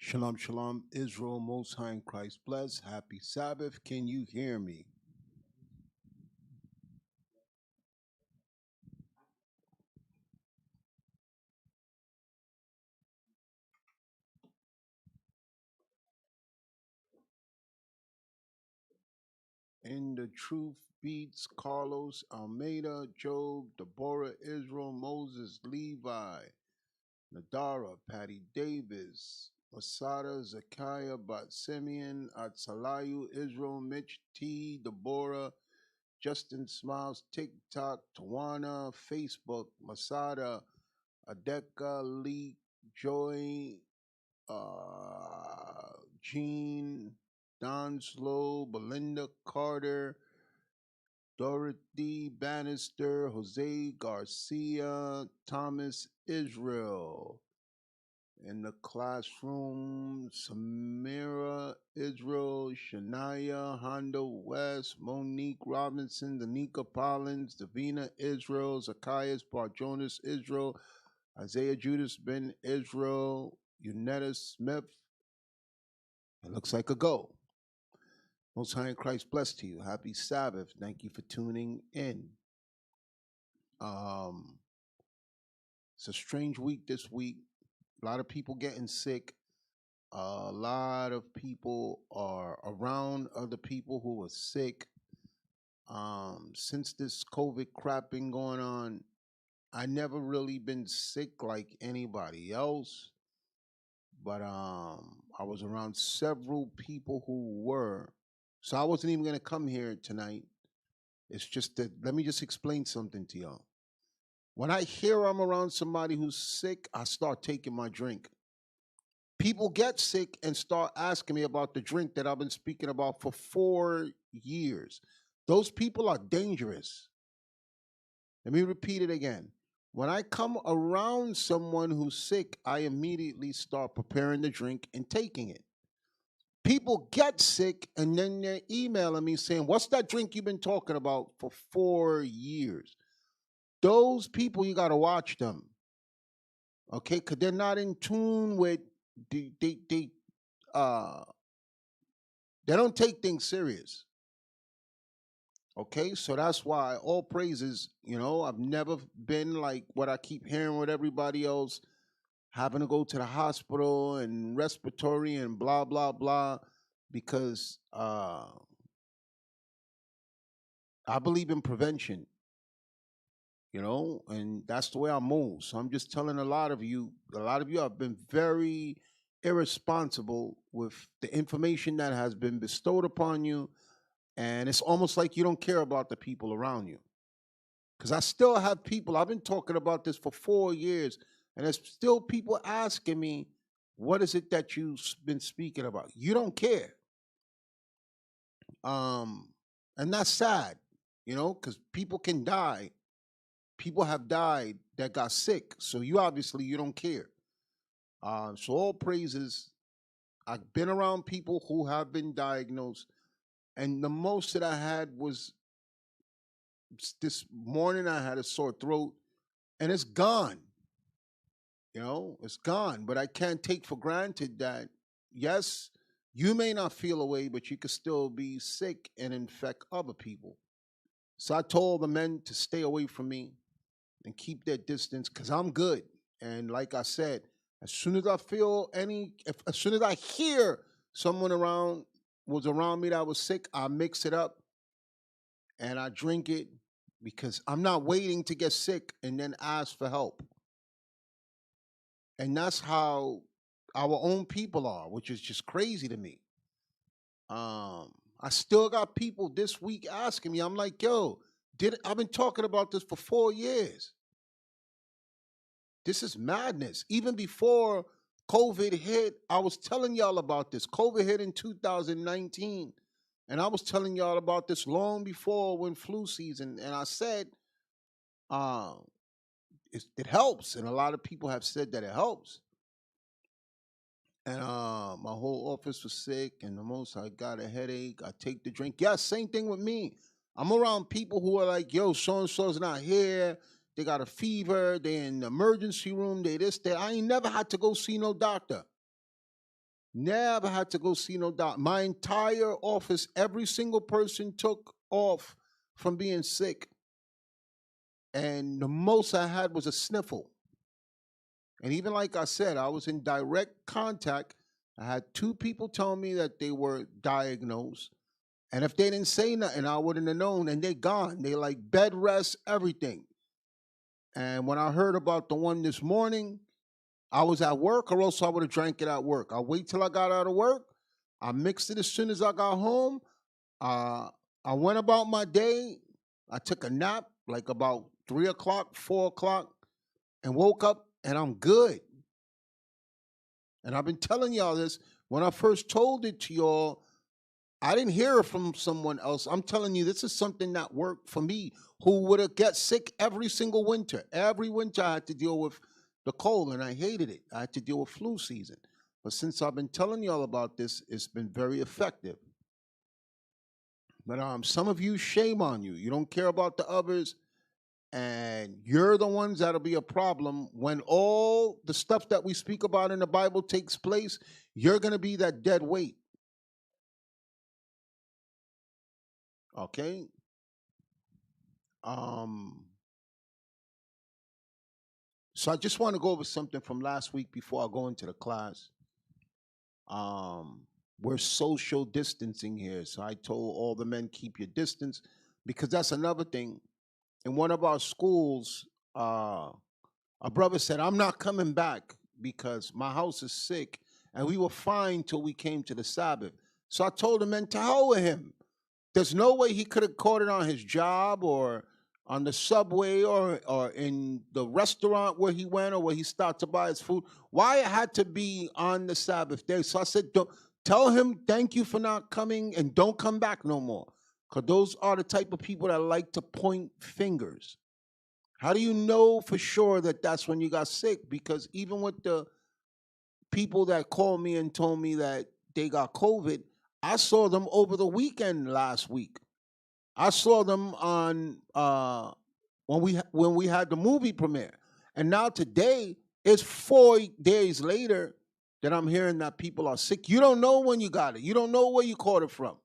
Shalom, shalom, Israel, Most High in Christ bless. Happy Sabbath. Can you hear me? In the truth beats Carlos, Almeida, Job, Deborah, Israel, Moses, Levi, Nadara, Patty Davis, Masada, Zekiah, Bat Simeon, Atzalayu, Israel, Mitch T, Deborah, Justin Smiles, TikTok, Tawana, Facebook, Masada, Adeka, Lee, Joy, Jean, Don Slow, Belinda Carter, Dorothy Bannister, Jose Garcia, Thomas Israel. In the classroom, Samira Israel, Shania, Hondo West, Monique Robinson, Danica Collins, Davina Israel, Zacchaeus Barjonas Israel, Isaiah Judas Ben Israel, Unetta Smith. It looks like a go. Most High in Christ bless to you. Happy Sabbath. Thank you for tuning in. Um, it's a strange week this week. A lot of people getting sick. A lot of people are around other people who are sick. Since this COVID crap been going on, I never really been sick like anybody else. But I was around several people who were. So I wasn't even gonna come here tonight. It's just that let me just explain something to y'all. When I hear I'm around somebody who's sick, I start taking my drink. People get sick and start asking me about the drink that I've been speaking about for 4 years. Those people are dangerous. Let me repeat it again. When I come around someone who's sick, I immediately start preparing the drink and taking it. People get sick and then they're emailing me saying, "What's that drink you've been talking about for 4 years?" Those people, you got to watch them, okay? Because they're not in tune with, they, they, they, uh, they don't take things serious, okay? So that's why all praises, I've never been like what I keep hearing with everybody else, having to go to the hospital and respiratory and blah, blah, blah, because I believe in prevention, and that's the way I move. So I'm just telling a lot of you have been very irresponsible with the information that has been bestowed upon you. And it's almost like you don't care about the people around you. Because I still have people, I've been talking about this for 4 years, and there's still people asking me, what is it that you've been speaking about? You don't care. Um, and that's sad, because people can die. People have died that got sick. So you don't care. So all praises. I've been around people who have been diagnosed, and the most that I had was this morning. I had a sore throat, and it's gone. It's gone. But I can't take for granted that yes, you may not feel away, but you could still be sick and infect other people. So I told the men to stay away from me and keep their distance because I'm good. And like I said, as soon as I feel as soon as I hear someone was around me that was sick, I mix it up and I drink it because I'm not waiting to get sick and then ask for help. And that's how our own people are, which is just crazy to me. I still got people this week asking me. I'm like, yo, I've been talking about this for 4 years. This is madness. Even before COVID hit, I was telling y'all about this. COVID hit in 2019. And I was telling y'all about this long before when flu season. And I said, uh, it helps. And a lot of people have said that it helps. And my whole office was sick. And the most I got a headache. I take the drink. Yeah, same thing with me. I'm around people who are like, yo, so-and-so's not here. They got a fever. They in the emergency room. They this, that. I ain't never had to go see no doctor. Never had to go see no doctor. My entire office, every single person took off from being sick. And the most I had was a sniffle. And even like I said, I was in direct contact. I had two people tell me that they were diagnosed. And if they didn't say nothing, I wouldn't have known. And they gone. They like bed rest, everything. And when I heard about the one this morning, I was at work, or else I would have drank it at work. I wait till I got out of work. I mixed it as soon as I got home. Uh, I went about my day. I took a nap, like about 3 o'clock, 4 o'clock, and woke up, and I'm good. And I've been telling y'all this. When I first told it to y'all, I didn't hear it from someone else. I'm telling you, this is something that worked for me, who would have get sick every single winter. Every winter I had to deal with the cold, and I hated it. I had to deal with flu season. But since I've been telling y'all about this, it's been very effective. But some of you, shame on you. You don't care about the others, and you're the ones that'll be a problem when all the stuff that we speak about in the Bible takes place. You're gonna be that dead weight. Okay. Um. So I just want to go over something from last week before I go into the class. Um. We're social distancing here, so I told all the men keep your distance, because that's another thing. In one of our schools, a brother said, I'm not coming back because my house is sick, and we were fine till we came to the Sabbath. So I told him, man, to hell with him. There's no way he could have caught it on his job, or on the subway, or in the restaurant where he went, or where he stopped to buy his food. Why it had to be on the Sabbath day? So I said, don't, tell him thank you for not coming, and don't come back no more. Because those are the type of people that like to point fingers. How do you know for sure that that's when you got sick? Because even with the people that called me and told me that they got COVID, I saw them over the weekend last week. I saw them on when we had the movie premiere, and now today it's 4 days later that I'm hearing that people are sick. You don't know when you got it. You don't know where you caught it from.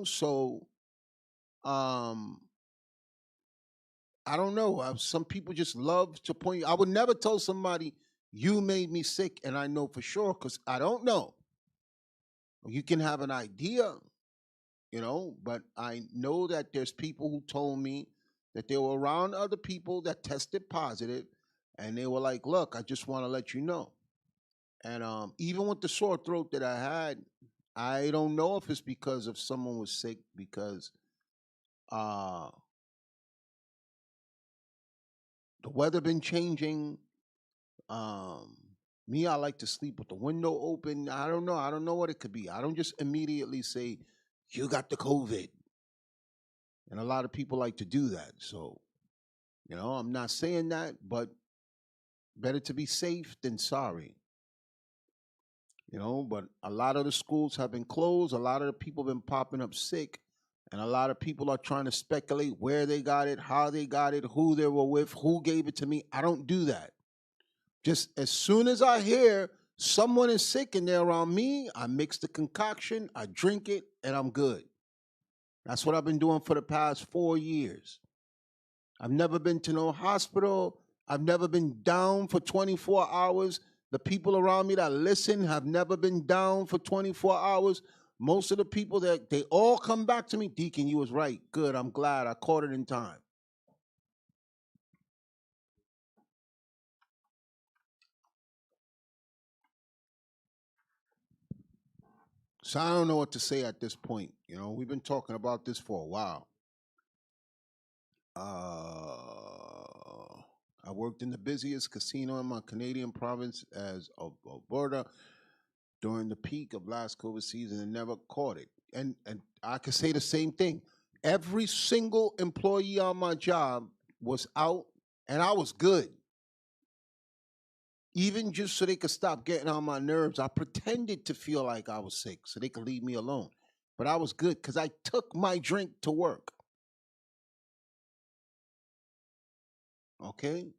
So um, I don't know. Some people just love to point. I would never tell somebody you made me sick, and I know for sure, because I don't know. You can have an idea, but I know that there's people who told me that they were around other people that tested positive, and they were like, "Look, I just want to let you know." And even with the sore throat that I had, I don't know if it's because of someone was sick, because uh, the weather been changing. Um, Me, I like to sleep with the window open. I don't know. I don't know what it could be. I don't just immediately say, you got the COVID. And a lot of people like to do that. So, I'm not saying that, but better to be safe than sorry. But a lot of the schools have been closed. A lot of the people have been popping up sick. And a lot of people are trying to speculate where they got it, how they got it, who they were with, who gave it to me. I don't do that. Just as soon as I hear someone is sick and they're around me, I mix the concoction, I drink it, and I'm good. That's what I've been doing for the past 4 years. I've never been to no hospital. I've never been down for 24 hours. The people around me that listen have never been down for 24 hours. Most of the people that they all come back to me, Deacon, you was right. Good, I'm glad I caught it in time. So I don't know what to say at this point. We've been talking about this for a while. Uh, I worked in the busiest casino in my Canadian province as of Alberta during the peak of last COVID season and never caught it. And I could say the same thing. Every single employee on my job was out, and I was good. Even just so they could stop getting on my nerves, I pretended to feel like I was sick so they could leave me alone. But I was good because I took my drink to work. Okay?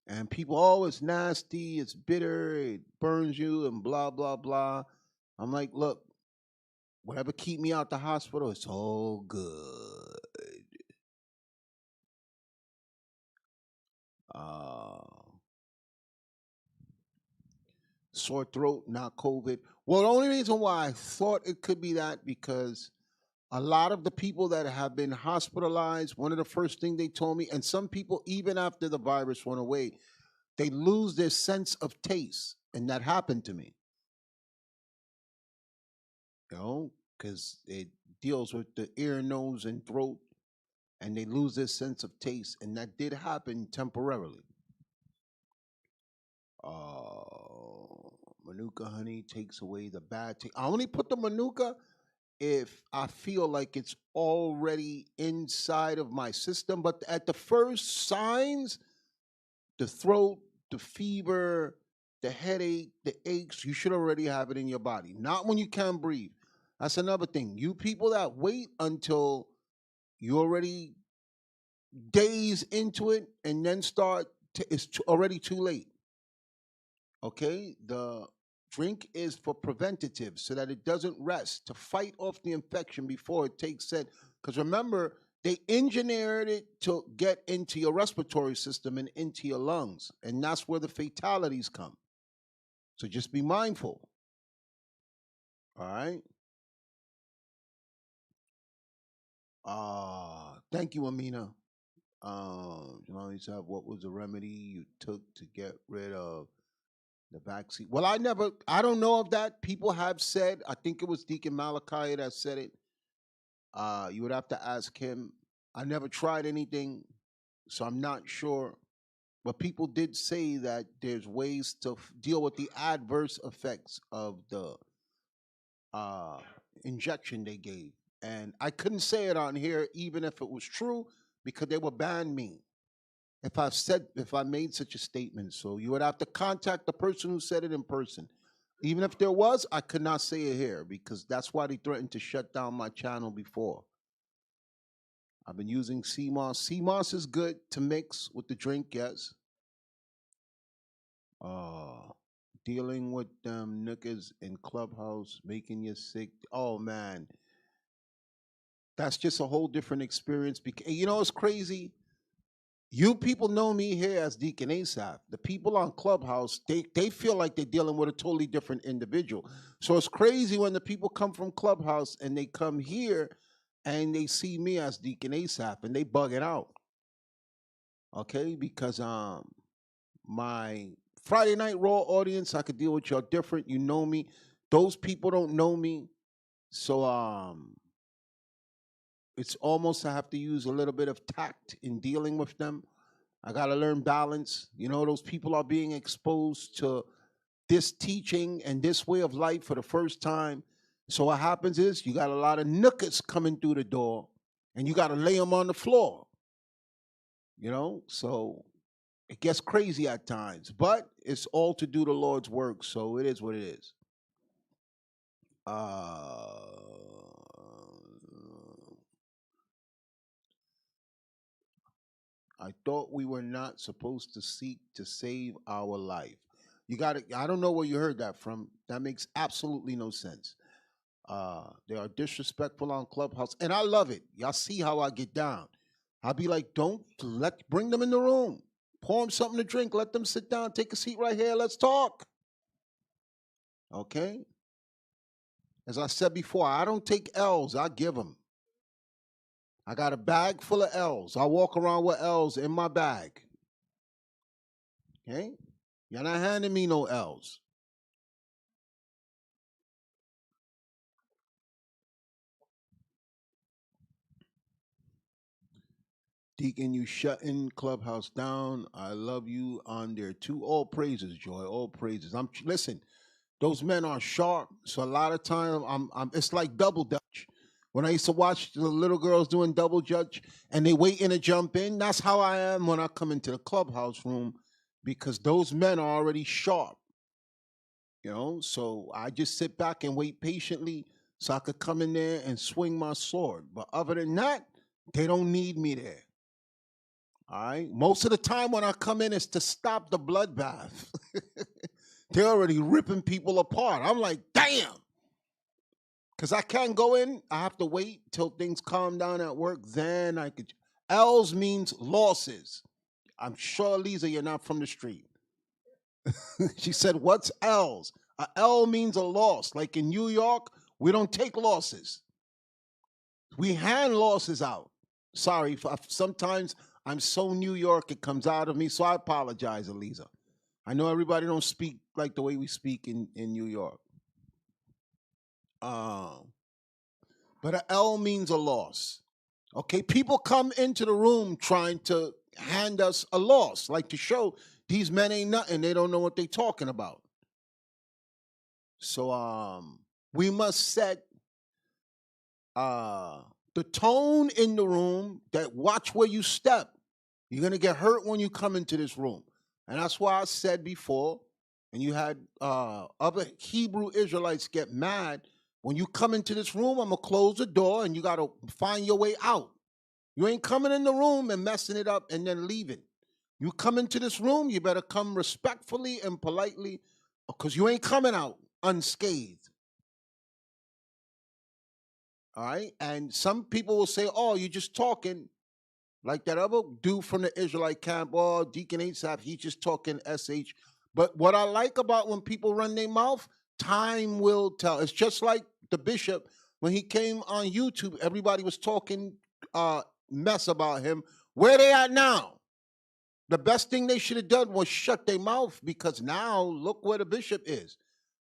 And people, oh, it's nasty, it's bitter, it burns you, and blah, blah, blah. I'm like, look, whatever keep me out the hospital, it's all good. Uh, Sore throat, not COVID. Well, the only reason why I thought it could be that because a lot of the people that have been hospitalized, one of the first things they told me, and some people, even after the virus went away, they lose their sense of taste. And that happened to me, because it deals with the ear, nose, and throat, and they lose their sense of taste. And that did happen temporarily. Manuka honey takes away the bad taste. I only put the Manuka if I feel like it's already inside of my system. But at the first signs, the throat, the fever, the headache, the aches, you should already have it in your body. Not when you can't breathe. That's another thing. You people that wait until you're already days into it and then it's already too late. Okay? The drink is for preventative so that it doesn't rest to fight off the infection before it takes it. Because remember, they engineered it to get into your respiratory system and into your lungs. And that's where the fatalities come. So just be mindful. All right? Thank you, Amina. You always have what was the remedy you took to get rid of the vaccine? Well, I don't know of that. People have said, I think it was Deacon Malachi that said it. You would have to ask him. I never tried anything, so I'm not sure. But people did say that there's ways to deal with the adverse effects of the uh, injection they gave. And I couldn't say it on here, even if it was true, because they would ban me if I made such a statement. So you would have to contact the person who said it in person. Even if there was, I could not say it here because that's why they threatened to shut down my channel before. I've been using sea moss. Sea moss is good to mix with the drink, yes. Uh, Dealing with them niggas in Clubhouse, making you sick. Oh man, that's just a whole different experience. Because you know it's crazy. You people know me here as Deacon Asaph. The people on Clubhouse, they feel like they're dealing with a totally different individual. So it's crazy when the people come from Clubhouse and they come here and they see me as Deacon Asaph and they bug it out. Okay, because my Friday Night Raw audience, I could deal with y'all different. You know me. Those people don't know me. So it's almost I have to use a little bit of tact in dealing with them. I got to learn balance. You know, those people are being exposed to this teaching and this way of life for the first time. So what happens is you got a lot of nookers coming through the door and you got to lay them on the floor. You know, so it gets crazy at times, but it's all to do the Lord's work. So it is what it is. I thought we were not supposed to seek to save our life. You got to, I don't know where you heard that from. That makes absolutely no sense. They are disrespectful on Clubhouse, and I love it. Y'all see how I get down. I'll be like, bring them in the room. Pour them something to drink. Let them sit down. Take a seat right here. Let's talk. Okay? As I said before, I don't take L's. I give them. I got a bag full of L's. I walk around with L's in my bag. Okay? You're not handing me no L's. Deacon, you shutting Clubhouse down. I love you on there too. All praises, Joy. All praises. Listen. Those men are sharp. So a lot of time, it's like double dutch. When I used to watch the little girls doing double dutch and they waiting to jump in, that's how I am when I come into the clubhouse room because those men are already sharp. You know, so I just sit back and wait patiently so I could come in there and swing my sword. But other than that, they don't need me there. All right. Most of the time when I come in, it's to stop the bloodbath. They're already ripping people apart. I'm like, damn. Because I can't go in. I have to wait till things calm down at work. Then I could. L's means losses. I'm sure, Lisa, you're not from the street. She said, what's L's? A L means a loss. Like in New York, we don't take losses. We hand losses out. Sorry, sometimes I'm so New York, it comes out of me, so I apologize, Eliza. I know everybody don't speak like the way we speak in New York. But an L means a loss. Okay, people come into the room trying to hand us a loss, like to show these men ain't nothing. They don't know what they talking about. So we must set the tone in the room that watch where you step. You're going to get hurt when you come into this room. And that's why I said before, and you had other Hebrew Israelites get mad, when you come into this room, I'm going to close the door and you got to find your way out. You ain't coming in the room and messing it up and then leaving. You come into this room, you better come respectfully and politely, because you ain't coming out unscathed. All right? And some people will say, oh, you're just talking. Like that other dude from the Israelite camp, oh, Deacon Asaph, he's just talking SH. But what I like about when people run their mouth, time will tell. It's just like the bishop, when he came on YouTube, everybody was talking mess about him. Where they at now? The best thing they should have done was shut their mouth, because now look where the bishop is.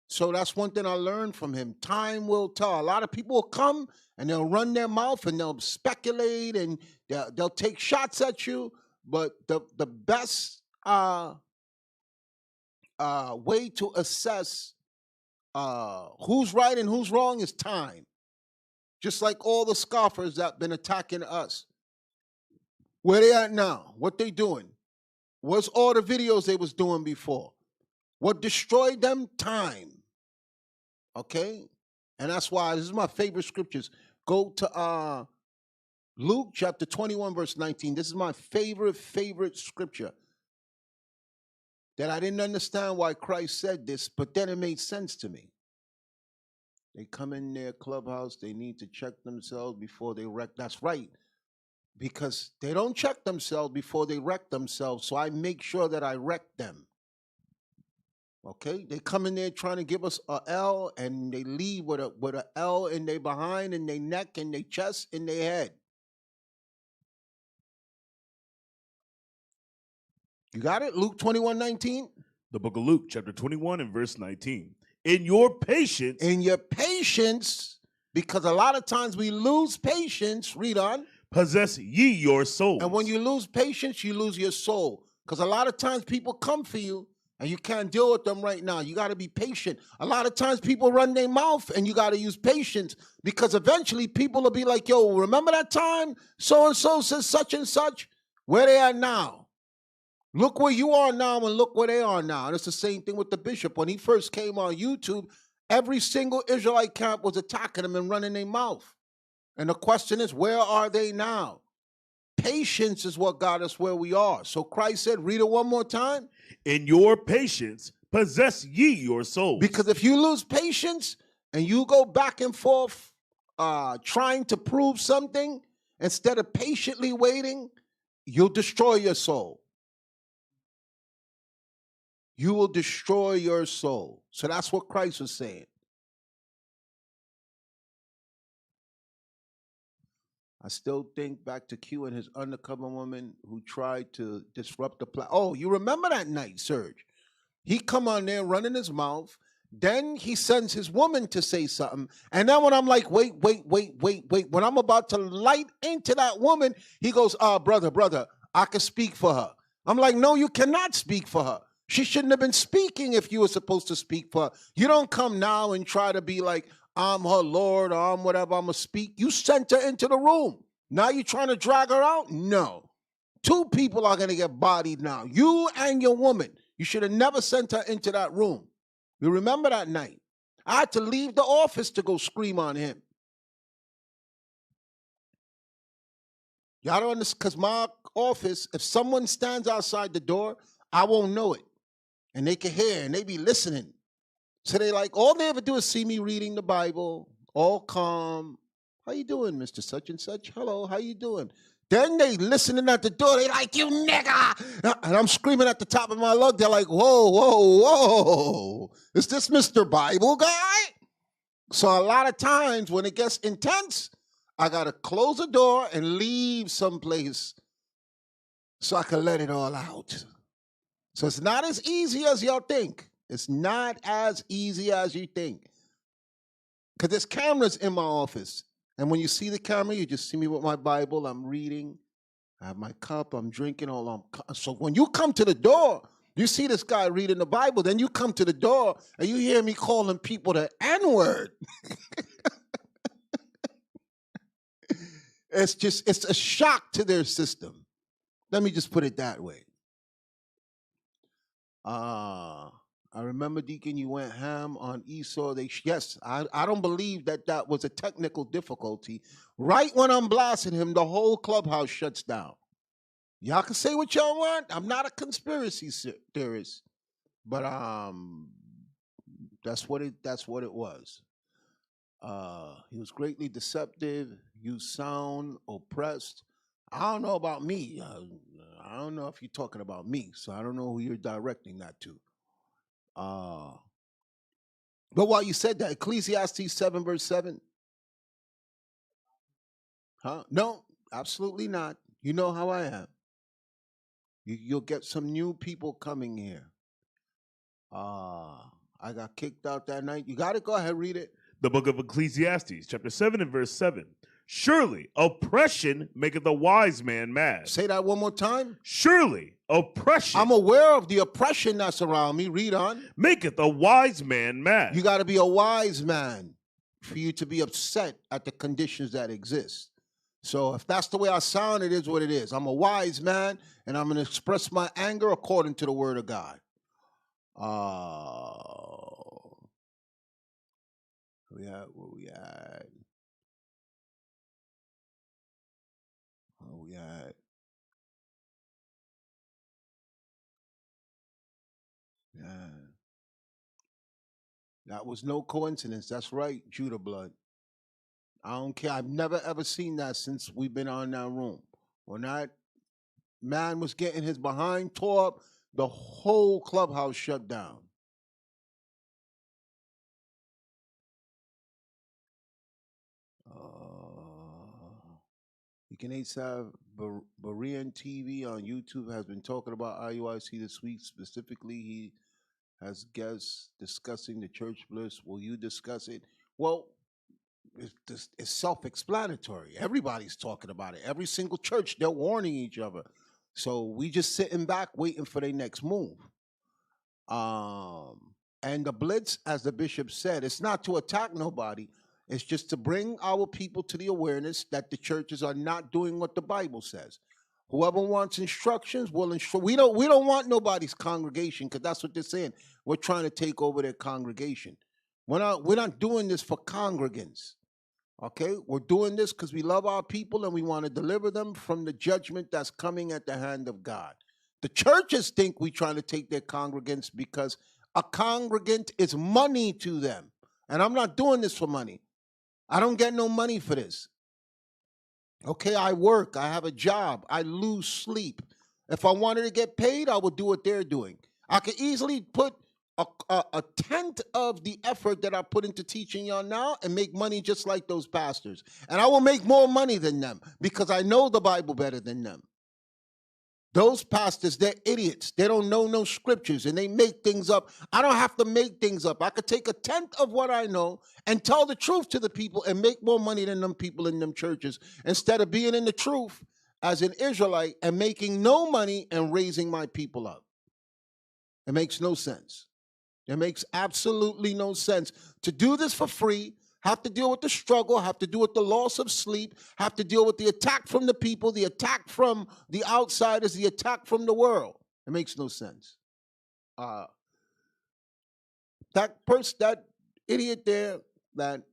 So that's one thing I learned from him. Time will tell. A lot of people will come and they'll run their mouth and they'll speculate and they'll take shots at you. But the best way to assess who's right and who's wrong is time. Just like all the scoffers that been attacking us. Where they at now? What they doing? What's all the videos they was doing before? What destroyed them? Time. Okay? And that's why this is my favorite scriptures. Go to Luke chapter 21, verse 19. This is my favorite scripture. That I didn't understand why Christ said this, but then it made sense to me. They come in their clubhouse, they need to check themselves before they wreck. That's right. Because they don't check themselves before they wreck themselves, so I make sure that I wreck them. Okay, they come in there trying to give us a L, and they leave with a L in their behind, in their neck, in their chest, in their head. You got it? Luke 21:19. The book of Luke, chapter 21 and verse 19. In your patience. In your patience, because a lot of times we lose patience. Read on. Possess ye your soul. And when you lose patience, you lose your soul. Because a lot of times people come for you and you can't deal with them right now. You got to be patient. A lot of times people run their mouth and you got to use patience, because eventually people will be like, yo, remember that time so-and-so says such and such? Where they at now? Look where you are now and look where they are now. And it's the same thing with the bishop. When he first came on YouTube, every single Israelite camp was attacking him and running their mouth. And the question is, where are they now? Patience is what got us where we are. So Christ said, read it one more time. In your patience, possess ye your souls. Because if you lose patience and you go back and forth trying to prove something instead of patiently waiting, you'll destroy your soul. You will destroy your soul. So that's what Christ was saying. I still think back to Q and his undercover woman who tried to disrupt the plan. Oh, you remember that night, Serge? He come on there running his mouth. Then he sends his woman to say something. And then when I'm like, wait. When I'm about to light into that woman, he goes, brother, I can speak for her. I'm like, no, you cannot speak for her. She shouldn't have been speaking if you were supposed to speak for her. You don't come now and try to be like, I'm her Lord, or I'm whatever, I'm going to speak. You sent her into the room. Now you're trying to drag her out? No. 2 people are going to get bodied now. You and your woman. You should have never sent her into that room. You remember that night? I had to leave the office to go scream on him. Y'all don't understand, because my office, if someone stands outside the door, I won't know it. And they can hear, and they be listening. So they like, all they ever do is see me reading the Bible, all calm. How you doing, Mr. Such and Such? Hello, how you doing? Then they listening at the door. They like, you nigga. And I'm screaming at the top of my lung. They're like, whoa, whoa, whoa. Is this Mr. Bible guy? So a lot of times when it gets intense, I got to close the door and leave someplace so I can let it all out. So it's not as easy as y'all think. It's not as easy as you think. Because there's cameras in my office. And when you see the camera, you just see me with my Bible. I'm reading. I have my cup. I'm drinking. So when you come to the door, you see this guy reading the Bible. Then you come to the door and you hear me calling people the N-word. It's a shock to their system. Let me just put it that way. I remember, Deacon, you went ham on Esau. Yes, I don't believe that was a technical difficulty. Right when I'm blasting him, the whole clubhouse shuts down. Y'all can say what y'all want. I'm not a conspiracy theorist, but that's what it was. He was greatly deceptive, used sound, oppressed. I don't know about me. I don't know if you're talking about me, so I don't know who you're directing that to. But while you said that, Ecclesiastes 7 verse 7, huh? No, absolutely not. You know how I am. You'll get some new people coming here. I got kicked out that night. You got it? Go ahead, read it. The book of Ecclesiastes, chapter 7 and verse 7. Surely oppression maketh a wise man mad. Say that one more time. Surely oppression. I'm aware of the oppression that's around me. Read on. Maketh a wise man mad. You got to be a wise man for you to be upset at the conditions that exist. So if that's the way I sound, it is what it is. I'm a wise man, and I'm going to express my anger according to the word of God. Where we at? Yeah. That was no coincidence. That's right, Judah blood. I don't care. I've never ever seen that since we've been on that room. When that man was getting his behind tore up, the whole clubhouse shut down. Deacon Asaph, Berean TV on YouTube has been talking about IUIC this week. Specifically, he has guests discussing the church bliss. Will you discuss it? Well, it's self-explanatory. Everybody's talking about it. Every single church, they're warning each other. So we just sitting back waiting for their next move. And the blitz, as the bishop said, it's not to attack nobody. It's just to bring our people to the awareness that the churches are not doing what the Bible says. Whoever wants instructions will instruct. We don't want nobody's congregation, because that's what they're saying. We're trying to take over their congregation. We're not doing this for congregants. Okay, we're doing this because we love our people and we want to deliver them from the judgment that's coming at the hand of God. The churches think we're trying to take their congregants because a congregant is money to them. And I'm not doing this for money. I don't get no money for this. Okay, I work, I have a job, I lose sleep. If I wanted to get paid, I would do what they're doing. I could easily put a tenth of the effort that I put into teaching y'all now and make money just like those pastors. And I will make more money than them because I know the Bible better than them. Those pastors, they're idiots. They don't know no scriptures and they make things up. I don't have to make things up. I could take a tenth of what I know and tell the truth to the people and make more money than them people in them churches instead of being in the truth as an Israelite and making no money and raising my people up. It makes no sense. It makes absolutely no sense to do this for free, have to deal with the struggle, have to deal with the loss of sleep, have to deal with the attack from the people, the attack from the outsiders, the attack from the world. It makes no sense. That idiot there, that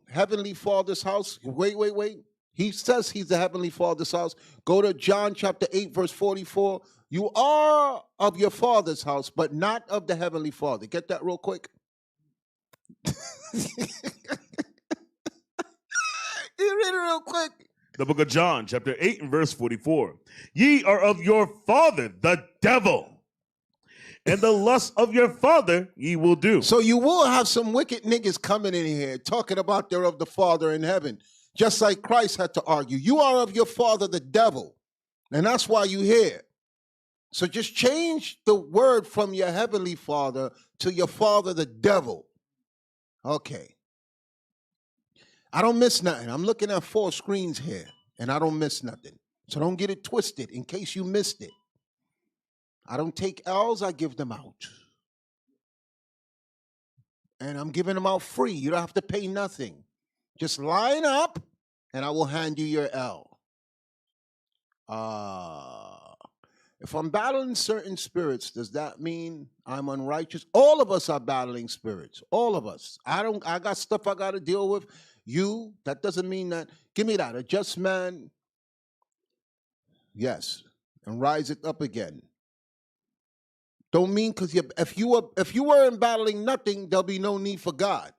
Heavenly Father's house, wait. He says he's the heavenly Father's house. Go to John chapter 8, verse 44. You are of your Father's house, but not of the heavenly Father. Get that real quick. You read it real quick. The book of John, chapter 8 and verse 44. Ye are of your father, the devil, and the lust of your father ye will do. So you will have some wicked niggas coming in here talking about they're of the Father in heaven, just like Christ had to argue. You are of your father, the devil, and that's why you here. So just change the word from your heavenly father to your father, the devil. Okay. I don't miss nothing. I'm looking at 4 screens here, and I don't miss nothing. So don't get it twisted in case you missed it. I don't take L's, I give them out. And I'm giving them out free. You don't have to pay nothing. Just line up, and I will hand you your L. If I'm battling certain spirits, does that mean I'm unrighteous? All of us are battling spirits. All of us. I got stuff I got to deal with. You, that doesn't mean that. Give me that. A just man, yes, and rise it up again. Don't mean because if you weren't battling nothing, there'll be no need for God.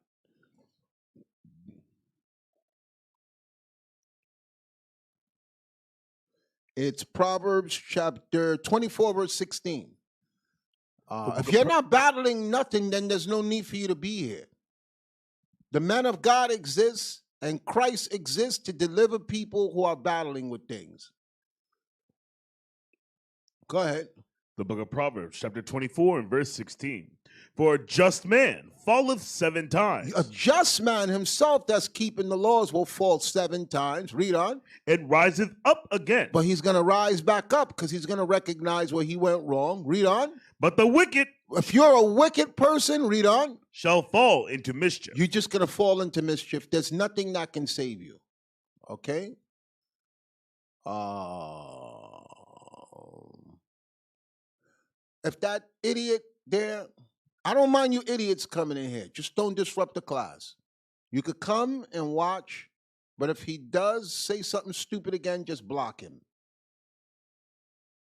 It's Proverbs chapter 24, verse 16. If you're not battling nothing, then there's no need for you to be here. The man of God exists, and Christ exists to deliver people who are battling with things. Go ahead. The book of Proverbs, chapter 24 and verse 16. For a just man falleth 7 times. A just man himself that's keeping the laws will fall 7 times. Read on. And riseth up again. But he's going to rise back up because he's going to recognize where he went wrong. Read on. But the wicked, if you're a wicked person, read on, shall fall into mischief. You're just going to fall into mischief. There's nothing that can save you. Okay? If that idiot there, I don't mind you idiots coming in here. Just don't disrupt the class. You could come and watch, but if he does say something stupid again, just block him.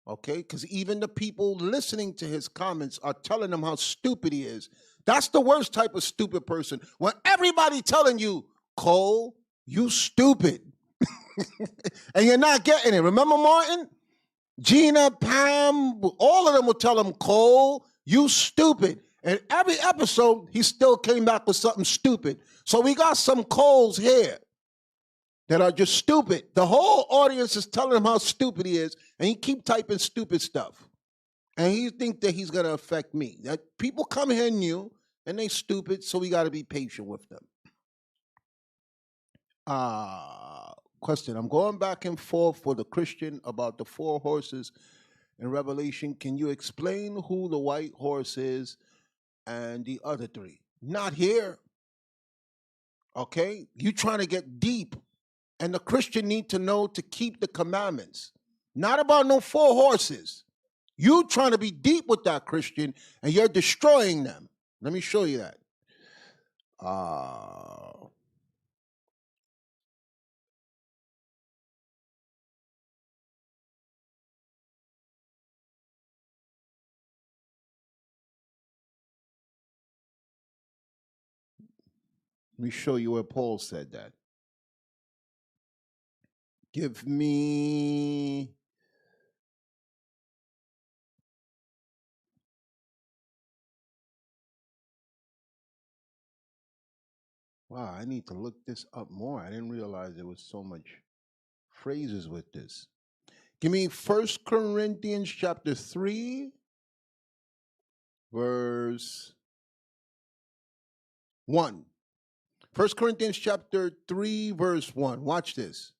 Okay? Because even the people listening to his comments are telling him how stupid he is. That's the worst type of stupid person. When everybody telling you, Cole, you stupid. And you're not getting it. Remember Martin? Gina, Pam, all of them will tell him, Cole, you stupid. And every episode, he still came back with something stupid. So we got some Coles here that are just stupid. The whole audience is telling him how stupid he is, and he keep typing stupid stuff. And he think that he's going to affect me. That people come here new, and they stupid, so we got to be patient with them. Question. I'm going back and forth for the Christian about the 4 horses in Revelation. Can you explain who the white horse is and the other 3? Not here. Okay? You trying to get deep. And the Christian need to know to keep the commandments. Not about no 4 horses. You trying to be deep with that Christian, and you're destroying them. Let me show you that. Let me show you where Paul said that. Give me... Wow, I need to look this up more. I didn't realize there was so much phrases with this. Give me 1 Corinthians chapter 3, verse 1. 1 Corinthians chapter 3, verse 1. Watch this.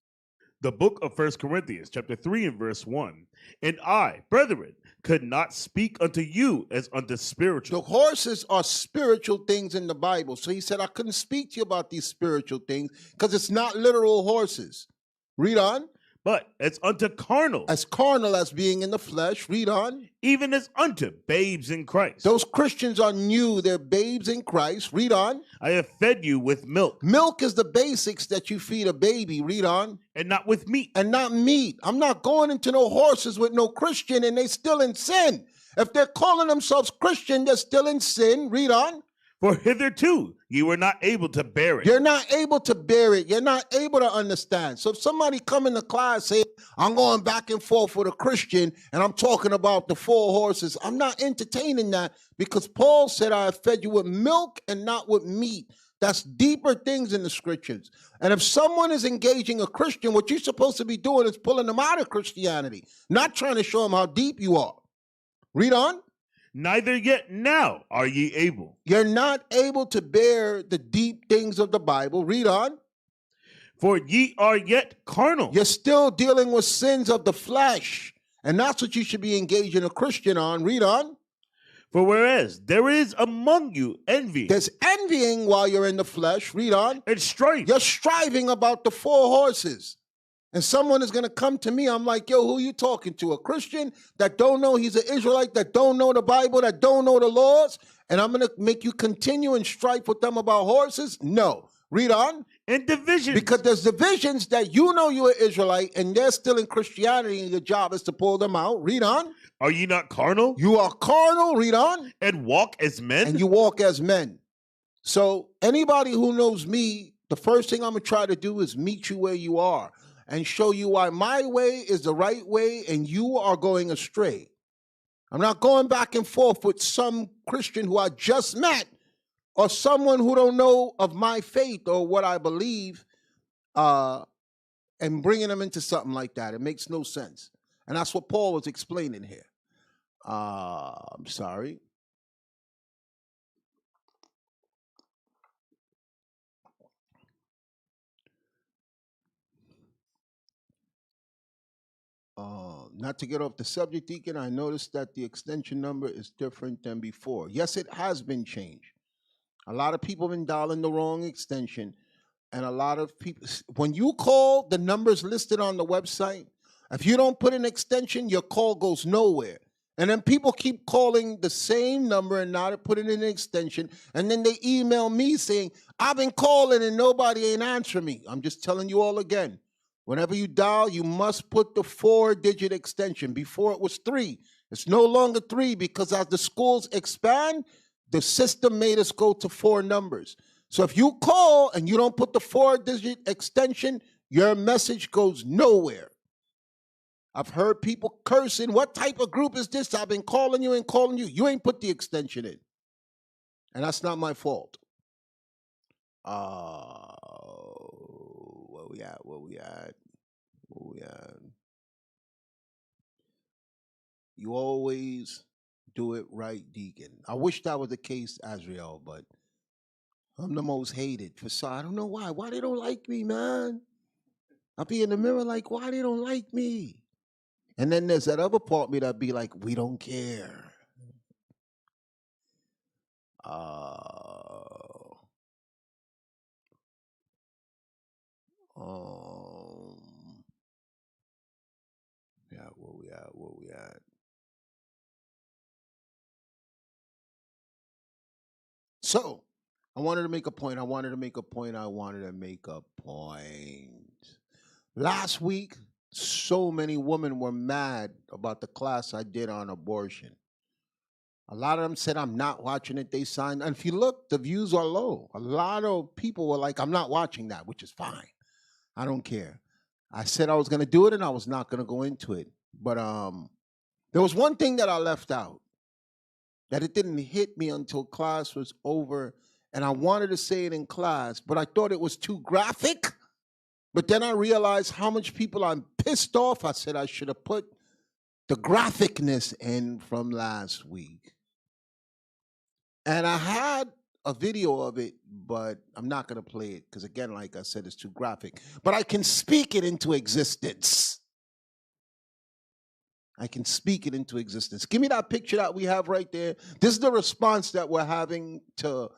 The book of 1 Corinthians, chapter 3 and verse 1. And I, brethren, could not speak unto you as unto spiritual. The horses are spiritual things in the Bible. So he said, I couldn't speak to you about these spiritual things because it's not literal horses. Read on. but as unto carnal, As carnal as being in the flesh. Read on. even as unto babes in Christ. Those Christians are new. They're babes in Christ. Read on. I have fed you with milk, Milk is the basics that you feed a baby. Read on. and not with meat. And not meat. I'm not going into no horses with no Christian and they still in sin. If they're calling themselves Christian, they're still in sin. Read on. For hitherto ye were not able to bear it. You're not able to bear it. You're not able to understand. So if somebody come in the class saying, I'm going back and forth with a Christian and I'm talking about the 4 horses, I'm not entertaining that because Paul said, I have fed you with milk and not with meat. That's deeper things in the scriptures. And if someone is engaging a Christian, what you're supposed to be doing is pulling them out of Christianity, not trying to show them how deep you are. Read on. Neither yet now are ye able. You're not able to bear the deep things of the Bible. Read on. For ye are yet carnal. You're still dealing with sins of the flesh. And that's what you should be engaging a Christian on. Read on. For whereas there is among you envy. There's envying while you're in the flesh. Read on. And strife. You're striving about the 4 horses. And someone is going to come to me. I'm like, yo, who you talking to? A Christian that don't know he's an Israelite, that don't know the Bible, that don't know the laws? And I'm going to make you continue and strife with them about horses? No. Read on. And divisions. Because there's divisions that you know you're an Israelite and they're still in Christianity and your job is to pull them out. Read on. Are ye not carnal? You are carnal. Read on. And walk as men? And you walk as men. So anybody who knows me, the first thing I'm going to try to do is meet you where you are and show you why my way is the right way and you are going astray. I'm not going back and forth with some Christian who I just met or someone who don't know of my faith or what I believe and bringing them into something like that. It makes no sense. And that's what Paul was explaining here. I'm sorry. Not to get off the subject, Deacon, I noticed that the extension number is different than before. Yes, it has been changed. A lot of people have been dialing the wrong extension. And a lot of people, when you call the numbers listed on the website, if you don't put an extension, your call goes nowhere. And then people keep calling the same number and not putting in an extension. And then they email me saying, I've been calling and nobody ain't answering me. I'm just telling you all again. Whenever you dial, you must put the 4-digit extension. Before it was 3. It's no longer 3 because as the schools expand, the system made us go to 4 numbers. So if you call and you don't put the 4-digit extension, your message goes nowhere. I've heard people cursing, what type of group is this? I've been calling you and calling you. You ain't put the extension in. And that's not my fault. Where we at? You always do it right, Deacon. I wish that was the case, Azrael, but I'm the most hated. So I don't know why. Why they don't like me, man? I'll be in the mirror like, why they don't like me? And then there's that other part of me that be like, we don't care. Where we at? So, I wanted to make a point. Last week, so many women were mad about the class I did on abortion. A lot of them said, I'm not watching it. They signed. And if you look, the views are low. A lot of people were like, I'm not watching that, which is fine. I don't care. I said I was going to do it and I was not going to go into it. But there was one thing that I left out, that it didn't hit me until class was over. And I wanted to say it in class, but I thought it was too graphic. But then I realized how much people I'm pissed off. I said I should have put the graphicness in from last week. And I had a video of it, but I'm not going to play it because, again, like I said, it's too graphic. But I can speak it into existence. Give me that picture that we have right there. This is the response that we're having to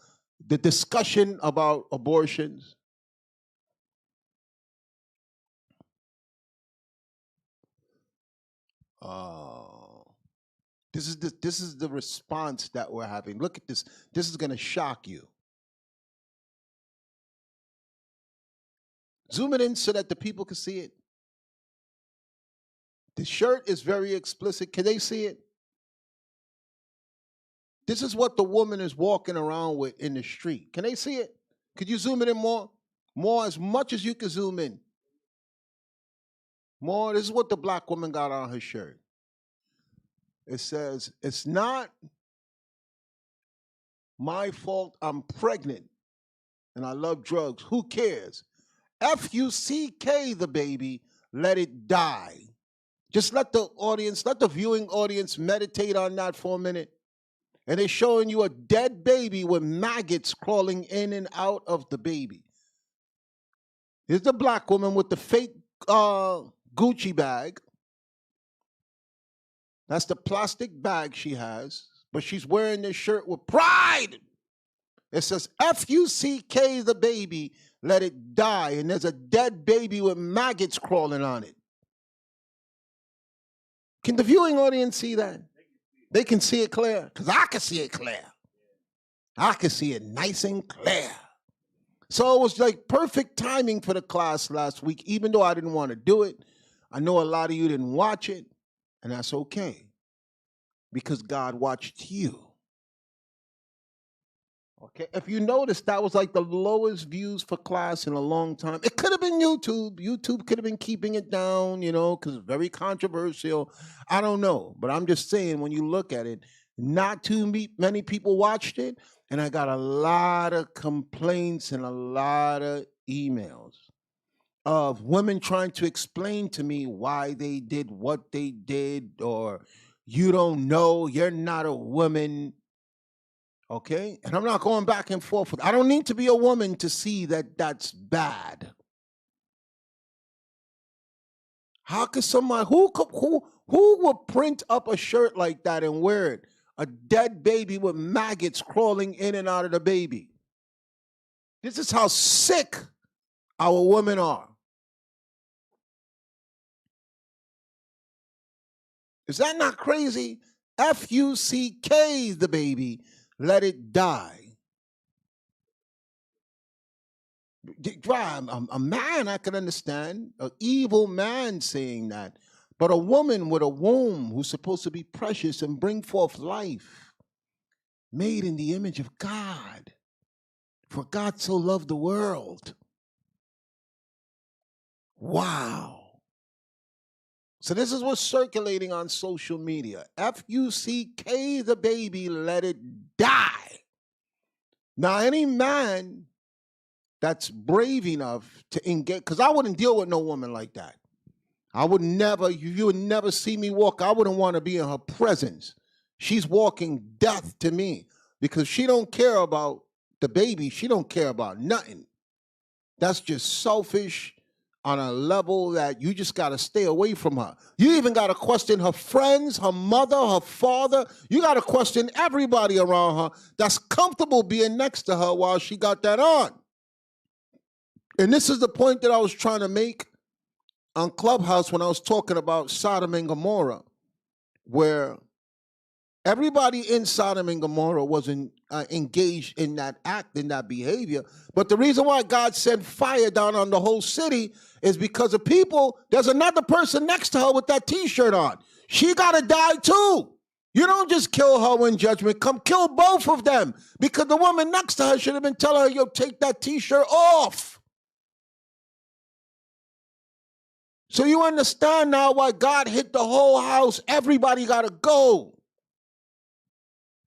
the discussion about abortions. This is the response that we're having. Look at this. This is going to shock you. Zoom it in so that the people can see it. The shirt is very explicit. Can they see it? This is what the woman is walking around with in the street. Can they see it? Could you zoom it in more? More, as much as you can zoom in. More, this is what the black woman got on her shirt. It says, it's not my fault I'm pregnant and I love drugs. Who cares? F-U-C-K the baby, let it die. Just let the audience, let the viewing audience meditate on that for a minute. And they're showing you a dead baby with maggots crawling in and out of the baby. Here's the black woman with the fake Gucci bag. That's the plastic bag she has. But she's wearing this shirt with pride. It says, F-U-C-K the baby, let it die. And there's a dead baby with maggots crawling on it. Can the viewing audience see that? They can see it clear, because I can see it clear. I can see it nice and clear. So it was like perfect timing for the class last week, even though I didn't want to do it. I know a lot of you didn't watch it, and that's okay, because God watched you. Okay, if you notice, that was like the lowest views for class in a long time. It could have been YouTube. YouTube could have been keeping it down, you know, because it's very controversial. I don't know, but I'm just saying, when you look at it, not too many people watched it, and I got a lot of complaints and a lot of emails of women trying to explain to me why they did what they did, or you don't know, you're not a woman. Okay? And I'm not going back and forth with, I don't need to be a woman to see that that's bad. How could somebody, who would print up a shirt like that and wear it? A dead baby with maggots crawling in and out of the baby. This is how sick our women are. Is that not crazy? F-U-C-K the baby, let it die. A man I can understand, an evil man saying that, but a woman with a womb who's supposed to be precious and bring forth life, made in the image of God. For God so loved the world. Wow. So this is what's circulating on social media. F-U-C-K the baby, let it die. Now, any man that's brave enough to engage, because I wouldn't deal with no woman like that. I would never, you would never see me walk. I wouldn't want to be in her presence. She's walking death to me, because she don't care about the baby. She don't care about nothing. That's just selfish on a level that you just got to stay away from her. You even got to question her friends, her mother, her father. You got to question everybody around her that's comfortable being next to her while she got that on. And this is the point that I was trying to make on Clubhouse when I was talking about Sodom and Gomorrah, where everybody in Sodom and Gomorrah wasn't engaged in that act, in that behavior. But the reason why God sent fire down on the whole city is because of people. There's another person next to her with that T-shirt on. She got to die too. You don't just kill her when judgment come. Kill both of them, because the woman next to her should have been telling her, yo, take that T-shirt off. So you understand now why God hit the whole house. Everybody got to go.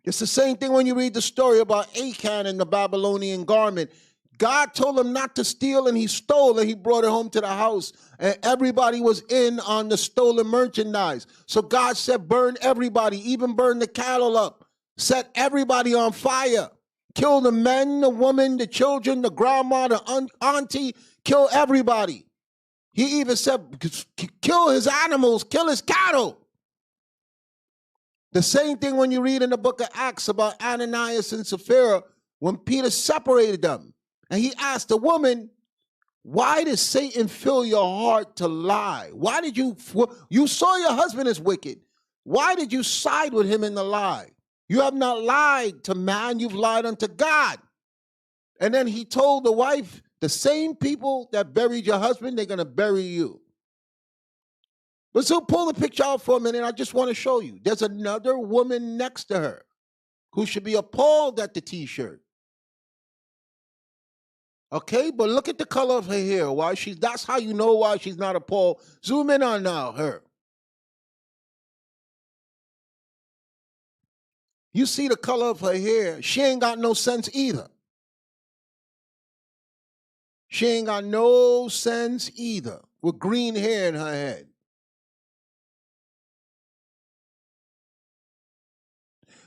It's the same thing when you read the story about Achan and the Babylonian garment. God told him not to steal, and he stole, and he brought it home to the house. And everybody was in on the stolen merchandise. So God said, burn everybody, even burn the cattle up. Set everybody on fire. Kill the men, the women, the children, the grandma, the auntie. Kill everybody. He even said, kill his animals, kill his cattle. The same thing when you read in the book of Acts about Ananias and Sapphira, when Peter separated them. And he asked the woman, Why did Satan fill your heart to lie? Why did you saw your husband is wicked? Why did you side with him in the lie? You have not lied to man, you've lied unto God. And then he told the wife, the same people that buried your husband, they're going to bury you. But so pull the picture out for a minute. I just want to show you. There's another woman next to her who should be appalled at the t-shirt. Okay, but look at the color of her hair. That's how you know why she's not appalled. Zoom in on now, her. You see the color of her hair. She ain't got no sense either. She ain't got no sense either, with green hair in her head.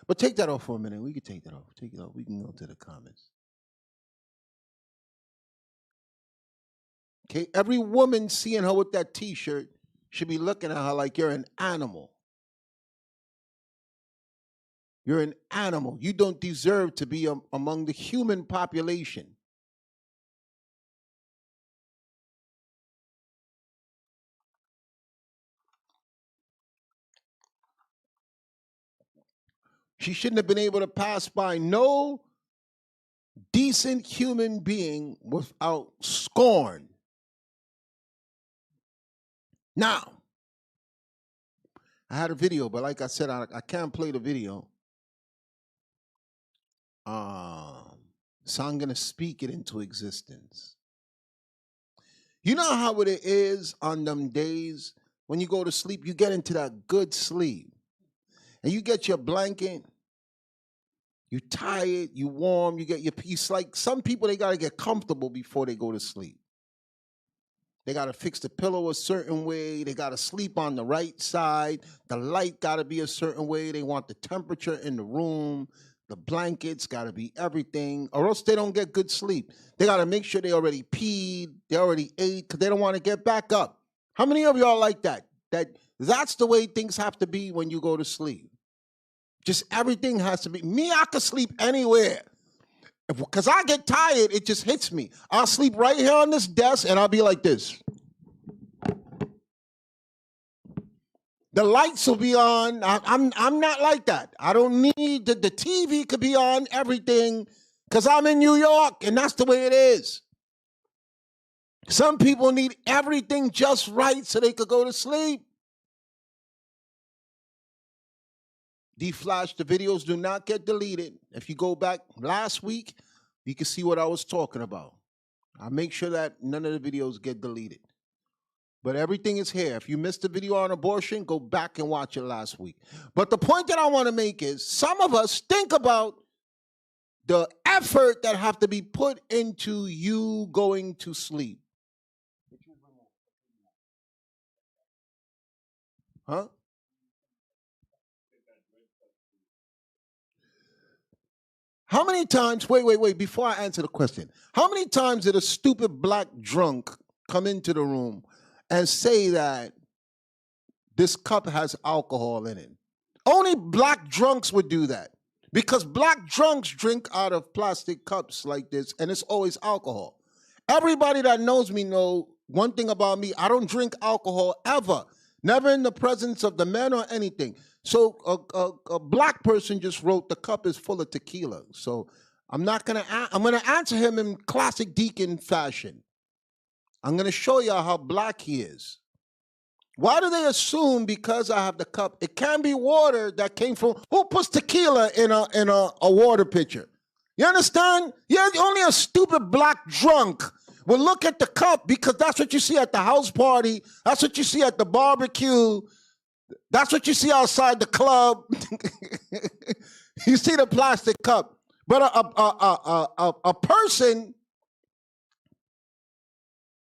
But take that off for a minute. We can take that off. Take it off. We can go to the comments. Okay, every woman seeing her with that t-shirt should be looking at her like you're an animal. You're an animal. You don't deserve to be among the human population. She shouldn't have been able to pass by no decent human being without scorn. Now, I had a video, but like I said, I can't play the video. So I'm going to speak it into existence. You know how it is on them days when you go to sleep, you get into that good sleep. And you get your blanket, you tired, you warm, you get your peace. Like some people, they got to get comfortable before they go to sleep. They got to fix the pillow a certain way. They got to sleep on the right side. The light got to be a certain way. They want the temperature in the room. The blankets got to be everything, or else they don't get good sleep. They got to make sure they already peed, they already ate, because they don't want to get back up. How many of y'all like that? That's the way things have to be when you go to sleep. Just everything has to be. Me, I could sleep anywhere. Because I get tired, it just hits me. I'll sleep right here on this desk, and I'll be like this. The lights will be on. I'm not like that. I don't need the TV could be on, everything, because I'm in New York, and that's the way it is. Some people need everything just right so they could go to sleep. Deflash, the videos do not get deleted. If you go back last week, you can see what I was talking about. I make sure that none of the videos get deleted. But everything is here. If you missed the video on abortion, go back and watch it last week. But the point that I want to make is some of us think about the effort that have to be put into you going to sleep. Huh? How many times, wait, before I answer the question, how many times did a stupid black drunk come into the room and say that this cup has alcohol in it? Only black drunks would do that, because black drunks drink out of plastic cups like this, and it's always alcohol. Everybody that knows me know one thing about me: I don't drink alcohol ever, never in the presence of the men or anything. So a black person just wrote the cup is full of tequila. So I'm gonna answer him in classic deacon fashion. I'm gonna show y'all how black he is. Why do they assume because I have the cup, it can be water that came from, who puts tequila in a water pitcher? You understand? Yeah, only a stupid black drunk will look at the cup, because that's what you see at the house party. That's what you see at the barbecue. That's what you see outside the club. You see the plastic cup. But a person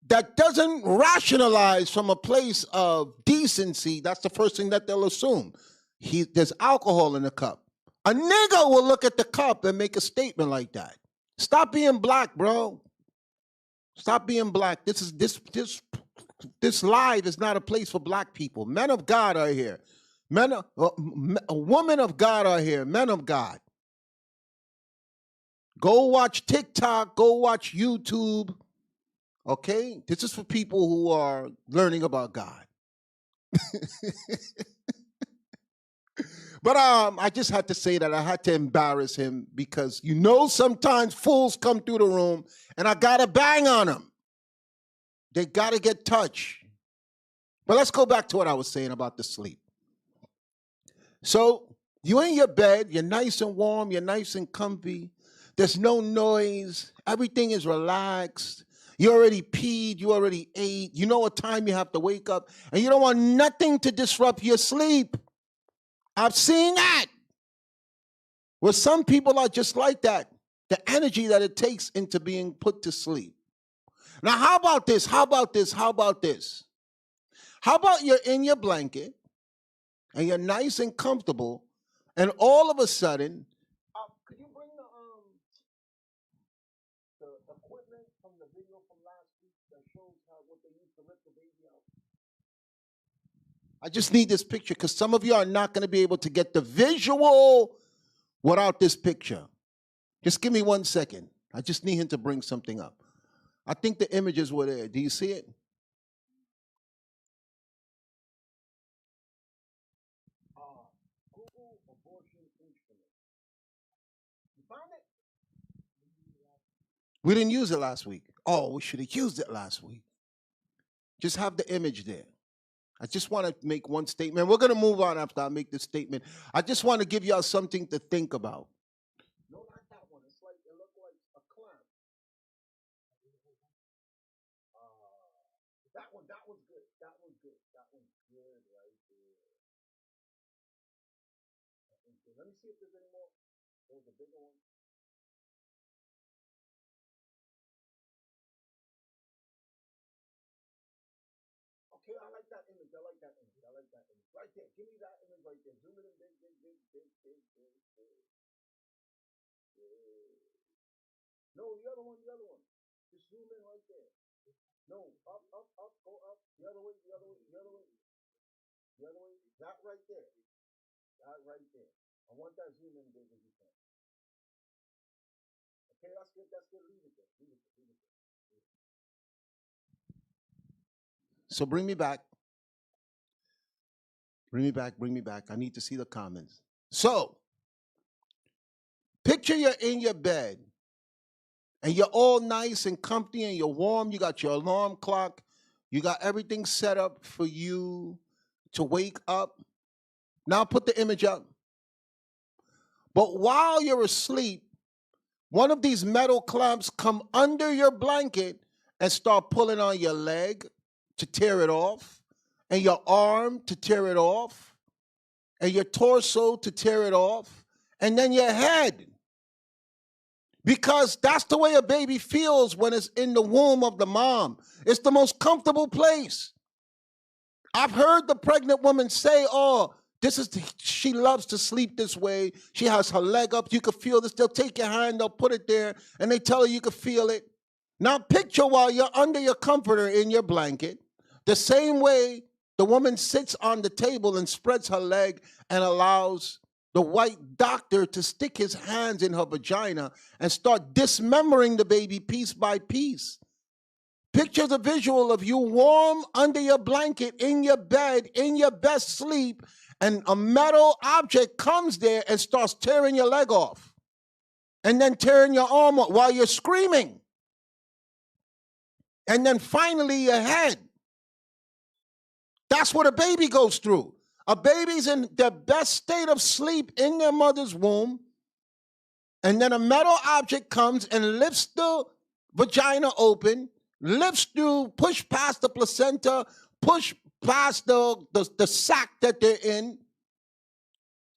that doesn't rationalize from a place of decency, that's the first thing that they'll assume. There's alcohol in the cup. A nigga will look at the cup and make a statement like that. Stop being black, bro. Stop being black. This live is not a place for black people. Men of God are here. Women of God are here. Men of God. Go watch TikTok. Go watch YouTube. Okay? This is for people who are learning about God. But I just had to say that I had to embarrass him because sometimes fools come through the room and I gotta bang on them. They gotta get touched. But let's go back to what I was saying about the sleep. So you're in your bed, you're nice and warm, you're nice and comfy. There's no noise. Everything is relaxed. You already peed, you already ate. You know what time you have to wake up, and you don't want nothing to disrupt your sleep. I've seen that. Well, some people are just like that. The energy that it takes into being put to sleep. Now, how about this? How about this? How about this? How about you're in your blanket and you're nice and comfortable, and all of a sudden, could you bring the equipment from the video from last week that shows what they used to rip the baby out? I just need this picture because some of you are not going to be able to get the visual without this picture. Just give me 1 second. I just need him to bring something up. I think the images were there. Do you see it? Google abortion instrument. You found it? We didn't use it last week. Oh, we should have used it last week. Just have the image there. I just want to make one statement. We're going to move on after I make this statement. I just want to give y'all something to think about. No, not that one. It looked like a clown. That one's good. That one's good. That one's good right there. Let me see if there's any more. There's a bigger one. Okay, I like that image. I like that image. I like that image. Right there. Give me that image right there. Zoom it in big, big, big, big, big, big, big. No, the other one, the other one. Just zoom in right there. No, up, up, up, go up. The other way, the other way, the other way. The other way. That right there. That right there. I want that zoom in big as you can. Okay, that's good. That's good. Leave it there. Leave it there. Leave it there. So bring me back. Bring me back. Bring me back. I need to see the comments. So, picture you're in your bed and you're all nice and comfy and you're warm. You got your alarm clock. You got everything set up for you to wake up. Now put the image up. But while you're asleep, one of these metal clamps come under your blanket and start pulling on your leg to tear it off, and your arm to tear it off, and your torso to tear it off, and then your head. Because that's the way a baby feels when it's in the womb of the mom. It's the most comfortable place. I've heard the pregnant woman say, oh, she loves to sleep this way. She has her leg up. You can feel this. They'll take your hand, they'll put it there, and they tell her you can feel it. Now picture while you're under your comforter in your blanket, the same way the woman sits on the table and spreads her leg and allows the white doctor to stick his hands in her vagina and start dismembering the baby piece by piece. Picture the visual of you warm under your blanket, in your bed, in your best sleep, and a metal object comes there and starts tearing your leg off and then tearing your arm off while you're screaming. And then finally your head. That's what a baby goes through. A baby's in their best state of sleep in their mother's womb, and then a metal object comes and lifts the vagina open, lifts through, push past the placenta, push past the sac that they're in,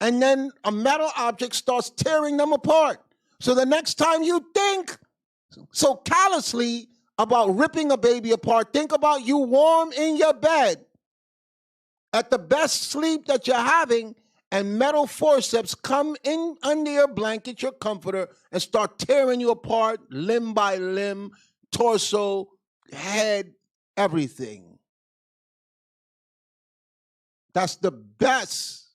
and then a metal object starts tearing them apart. So the next time you think so callously about ripping a baby apart, think about you warm in your bed at the best sleep that you're having, and metal forceps come in under your blanket, your comforter, and start tearing you apart limb by limb, torso, head, everything. That's the best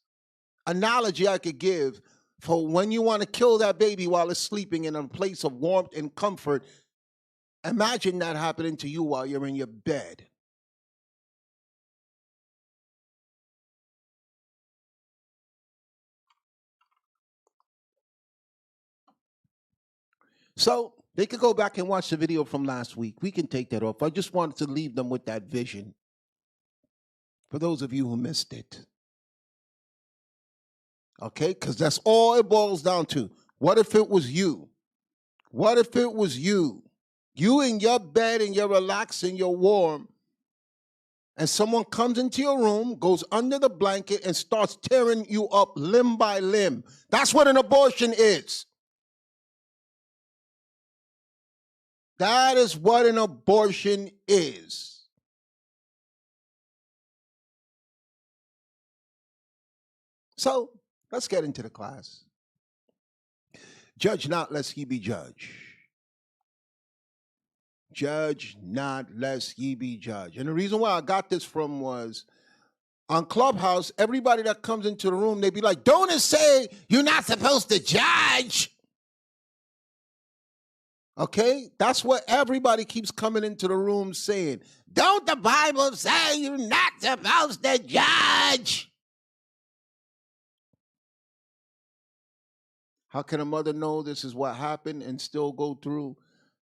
analogy I could give for when you want to kill that baby while it's sleeping in a place of warmth and comfort. Imagine that happening to you while you're in your bed. So they could go back and watch the video from last week. We can take that off. I just wanted to leave them with that vision for those of you who missed it. Okay? Because that's all it boils down to. What if it was you? What if it was you? You in your bed and you're relaxing, you're warm, and someone comes into your room, goes under the blanket, and starts tearing you up limb by limb. That's what an abortion is. That is what an abortion is. So let's get into the class. Judge not, lest ye be judged. Judge not, lest ye be judged. And the reason why I got this from was on Clubhouse, everybody that comes into the room, they be like, don't it say you're not supposed to judge? Okay? That's what everybody keeps coming into the room saying. Don't the Bible say you're not supposed to judge? How can a mother know this is what happened and still go through?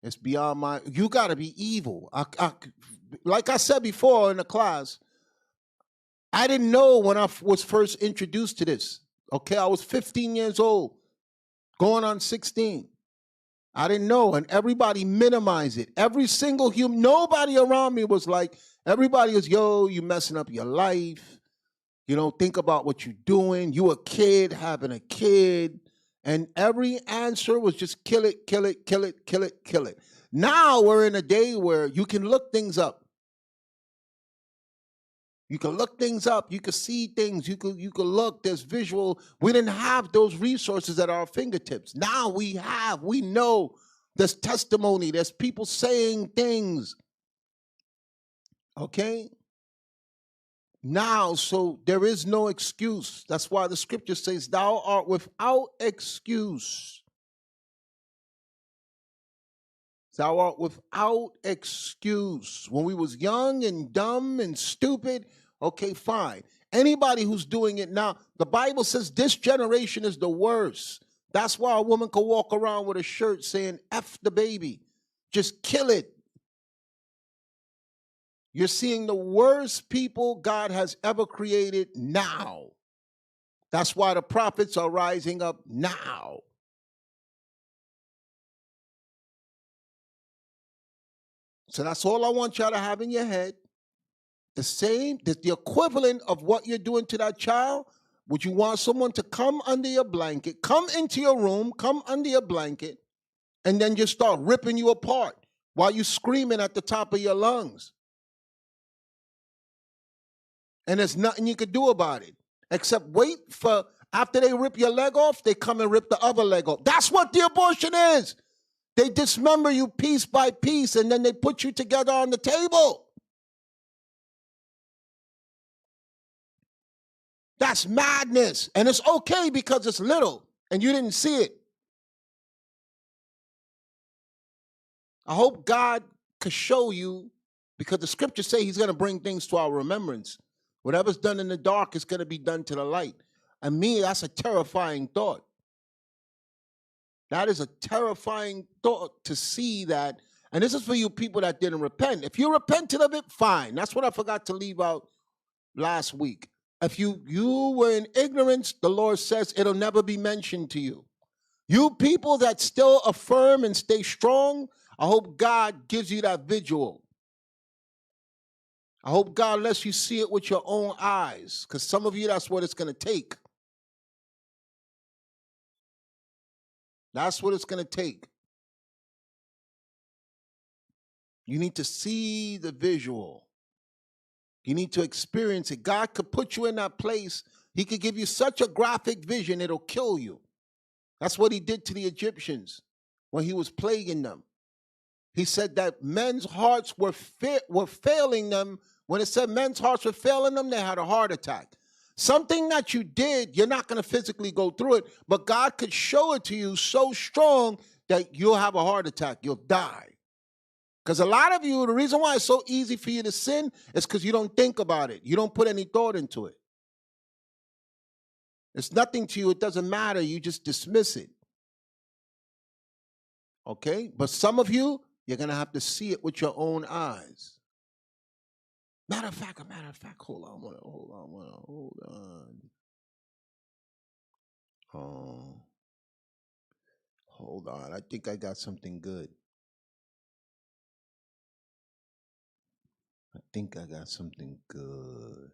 It's beyond my, you got to be evil. Like I said before in the class, I didn't know when I was first introduced to this. Okay, I was 15 years old, going on 16. I didn't know, and everybody minimized it. Every single human, nobody around me was like, everybody was, yo, you messing up your life. You don't think about what you're doing. You a kid having a kid. And every answer was just kill it, kill it, kill it, kill it, kill it. Now we're in a day where you can look things up. You can look things up. You can see things. You can look. There's visual. We didn't have those resources at our fingertips. Now we have. We know. There's testimony. There's people saying things. Okay? Now, so there is no excuse. That's why the scripture says, thou art without excuse. Thou art without excuse. When we was young and dumb and stupid, okay, fine. Anybody who's doing it now, the Bible says this generation is the worst. That's why a woman can walk around with a shirt saying, F the baby. Just kill it. You're seeing the worst people God has ever created now. That's why the prophets are rising up now. So that's all I want y'all to have in your head. The equivalent of what you're doing to that child. Would you want someone to come under your blanket, come into your room, come under your blanket, and then just start ripping you apart while you're screaming at the top of your lungs? And there's nothing you could do about it except wait for, after they rip your leg off, they come and rip the other leg off. That's what the abortion is. They dismember you piece by piece, and then they put you together on the table. That's madness. And it's okay because it's little, and you didn't see it. I hope God could show you, because the scriptures say he's going to bring things to our remembrance. Whatever's done in the dark is going to be done to the light. And me, that's a terrifying thought. That is a terrifying thought to see that. And this is for you people that didn't repent. If you repented of it, fine. That's what I forgot to leave out last week. If you were in ignorance, the Lord says it'll never be mentioned to you. You people that still affirm and stay strong, I hope God gives you that visual. I hope God lets you see it with your own eyes, because some of you, that's what it's going to take. That's what it's going to take. You need to see the visual. You need to experience it. God could put you in that place. He could give you such a graphic vision, it'll kill you. That's what he did to the Egyptians when he was plaguing them. He said that men's hearts were failing them. When it said men's hearts were failing them, they had a heart attack. Something that you did, you're not going to physically go through it, but God could show it to you so strong that you'll have a heart attack. You'll die. Because a lot of you, the reason why it's so easy for you to sin is because you don't think about it. You don't put any thought into it. It's nothing to you. It doesn't matter. You just dismiss it. Okay? But some of you, you're going to have to see it with your own eyes. Matter of fact, hold on. Oh, hold on. I think I got something good. I think I got something good.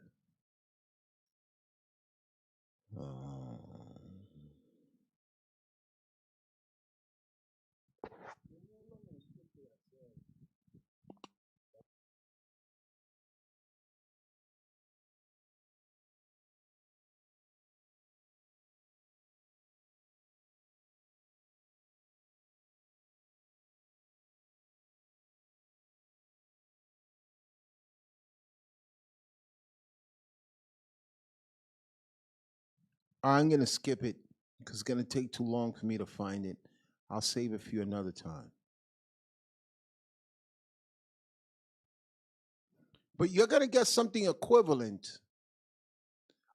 I'm going to skip it because it's going to take too long for me to find it. I'll save it for you another time. But you're going to get something equivalent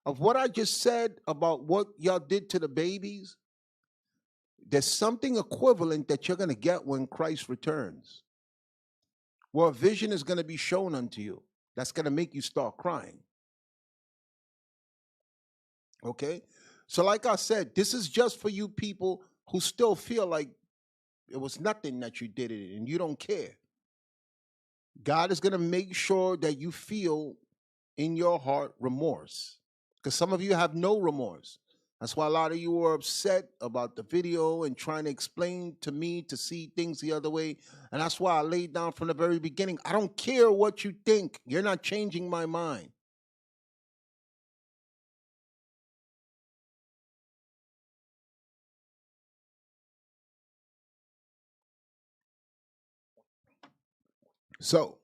of what I just said about what y'all did to the babies. There's something equivalent that you're going to get when Christ returns, where a vision is going to be shown unto you. That's going to make you start crying. Okay? So like I said, this is just for you people who still feel like it was nothing that you did it and you don't care. God is going to make sure that you feel in your heart remorse, because some of you have no remorse. That's why a lot of you are upset about the video and trying to explain to me to see things the other way. And that's why I laid down from the very beginning. I don't care what you think. You're not changing my mind. So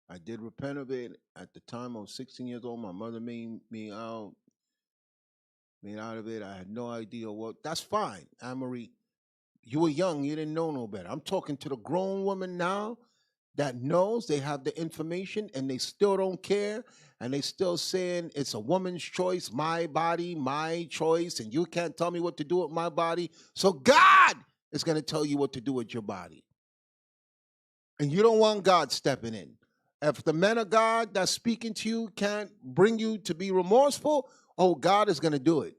I did repent of it. At the time I was 16 years old, my mother made me out of it. I had no idea what. That's fine, Anne-Marie. You were young. You didn't know no better. I'm talking to the grown woman now that knows, they have the information, and they still don't care, and they still saying it's a woman's choice, my body, my choice, and you can't tell me what to do with my body. So God is going to tell you what to do with your body. And you don't want God stepping in. If the man of God that's speaking to you can't bring you to be remorseful, oh, God is going to do it.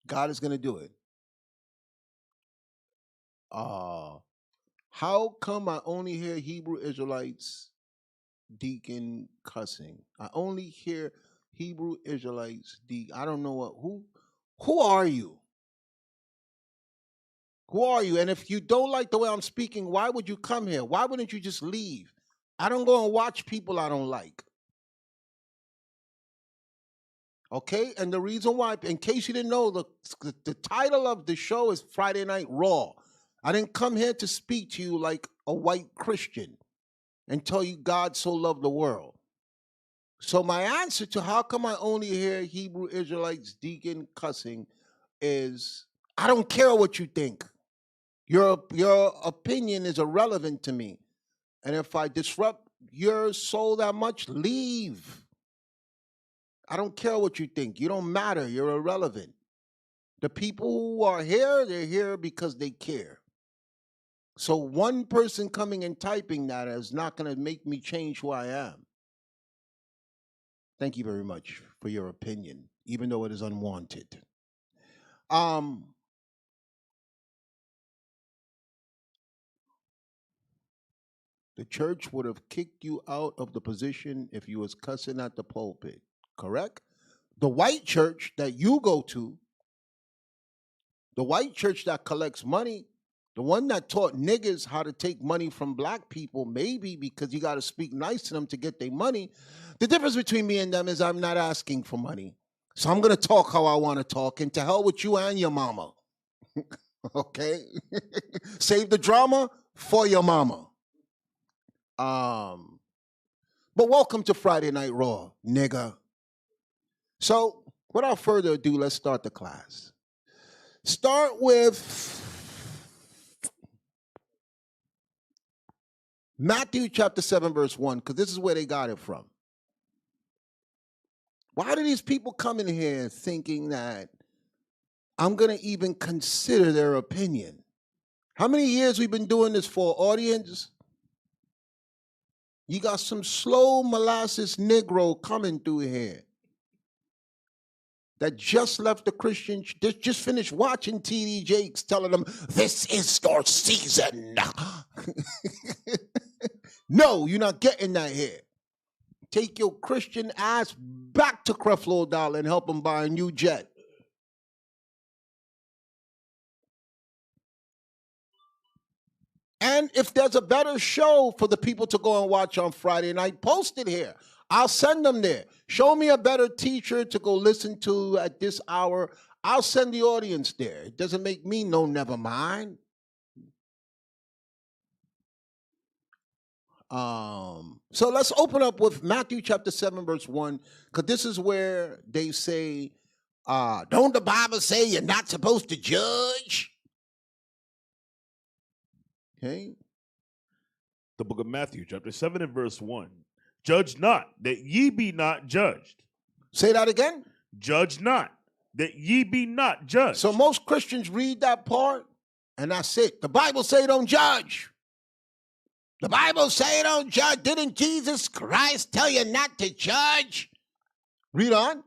God is going to do it. How come I only hear Hebrew Israelites deacon cussing? I only hear Hebrew Israelites I don't know what who are you? Who are you? And if you don't like the way I'm speaking, why would you come here? Why wouldn't you just leave? I don't go and watch people I don't like. Okay? And the reason why, in case you didn't know, the title of the show is Friday Night Raw. I didn't come here to speak to you like a white Christian and tell you God so loved the world. So my answer to how come I only hear Hebrew Israelites deacon cussing is I don't care what you think. Your opinion is irrelevant to me. And if I disrupt your soul that much, leave. I don't care what you think. You don't matter. You're irrelevant. The people who are here, they're here because they care. So one person coming and typing that is not going to make me change who I am. Thank you very much for your opinion, even though it is unwanted. The church would have kicked you out of the position if you was cussing at the pulpit, correct? The white church that you go to, the white church that collects money, the one that taught niggas how to take money from black people, maybe because you got to speak nice to them to get their money. The difference between me and them is I'm not asking for money. So I'm going to talk how I want to talk, and to hell with you and your mama. Okay? Save the drama for your mama. But welcome to Friday Night Raw, nigga. So, without further ado, let's start the class. Start with Matthew chapter 7, verse 1, because this is where they got it from. Why do these people come in here thinking that I'm going to even consider their opinion? How many years we've been doing this for, audience? You got some slow molasses Negro coming through here that just left the Christian, just finished watching T.D. Jakes telling them, this is your season. No, you're not getting that here. Take your Christian ass back to Creflo Dollar and help them buy a new jet. And if there's a better show for the people to go and watch on Friday night, post it here. I'll send them there. Show me a better teacher to go listen to at this hour. I'll send the audience there. It doesn't make me no never mind. So let's open up with Matthew chapter 7, verse 1, because this is where they say, don't the Bible say you're not supposed to judge? Okay. The book of Matthew, chapter 7 and verse 1. Judge not, that ye be not judged. Say that again. Judge not, that ye be not judged. So most Christians read that part, and that's it. The Bible say don't judge. The Bible say don't judge. Didn't Jesus Christ tell you not to judge? Read on.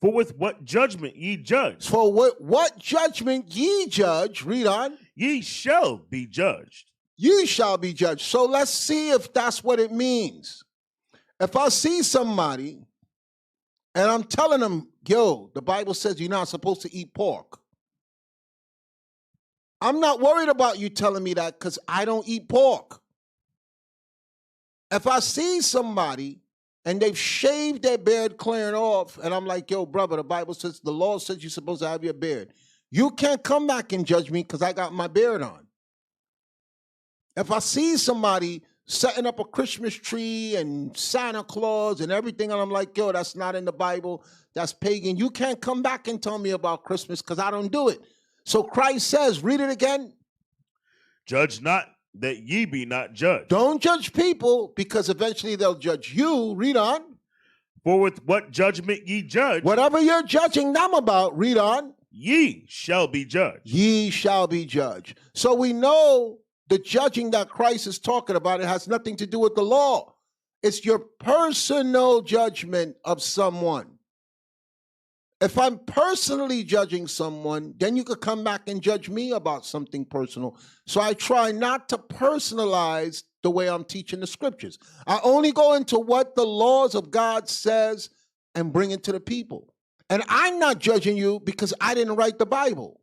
For with what judgment ye judge. For what judgment ye judge, read on. Ye shall be judged. You shall be judged. So let's see if that's what it means. If I see somebody and I'm telling them, yo, the Bible says you're not supposed to eat pork. I'm not worried about you telling me that because I don't eat pork. If I see somebody and they've shaved their beard clearing off, and I'm like, yo, brother, the Bible says, the law says you're supposed to have your beard. You can't come back and judge me because I got my beard on. If I see somebody setting up a Christmas tree and Santa Claus and everything, and I'm like, yo, that's not in the Bible, that's pagan, you can't come back and tell me about Christmas because I don't do it. So Christ says, read it again. Judge not, that ye be not judged. Don't judge people because eventually they'll judge you. Read on. For with what judgment ye judge. Whatever you're judging them about, read on. Ye shall be judged. Ye shall be judged. So we know the judging that Christ is talking about, it has nothing to do with the law. It's your personal judgment of someone. If I'm personally judging someone, then you could come back and judge me about something personal. So I try not to personalize the way I'm teaching the scriptures. I only go into what the laws of God says and bring it to the people. And I'm not judging you because I didn't write the Bible.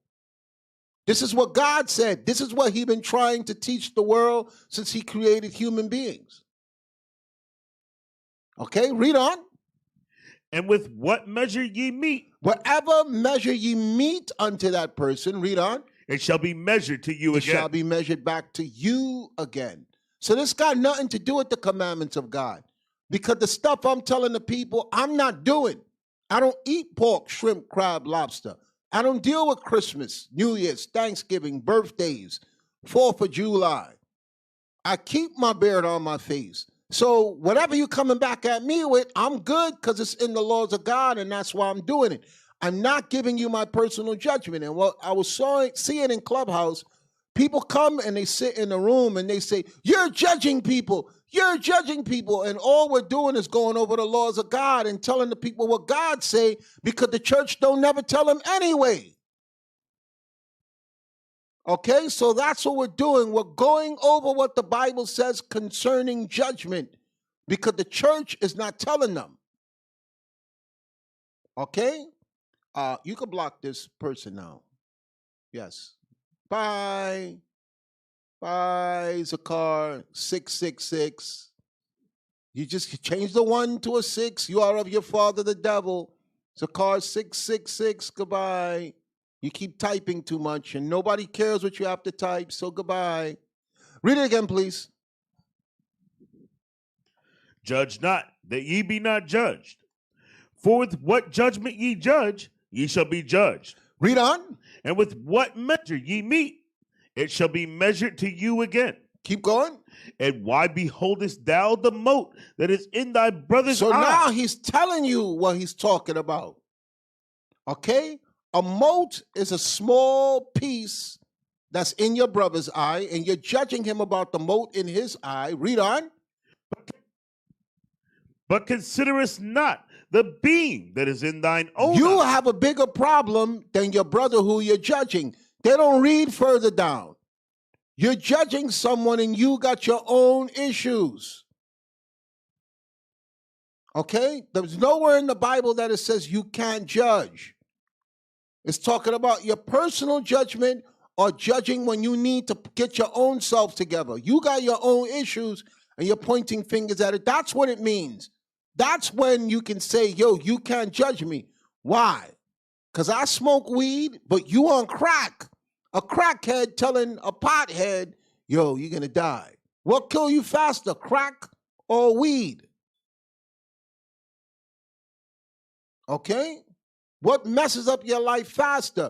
This is what God said. This is what he's been trying to teach the world since he created human beings. Okay, read on. And with what measure ye meet. Whatever measure ye meet unto that person, read on. It shall be measured to you again. It shall be measured back to you again. So this got nothing to do with the commandments of God. Because the stuff I'm telling the people, I'm not doing. I don't eat pork, shrimp, crab, lobster. I don't deal with Christmas, New Year's, Thanksgiving, birthdays, 4th of July. I keep my beard on my face. So whatever you're coming back at me with, I'm good because it's in the laws of God, and that's why I'm doing it. I'm not giving you my personal judgment. And what I was seeing in Clubhouse, people come and they sit in the room and they say, you're judging people. You're judging people. And all we're doing is going over the laws of God and telling the people what God say because the church don't never tell them anyway. Okay, so that's what we're doing. We're going over what the Bible says concerning judgment because the church is not telling them. Okay? You can block this person now. Yes. Bye. Bye, Zakar. 666. You just change the 1 to a 6. You are of your father, the devil. Zakar 666. Goodbye. You keep typing too much, and nobody cares what you have to type, so goodbye. Read it again, please. Judge not, that ye be not judged. For with what judgment ye judge, ye shall be judged. Read on. And with what measure ye meet, it shall be measured to you again. Keep going. And why beholdest thou the mote that is in thy brother's So eye? now he's telling you what he's talking about. Okay? A mote is a small piece that's in your brother's eye, and you're judging him about the mote in his eye. Read on. But considerest not the beam that is in thine own You eye. have a bigger problem than your brother who you're judging. They don't read further down. You're judging someone and you got your own issues. Okay? There's nowhere in the Bible that it says you can't judge. It's talking about your personal judgment or judging when you need to get your own self together. You got your own issues and you're pointing fingers at it. That's what it means. That's when you can say, yo, you can't judge me. Why? Because I smoke weed, but you on crack. A crackhead telling a pothead, yo, you're going to die. What kill you faster, crack or weed? Okay? What messes up your life faster?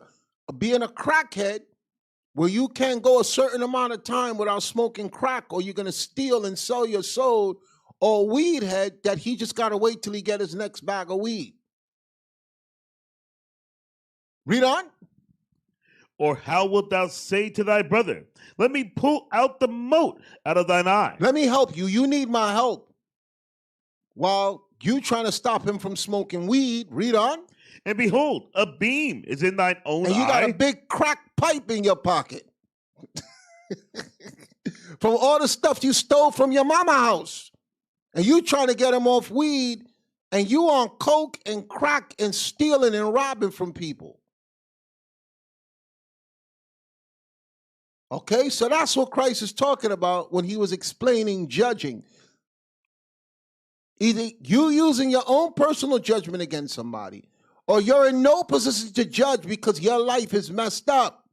Being a crackhead where you can't go a certain amount of time without smoking crack, or you're going to steal and sell your soul, or a weed head that he just got to wait till he get his next bag of weed. Read on. Or how wilt thou say to thy brother, let me pull out the mote out of thine eye? Let me help you. You need my help. While you trying to stop him from smoking weed, read on. And behold, a beam is in thine own eye. And you got a big crack pipe in your pocket. From all the stuff you stole from your mama house. And you trying to get him off weed, and you on coke and crack and stealing and robbing from people. Okay, so that's what Christ is talking about when he was explaining judging. Either you using your own personal judgment against somebody, or you're in no position to judge because your life is messed up.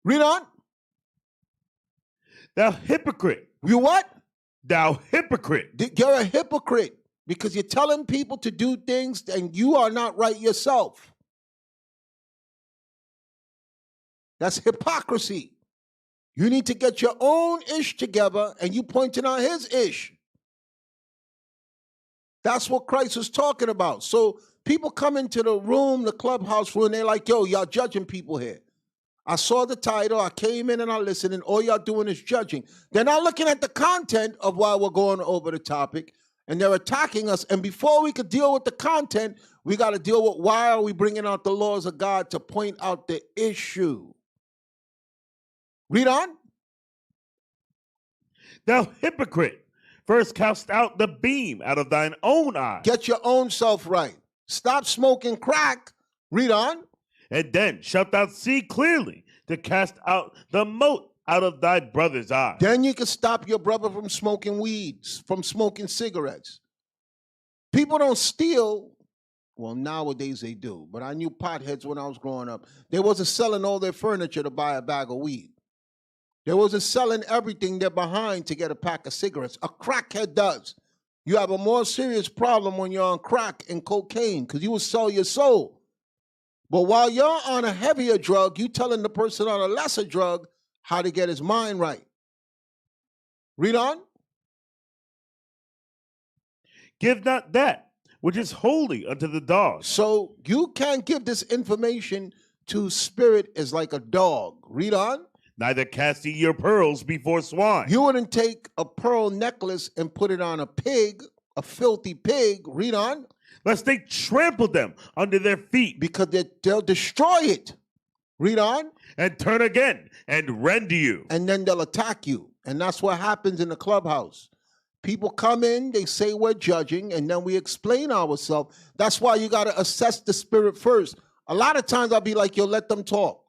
Read on. Thou hypocrite. You what? Thou hypocrite. You're a hypocrite because you're telling people to do things and you are not right yourself. That's hypocrisy. You need to get your own ish together and you pointing out his ish. That's what Christ was talking about. So people come into the room, the clubhouse room, they're like, yo, y'all judging people here. I saw the title, I came in and I listened, and all y'all doing is judging. They're not looking at the content of why we're going over the topic, and they're attacking us. And before we could deal with the content, we got to deal with why are we bringing out the laws of God to point out the issue. Read on. Thou hypocrite, first cast out the beam out of thine own eye. Get your own self right. Stop smoking crack. Read on. And then shalt thou see clearly to cast out the mote out of thy brother's eye. Then you can stop your brother from smoking weeds, from smoking cigarettes. People don't steal. Well, nowadays they do. But I knew potheads when I was growing up. They wasn't selling all their furniture to buy a bag of weed. They wasn't selling everything they're behind to get a pack of cigarettes. A crackhead does. You have a more serious problem when you're on crack and cocaine because you will sell your soul. But while you're on a heavier drug, you telling the person on a lesser drug how to get his mind right. Read on. Give not that which is holy unto the dogs. So you can't give this information to spirit as like a dog. Read on. Neither cast ye your pearls before swine. You wouldn't take a pearl necklace and put it on a pig, a filthy pig. Read on. Lest they trample them under their feet. Because they'll destroy it. Read on. And turn again and rend you. And then they'll attack you. And that's what happens in the clubhouse. People come in, they say we're judging, and then we explain ourselves. That's why you got to assess the spirit first. A lot of times I'll be like, yo, let them talk.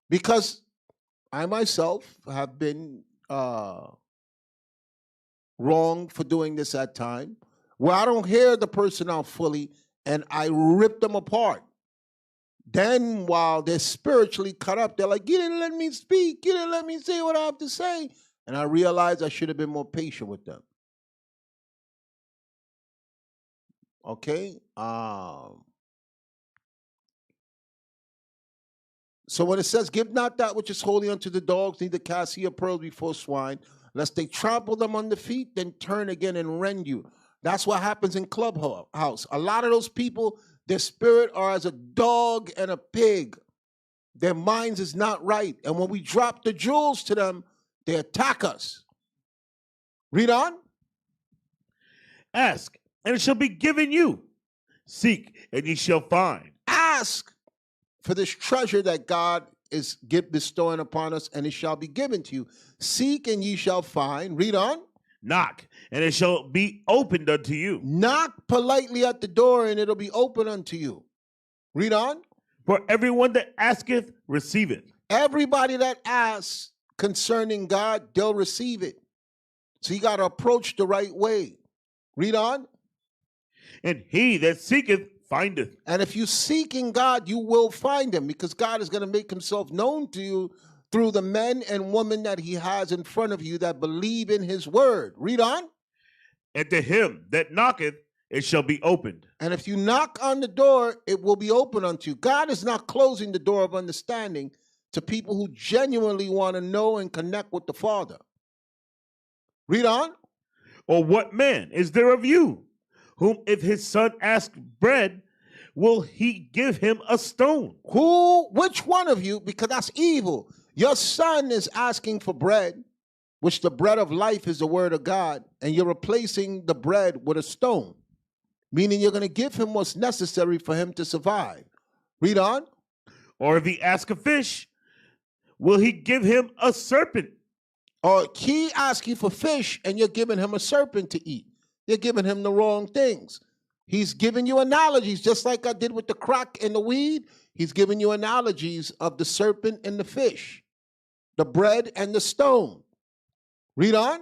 Because I myself have been wrong for doing this at time, where I don't hear the person out fully and I rip them apart. Then while they're spiritually cut up, they're like, you didn't let me speak. You didn't let me say what I have to say. And I realized I should have been more patient with them. Okay. So when it says, give not that which is holy unto the dogs, neither cast ye your pearls before swine, lest they trample them on the feet, then turn again and rend you. That's what happens in Clubhouse. A lot of those people, their spirit are as a dog and a pig. Their minds is not right. And when we drop the jewels to them, they attack us. Read on. Ask, and it shall be given you. Seek, and ye shall find. Ask for this treasure that God is bestowing upon us, and it shall be given to you. Seek, and ye shall find. Read on. Knock, and it shall be opened unto you. Knock politely at the door, and it'll be open unto you. Read on. For everyone that asketh, receiveth. Everybody that asks concerning God, they'll receive it. So you got to approach the right way. Read on. And he that seeketh, findeth. And if you seek in God, you will find him, because God is going to make himself known to you through the men and women that he has in front of you that believe in his word. Read on. And to him that knocketh, it shall be opened. And if you knock on the door, it will be open unto you. God is not closing the door of understanding to people who genuinely want to know and connect with the Father. Read on. Or what man is there of you, whom if his son ask bread, will he give him a stone? Which one of you, because that's evil. Your son is asking for bread, which the bread of life is the word of God, and you're replacing the bread with a stone, meaning you're going to give him what's necessary for him to survive. Read on. Or if he ask a fish, will he give him a serpent? Or he asks you for fish, and you're giving him a serpent to eat. You're giving him the wrong things. He's giving you analogies, just like I did with the crack and the weed. He's giving you analogies of the serpent and the fish, the bread and the stone. Read on.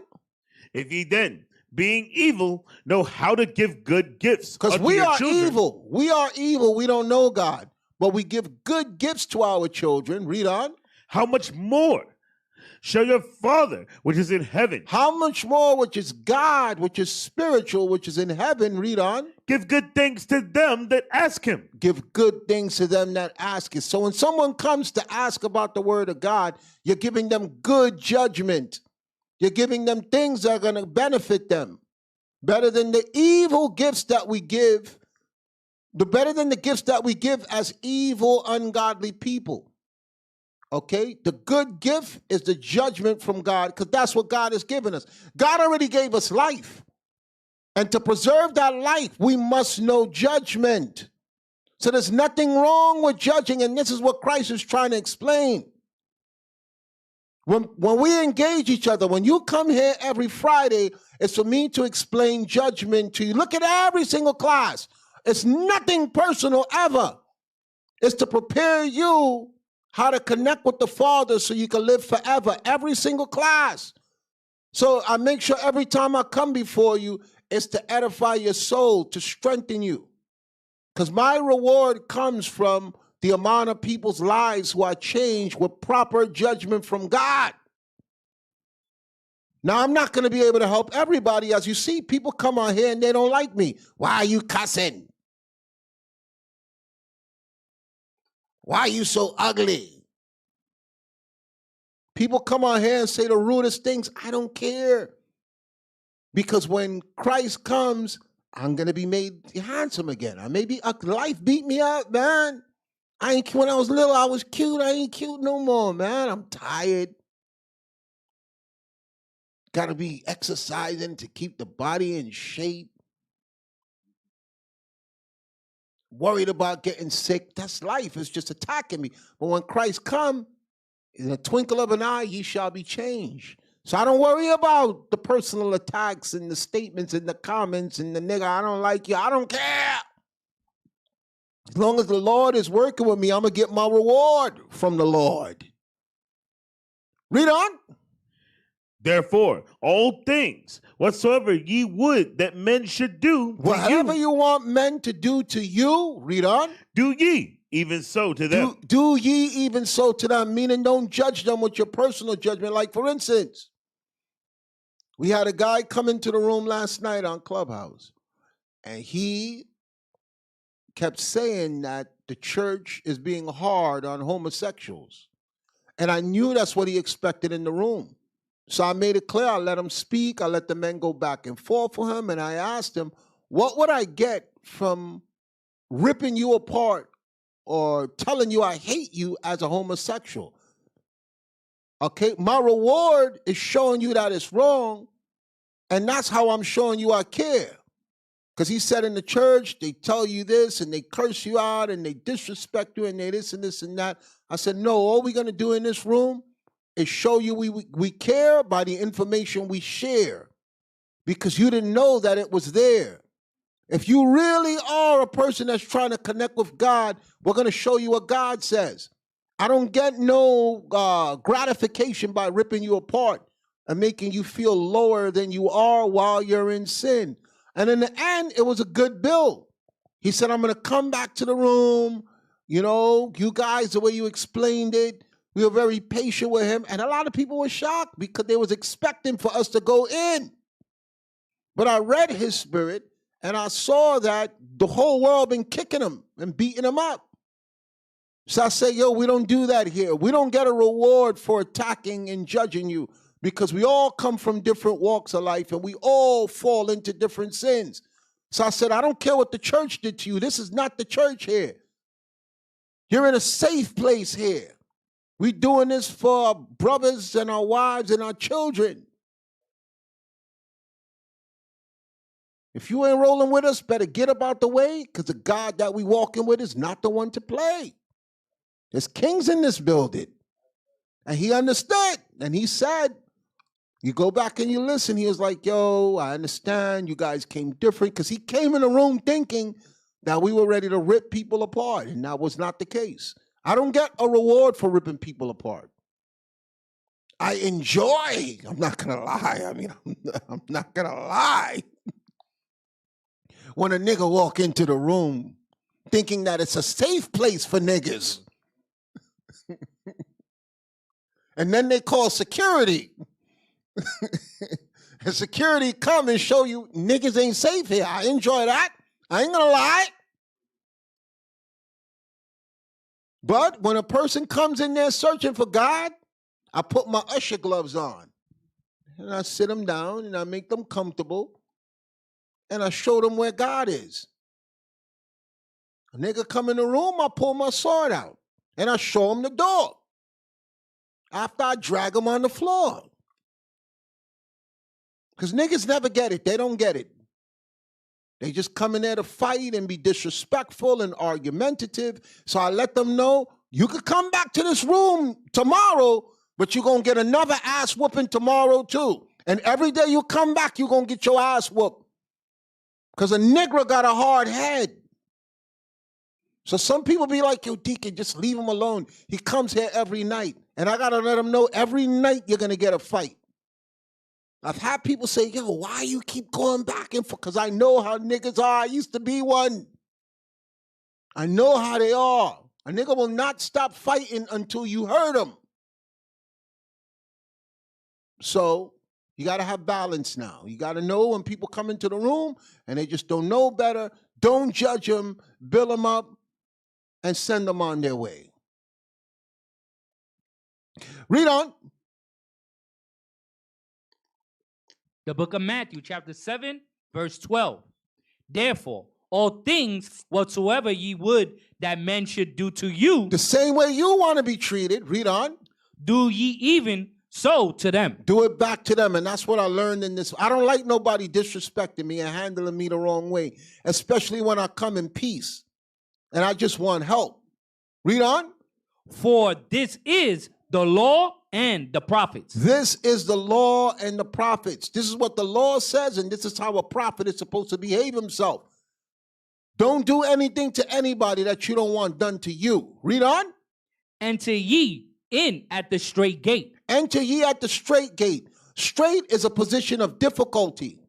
If ye then, being evil, know how to give good gifts. Because we are evil. We are evil. We don't know God. But we give good gifts to our children. Read on. How much more shall your Father, which is in heaven, how much more, which is God, which is spiritual, which is in heaven, read on, give good things to them that ask him. Give good things to them that ask it. So when someone comes to ask about the word of God, you're giving them good judgment. You're giving them things that are going to benefit them. Better than the evil gifts that we give. Better than the gifts that we give as evil, ungodly people. Okay, the good gift is the judgment from God, because that's what God has given us. God already gave us life. And to preserve that life, we must know judgment. So there's nothing wrong with judging, and this is what Christ is trying to explain. When we engage each other, when you come here every Friday, it's for me to explain judgment to you. Look at every single class. It's nothing personal ever. It's to prepare you how to connect with the Father so you can live forever. Every single class. So I make sure every time I come before you, it's to edify your soul, to strengthen you. Because my reward comes from the amount of people's lives who are changed with proper judgment from God. Now, I'm not going to be able to help everybody. As you see, people come on here and they don't like me. Why are you cussing? Why are you so ugly? People come on here and say the rudest things. I don't care. Because when Christ comes, I'm going to be made handsome again. I may be, life beat me up, man. When I was little, I was cute. I ain't cute no more, man. I'm tired. Got to be exercising to keep the body in shape. Worried about getting sick. That's life. It's just attacking me. But when Christ come, in a twinkle of an eye, ye shall be changed. So I don't worry about the personal attacks and the statements and the comments and the nigga, I don't like you. I don't care. As long as the Lord is working with me, I'm going to get my reward from the Lord. Read on. Therefore, all things whatsoever ye would that men should do to whatever you, you want men to do to you, read on. Do ye even so to them. Do ye even so to them, meaning don't judge them with your personal judgment. Like, for instance, we had a guy come into the room last night on Clubhouse, and he kept saying that the church is being hard on homosexuals. And I knew that's what he expected in the room. So I made it clear. I let him speak. I let the men go back and forth for him. And I asked him, what would I get from ripping you apart or telling you I hate you as a homosexual? Okay, my reward is showing you that it's wrong. And that's how I'm showing you I care. Because he said in the church, they tell you this and they curse you out and they disrespect you and they this and this and that. I said, no, all we're going to do in this room is show you we care by the information we share. Because you didn't know that it was there. If you really are a person that's trying to connect with God, we're going to show you what God says. I don't get no gratification by ripping you apart and making you feel lower than you are while you're in sin. And in the end, it was a good bill. He said, I'm going to come back to the room. You know, you guys, the way you explained it, we were very patient with him. And a lot of people were shocked because they was expecting for us to go in. But I read his spirit and I saw that the whole world been kicking him and beating him up. So I say, yo, we don't do that here. We don't get a reward for attacking and judging you because we all come from different walks of life and we all fall into different sins. So I said, I don't care what the church did to you. This is not the church here. You're in a safe place here. We're doing this for our brothers and our wives and our children. If you ain't rolling with us, better get up out the way because the God that we walking with is not the one to play. There's kings in this building. And he understood. And he said, you go back and you listen. He was like, yo, I understand. You guys came different. Because he came in the room thinking that we were ready to rip people apart. And that was not the case. I don't get a reward for ripping people apart. I enjoy. I'm not going to lie. I mean, I'm not going to lie. When a nigga walk into the room thinking that it's a safe place for niggas. And then they call security. And security come and show you niggas ain't safe here. I enjoy that. I ain't gonna lie. But when a person comes in there searching for God, I put my usher gloves on. And I sit them down and I make them comfortable. And I show them where God is. A nigga come in the room, I pull my sword out. And I show him the door. After I drag him on the floor. Because niggas never get it. They don't get it. They just come in there to fight and be disrespectful and argumentative. So I let them know, you could come back to this room tomorrow, but you're going to get another ass whooping tomorrow too. And every day you come back, you're going to get your ass whooped. Because a nigger got a hard head. So some people be like, yo, Deacon, just leave him alone. He comes here every night. And I got to let him know every night you're going to get a fight. I've had people say, yo, why you keep going back and forth? Because I know how niggas are. I used to be one. I know how they are. A nigga will not stop fighting until you hurt him. So you got to have balance now. You got to know when people come into the room and they just don't know better, don't judge them, build them up, and send them on their way. Read on. The book of Matthew, chapter 7, verse 12. Therefore, all things whatsoever ye would that men should do to you, the same way you want to be treated, read on. Do ye even so to them. Do it back to them. And that's what I learned in this. I don't like nobody disrespecting me and handling me the wrong way, especially when I come in peace and I just want help. Read on. For this is the law and the prophets. This is the law and the prophets. This is what the law says, and this is how a prophet is supposed to behave himself. Don't do anything to anybody that you don't want done to you. Read on. Enter ye in at the straight gate. Enter ye at the straight gate. Straight is a position of difficulty.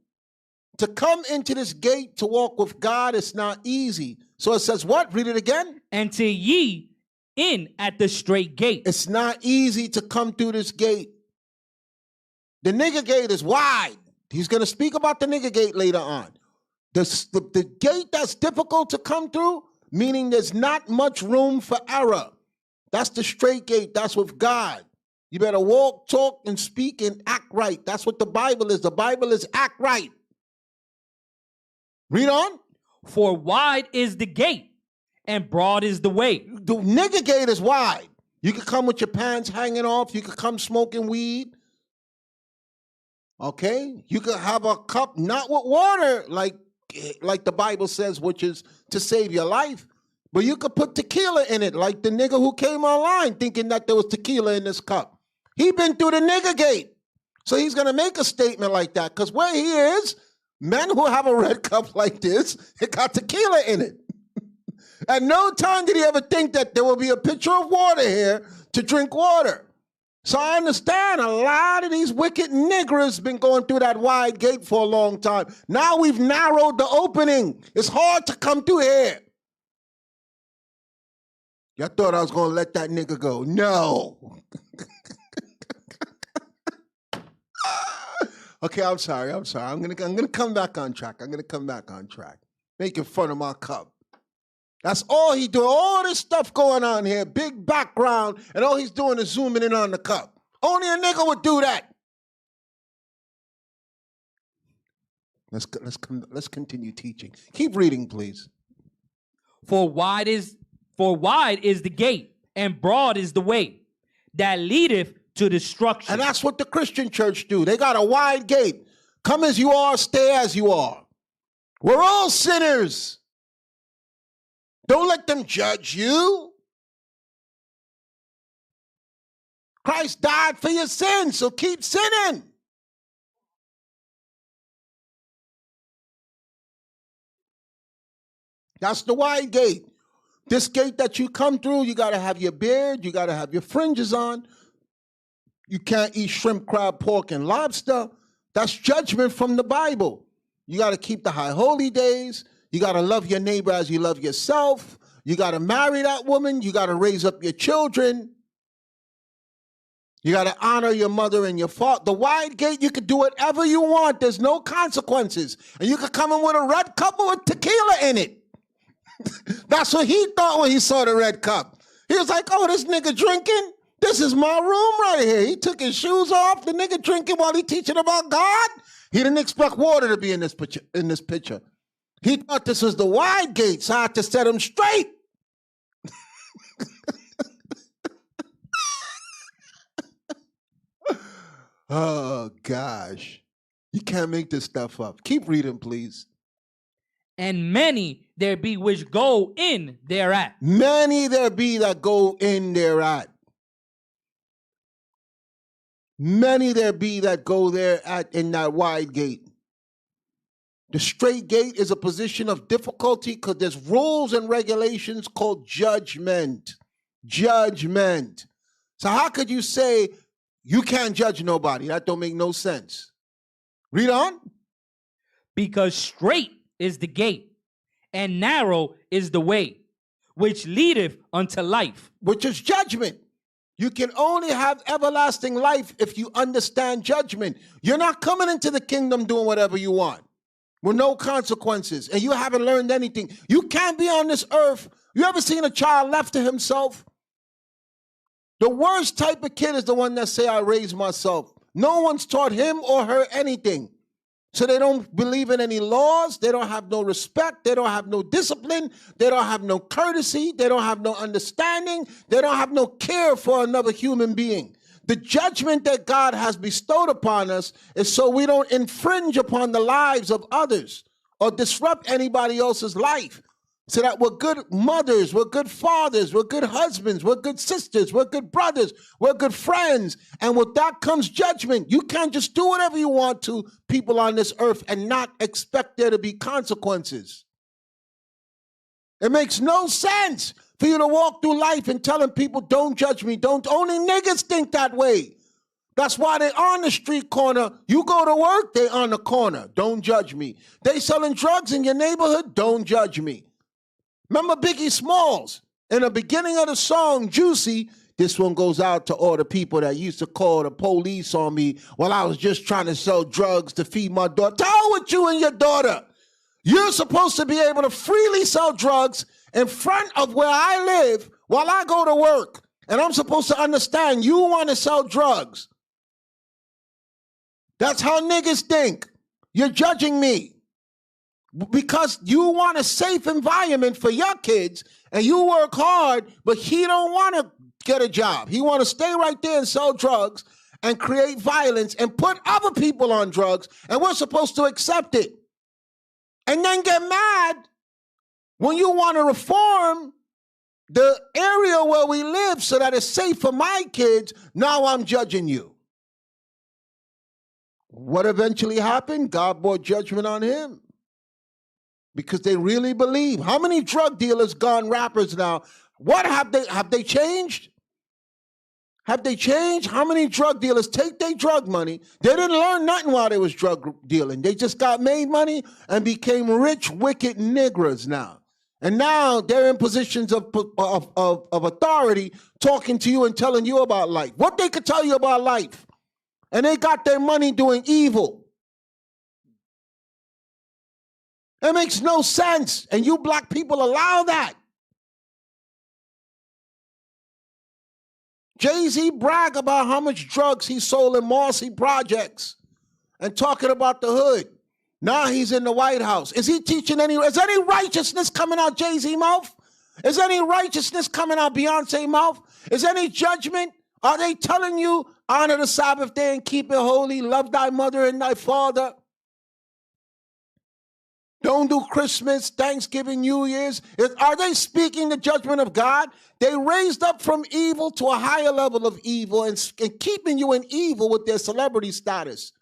To come into this gate to walk with God is not easy. So it says what? Read it again. Enter ye in at the straight gate. It's not easy to come through this gate. The nigger gate is wide. He's going to speak about the nigger gate later on. The gate that's difficult to come through meaning there's not much room for error. That's the straight gate. That's with God. You better walk, talk, and speak and act right. That's what the Bible is. The Bible is act right. Read on. For wide is the gate, and broad is the way. The nigger gate is wide. You could come with your pants hanging off. You could come smoking weed. Okay? You could have a cup, not with water, like the Bible says, which is to save your life. But you could put tequila in it, like the nigger who came online thinking that there was tequila in this cup. He been through the nigger gate. So he's going to make a statement like that. Because where he is, men who have a red cup like this, it got tequila in it. At no time did he ever think that there will be a pitcher of water here to drink water. So I understand a lot of these wicked niggers been going through that wide gate for a long time. Now we've narrowed the opening. It's hard to come through here. Y'all thought I was going to let that nigga go. No. Okay, I'm sorry. I'm gonna come back on track. Making fun of my cup. That's all he doing. All this stuff going on here, big background, and all he's doing is zooming in on the cup. Only a nigga would do that. Let's continue teaching. Keep reading, please. For wide is the gate, and broad is the way that leadeth to destruction. And that's what the Christian church do. They got a wide gate. Come as you are, stay as you are. We're all sinners. Don't let them judge you. Christ died for your sins, so keep sinning. That's the wide gate. This gate that you come through, you got to have your beard, you got to have your fringes on. You can't eat shrimp, crab, pork, and lobster. That's judgment from the Bible. You got to keep the high holy days. You got to love your neighbor as you love yourself. You got to marry that woman. You got to raise up your children. You got to honor your mother and your father. The wide gate, you can do whatever you want. There's no consequences. And you could come in with a red cup with tequila in it. That's what he thought when he saw the red cup. He was like, oh, this nigga drinking? This is my room right here. He took his shoes off. The nigga drinking while he teaching about God. He didn't expect water to be in this picture. He thought this was the wide gate, so I had to set him straight. Oh, gosh. You can't make this stuff up. Keep reading, please. And many there be which go in thereat. Many there be that go in thereat. Many there be that go there in that wide gate. The straight gate is a position of difficulty because there's rules and regulations called judgment. Judgment. So how could you say you can't judge nobody? That don't make no sense. Read on. Because straight is the gate, and narrow is the way, which leadeth unto life. Which is judgment. You can only have everlasting life if you understand judgment. You're not coming into the kingdom doing whatever you want with no consequences, and you haven't learned anything. You can't be on this earth. You ever seen a child left to himself? The worst type of kid is the one that say, I raised myself. No one's taught him or her anything. So they don't believe in any laws. They don't have no respect. They don't have no discipline. They don't have no courtesy. They don't have no understanding. They don't have no care for another human being. The judgment that God has bestowed upon us is so we don't infringe upon the lives of others or disrupt anybody else's life. So that we're good mothers, we're good fathers, we're good husbands, we're good sisters, we're good brothers, we're good friends. And with that comes judgment. You can't just do whatever you want to people on this earth and not expect there to be consequences. It makes no sense for you to walk through life and telling people, don't judge me. Don't. Only niggas think that way. That's why they on the street corner. You go to work, they on the corner. Don't judge me. They selling drugs in your neighborhood. Don't judge me. Remember Biggie Smalls? In the beginning of the song, Juicy, this one goes out to all the people that used to call the police on me while I was just trying to sell drugs to feed my daughter. To hell with you and your daughter. You're supposed to be able to freely sell drugs in front of where I live while I go to work. And I'm supposed to understand you want to sell drugs. That's how niggas think. You're judging me because you want a safe environment for your kids and you work hard, but he don't want to get a job. He want to stay right there and sell drugs and create violence and put other people on drugs, and we're supposed to accept it. And then get mad when you want to reform the area where we live so that it's safe for my kids. Now I'm judging you. What eventually happened? God brought judgment on him because they really believe. How many drug dealers gone rappers now? What have they changed? Have they changed? How many drug dealers take their drug money? They didn't learn nothing while they was drug dealing. They just got made money and became rich, wicked niggers now. And now they're in positions of authority talking to you and telling you about life. What they could tell you about life. And they got their money doing evil. It makes no sense. And you black people allow that. Jay-Z brag about how much drugs he sold in Marcy projects and talking about the hood. Now he's in the White House. Is he teaching is any righteousness coming out Jay-Z mouth? Is any righteousness coming out Beyonce mouth? Is any judgment? Are they telling you, honor the Sabbath day and keep it holy, love thy mother and thy father? Don't do Christmas, Thanksgiving, New Year's. Are they speaking the judgment of God? They raised up from evil to a higher level of evil and keeping you in evil with their celebrity status.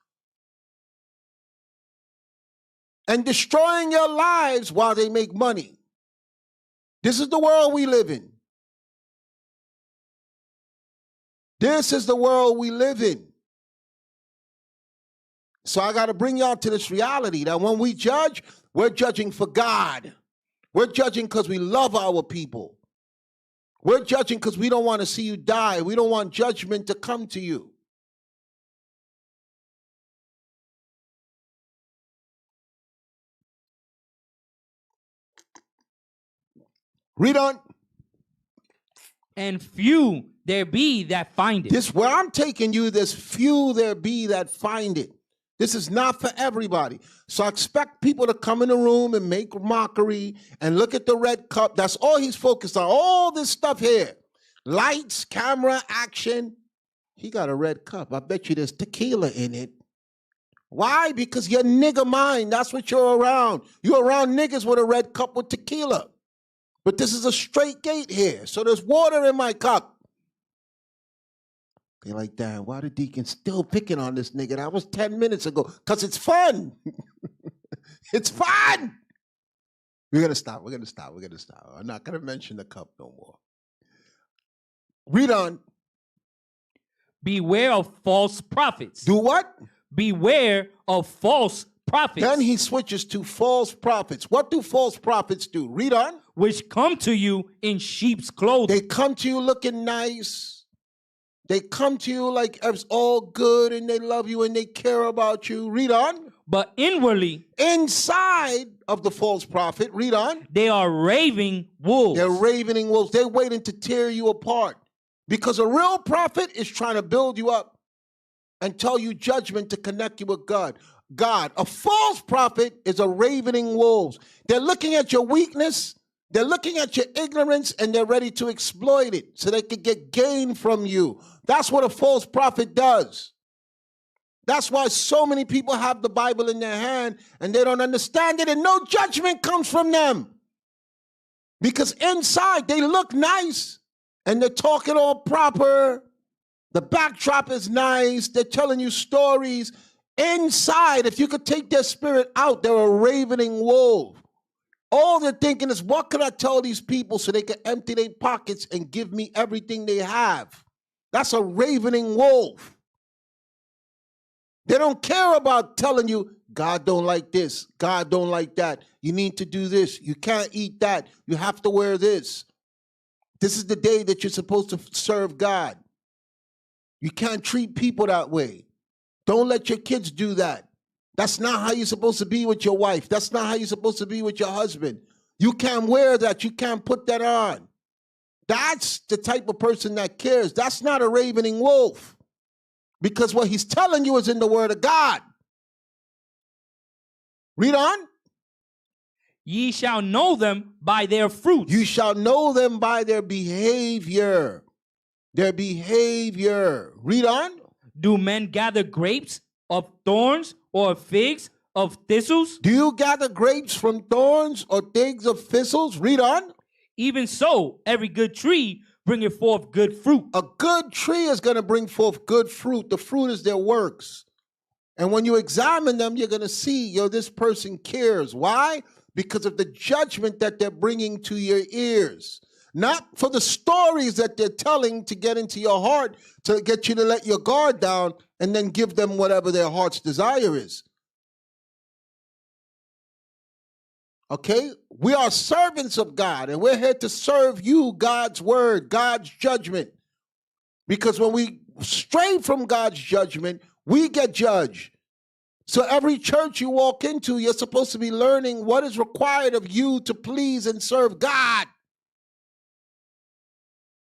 And destroying your lives while they make money. This is the world we live in. This is the world we live in. So I got to bring y'all to this reality that when we judge, we're judging for God. We're judging because we love our people. We're judging because we don't want to see you die. We don't want judgment to come to you. Read on. And few there be that find it. This, where I'm taking you, there's few there be that find it. This is not for everybody. So I expect people to come in the room and make mockery and look at the red cup. That's all he's focused on. All this stuff here. Lights, camera, action. He got a red cup. I bet you there's tequila in it. Why? Because you're nigger mind. That's what you're around. You're around niggas with a red cup with tequila. But this is a straight gate here. So there's water in my cup. They're like, damn, why the deacon still picking on this nigga? That was 10 minutes ago. Because it's fun. It's fun. We're going to stop. We're going to stop. We're going to stop. I'm not going to mention the cup no more. Read on. Beware of false prophets. Do what? Beware of false prophets. Then he switches to false prophets. What do false prophets do? Read on. Which come to you in sheep's clothing. They come to you looking nice. They come to you like it's all good and they love you and they care about you. Read on. But inwardly, inside of the false prophet, read on. They are raving wolves. They're ravening wolves. They're waiting to tear you apart. Because a real prophet is trying to build you up and tell you judgment to connect you with God. A false prophet is a ravening wolves. They're looking at your weakness. They're looking at your ignorance and they're ready to exploit it so they can get gain from you. That's what a false prophet does. That's why so many people have the Bible in their hand and they don't understand it and no judgment comes from them. Because inside they look nice and they're talking all proper. The backdrop is nice. They're telling you stories. Inside, if you could take their spirit out, they're a ravening wolf. All they're thinking is, what can I tell these people so they can empty their pockets and give me everything they have? That's a ravening wolf. They don't care about telling you, God don't like this, God don't like that. You need to do this. You can't eat that. You have to wear this. This is the day that you're supposed to serve God. You can't treat people that way. Don't let your kids do that. That's not how you're supposed to be with your wife. That's not how you're supposed to be with your husband. You can't wear that. You can't put that on. That's the type of person that cares. That's not a ravening wolf. Because what he's telling you is in the word of God. Read on. Ye shall know them by their fruits. You shall know them by their behavior. Their behavior. Read on. Do men gather grapes of thorns or figs of thistles? Do you gather grapes from thorns or figs of thistles? Read on. Even so, every good tree bringeth forth good fruit. A good tree is going to bring forth good fruit. The fruit is their works. And when you examine them, you're going to see, this person cares. Why? Because of the judgment that they're bringing to your ears. Not for the stories that they're telling to get into your heart, to get you to let your guard down and then give them whatever their heart's desire is. Okay? We are servants of God, and we're here to serve you, God's word, God's judgment. Because when we stray from God's judgment, we get judged. So every church you walk into, you're supposed to be learning what is required of you to please and serve God.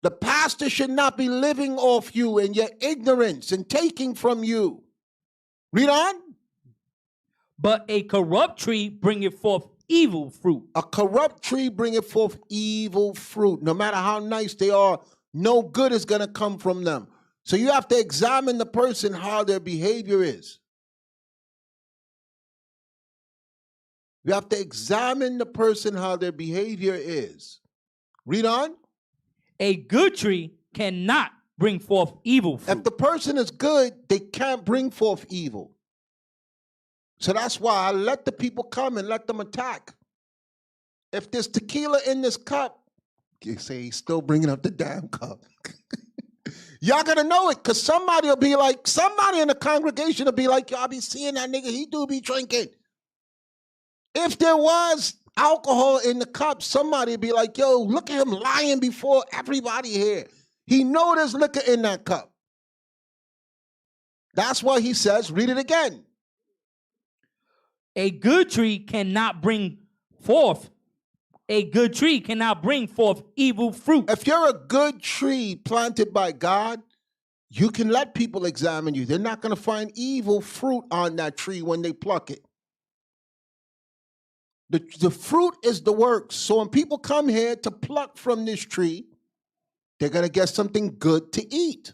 The pastor should not be living off you and your ignorance and taking from you. Read on. But a corrupt tree bringeth forth evil fruit. A corrupt tree bringeth forth evil fruit. No matter how nice they are, no good is going to come from them. So you have to examine the person, how their behavior is. You have to examine the person, how their behavior is. Read on. A good tree cannot bring forth evil fruit. If the person is good, they can't bring forth evil. So that's why I let the people come and let them attack. If there's tequila in this cup, you say he's still bringing up the damn cup. Y'all gotta know it, because somebody will be like, somebody in the congregation will be like, y'all be seeing that nigga, he do be drinking. If there was alcohol in the cup, somebody would be like, yo, look at him lying before everybody here. He know there's liquor in that cup. That's why he says, read it again. A good tree cannot bring forth evil fruit. If you're a good tree planted by God, you can let people examine you. They're not going to find evil fruit on that tree when they pluck it. The fruit is the works. So when people come here to pluck from this tree, they're going to get something good to eat.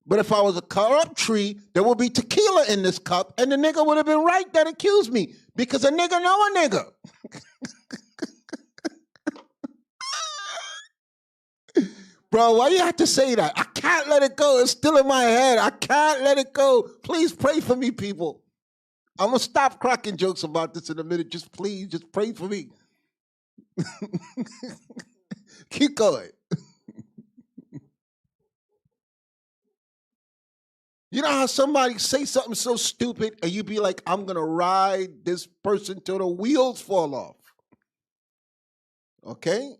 But if I was a corrupt tree, there would be tequila in this cup, and the nigga would have been right that accused me, because a nigga know a nigga. Bro, why you have to say that? I can't let it go. It's still in my head. I can't let it go. Please pray for me, people. I'm going to stop cracking jokes about this in a minute. Just please, just pray for me. Keep going. You know how somebody say something so stupid and you be like, I'm going to ride this person till the wheels fall off. Okay?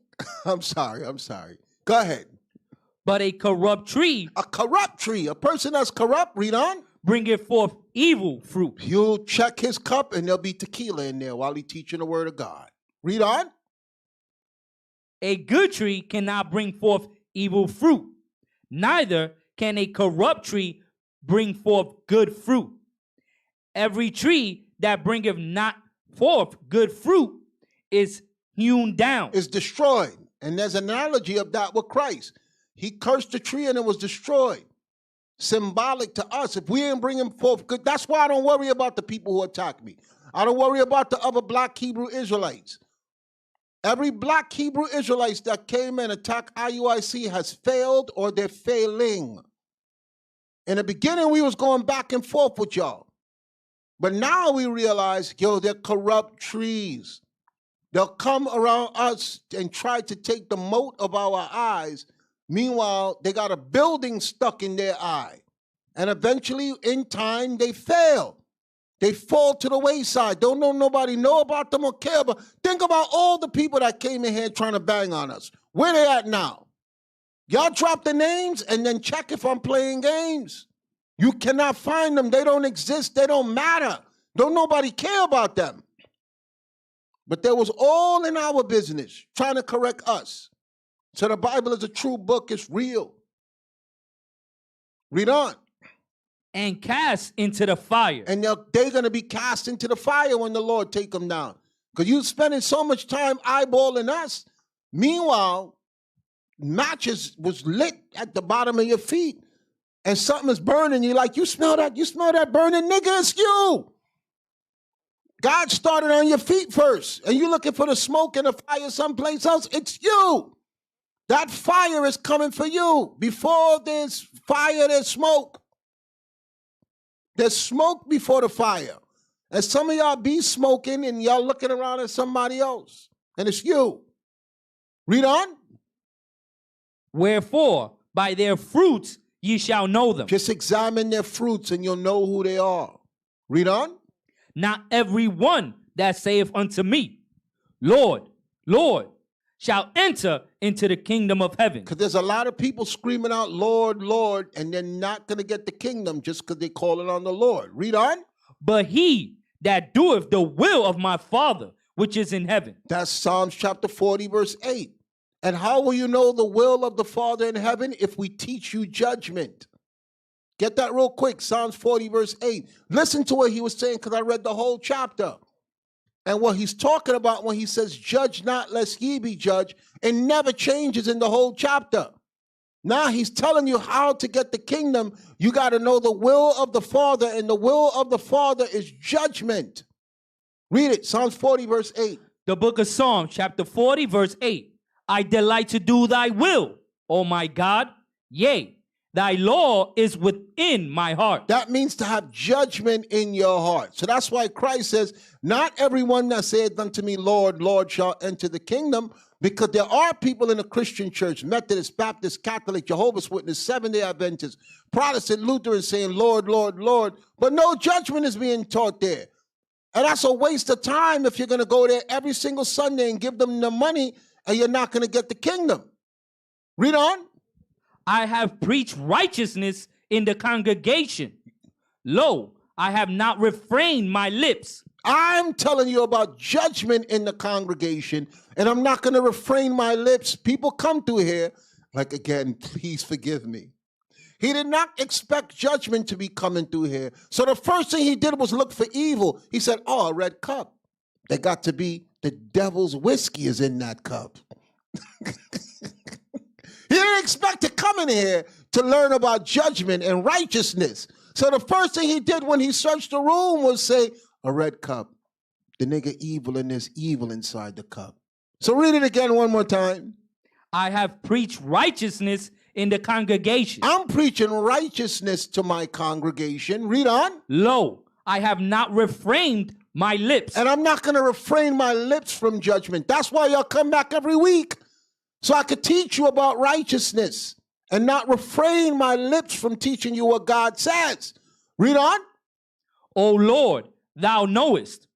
I'm sorry. Go ahead. But a corrupt tree. A corrupt tree. A person that's corrupt, read on. Bringeth forth evil fruit. You'll check his cup and there'll be tequila in there while he's teaching the word of God. Read on. A good tree cannot bring forth evil fruit. Neither can a corrupt tree bring forth good fruit. Every tree that bringeth not forth good fruit is hewn down. Is destroyed. And there's an analogy of that with Christ. He cursed the tree and it was destroyed. Symbolic to us. If we ain't bringing forth good, that's why I don't worry about the people who attack me. I don't worry about the other black Hebrew Israelites. Every black Hebrew Israelites that came and attacked IUIC has failed or they're failing. In the beginning, we was going back and forth with y'all. But now we realize, they're corrupt trees. They'll come around us and try to take the mote of our eyes. Meanwhile, they got a building stuck in their eye. And eventually, in time, they fail. They fall to the wayside. Don't nobody know about them or care about. Think about all the people that came in here trying to bang on us. Where they at now? Y'all drop the names and then check if I'm playing games. You cannot find them. They don't exist. They don't matter. Don't nobody care about them. But they was all in our business, trying to correct us. So the Bible is a true book. It's real. Read on. And cast into the fire. And they're going to be cast into the fire when the Lord take them down. Because you're spending so much time eyeballing us. Meanwhile, matches was lit at the bottom of your feet. And something is burning. You're like, you smell that? You smell that burning? Nigga, it's you. God started on your feet first. And you're looking for the smoke and the fire someplace else. It's you. That fire is coming for you. Before there's fire, there's smoke. There's smoke before the fire. And some of y'all be smoking and y'all looking around at somebody else. And it's you. Read on. Wherefore, by their fruits ye shall know them. Just examine their fruits and you'll know who they are. Read on. Not every one that saith unto me, Lord, Lord, shall enter into the kingdom of heaven. Because there's a lot of people screaming out, Lord, Lord, and they're not going to get the kingdom just because they call it on the Lord. Read on. But he that doeth the will of my Father, which is in heaven. That's Psalms chapter 40, verse 8. And how will you know the will of the Father in heaven? If we teach you judgment. Get that real quick. Psalms 40, verse 8. Listen to what he was saying, because I read the whole chapter. And what he's talking about when he says, judge not lest ye be judged, it never changes in the whole chapter. Now he's telling you how to get the kingdom. You got to know the will of the Father, and the will of the Father is judgment. Read it, Psalms 40, verse 8. The book of Psalms, chapter 40, verse 8. I delight to do thy will, O my God. Yea, thy law is within my heart. That means to have judgment in your heart. So that's why Christ says, not everyone that saith unto me, Lord, Lord, shall enter the kingdom. Because there are people in the Christian church, Methodist, Baptist, Catholic, Jehovah's Witness, Seventh-day Adventists, Protestant, Lutheran, saying, Lord, Lord, Lord. But no judgment is being taught there. And that's a waste of time if you're going to go there every single Sunday and give them the money and you're not going to get the kingdom. Read on. I have preached righteousness in the congregation. Lo, I have not refrained my lips. I'm telling you about judgment in the congregation, and I'm not going to refrain my lips. People come through here, like, again, please forgive me. He did not expect judgment to be coming through here. So the first thing he did was look for evil. He said, oh, a red cup. They got to be the devil's whiskey is in that cup. He didn't expect to come in here to learn about judgment and righteousness. So the first thing he did when he searched the room was say, a red cup. The nigga evil, and there's evil inside the cup. So read it again one more time. I have preached righteousness in the congregation. I'm preaching righteousness to my congregation. Read on. Lo, I have not refrained my lips. And I'm not going to refrain my lips from judgment. That's why y'all come back every week. So I could teach you about righteousness and not refrain my lips from teaching you what God says. Read on. O Lord, thou knowest,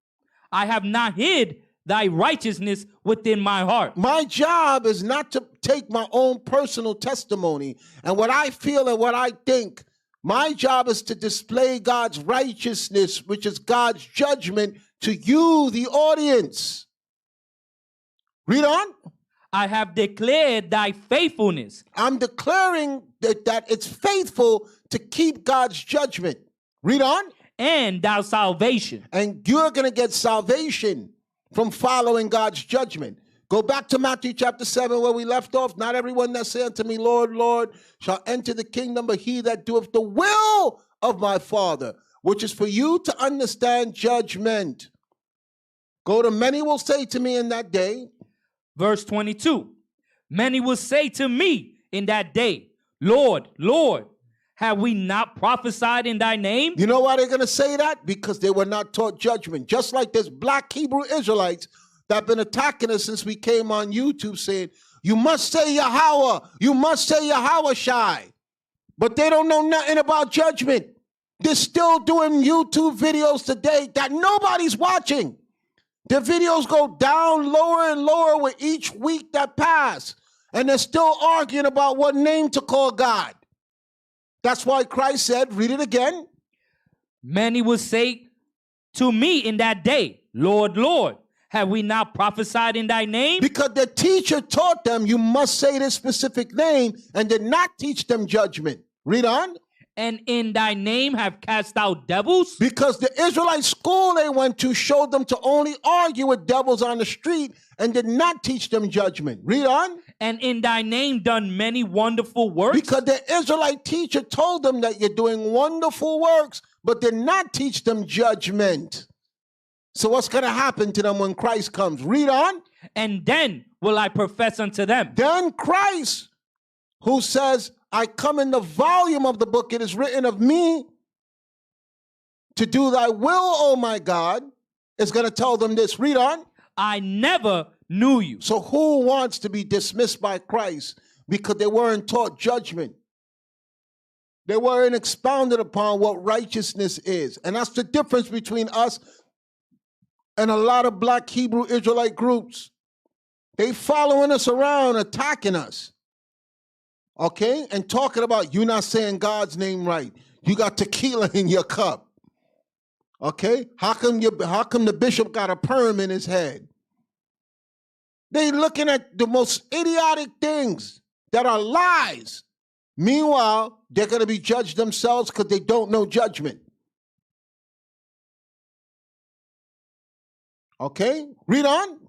I have not hid thy righteousness within my heart. My job is not to take my own personal testimony and what I feel and what I think. My job is to display God's righteousness, which is God's judgment, to you, the audience. Read on. I have declared thy faithfulness. I'm declaring that it's faithful to keep God's judgment. Read on. And thou salvation. And you're going to get salvation from following God's judgment. Go back to Matthew chapter 7 where we left off. Not everyone that say unto me, Lord, Lord, shall enter the kingdom, but he that doeth the will of my Father, which is for you to understand judgment. Go to many will say to me in that day. Verse 22. Many will say to me in that day, Lord, Lord, have we not prophesied in thy name? You know why they're going to say that? Because they were not taught judgment. Just like there's black Hebrew Israelites that have been attacking us since we came on YouTube saying, you must say Yahweh, you must say Yahweh Shai. But they don't know nothing about judgment. They're still doing YouTube videos today that nobody's watching. Their videos go down lower and lower with each week that pass. And they're still arguing about what name to call God. That's why Christ said, read it again. Many will say to me in that day, Lord, Lord, Have we not prophesied in thy name? Because the teacher taught them you must say this specific name and did not teach them judgment. Read on. And in thy name have cast out devils? Because the Israelite school they went to showed them to only argue with devils on the street and did not teach them judgment. Read on. And in thy name done many wonderful works? Because the Israelite teacher told them that you're doing wonderful works, but did not teach them judgment. So what's going to happen to them when Christ comes? Read on. And then will I profess unto them. Then Christ, who says, I come in the volume of the book, it is written of me to do thy will, O my God, is going to tell them this. Read on. I never knew you. So who wants to be dismissed by Christ because they weren't taught judgment? They weren't expounded upon what righteousness is. And that's the difference between us and a lot of black Hebrew Israelite groups. They following us around, attacking us. Okay? And talking about you not saying God's name right. You got tequila in your cup. Okay? How come the bishop got a perm in his head? They looking at the most idiotic things that are lies. Meanwhile, they're going to be judged themselves because they don't know judgment. Okay? Read on.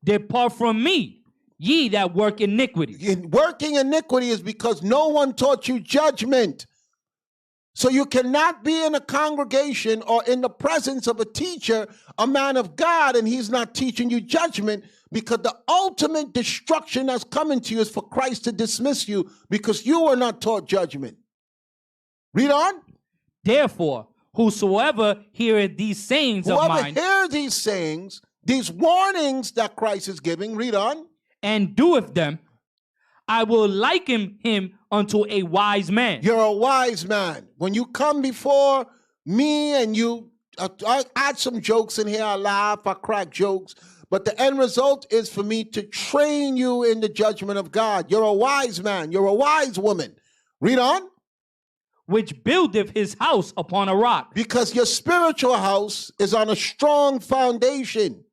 Depart from me, ye that work iniquity. Working iniquity is because no one taught you judgment. So you cannot be in a congregation or in the presence of a teacher, a man of God, and he's not teaching you judgment, because the ultimate destruction that's coming to you is for Christ to dismiss you because you were not taught judgment. Read on. Therefore, whosoever heareth these sayings of mine, whoever hears these sayings, these warnings that Christ is giving, read on, and doeth them, I will liken him unto a wise man. You're a wise man. When you come before me and you, I add some jokes in here, I laugh, I crack jokes, but the end result is for me to train you in the judgment of God. You're a wise man. You're a wise woman. Read on. Which buildeth his house upon a rock. Because your spiritual house is on a strong foundation.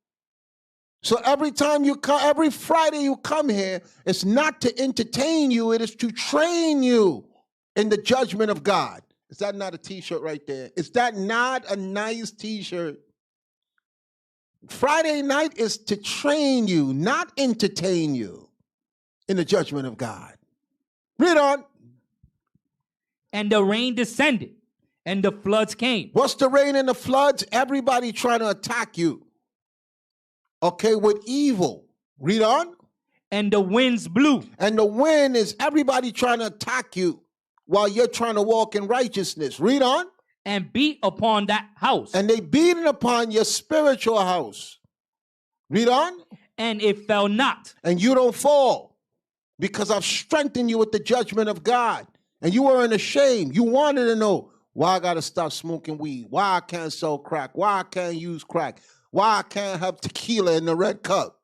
So every time you come, every Friday you come here, it's not to entertain you, it is to train you in the judgment of God. Is that not a t-shirt right there? Is that not a nice t-shirt? Friday night is to train you, not entertain you in the judgment of God. Read on. And the rain descended, and the floods came. What's the rain and the floods? Everybody trying to attack you. Okay, with evil. Read on. And the winds blew. And the wind is everybody trying to attack you while you're trying to walk in righteousness. Read on. And beat upon that house. And they beating upon your spiritual house. Read on. And it fell not. And you don't fall because I've strengthened you with the judgment of God. And you weren't ashamed. You wanted to know why I got to stop smoking weed, why I can't sell crack, why I can't use crack, why I can't have tequila in the red cup.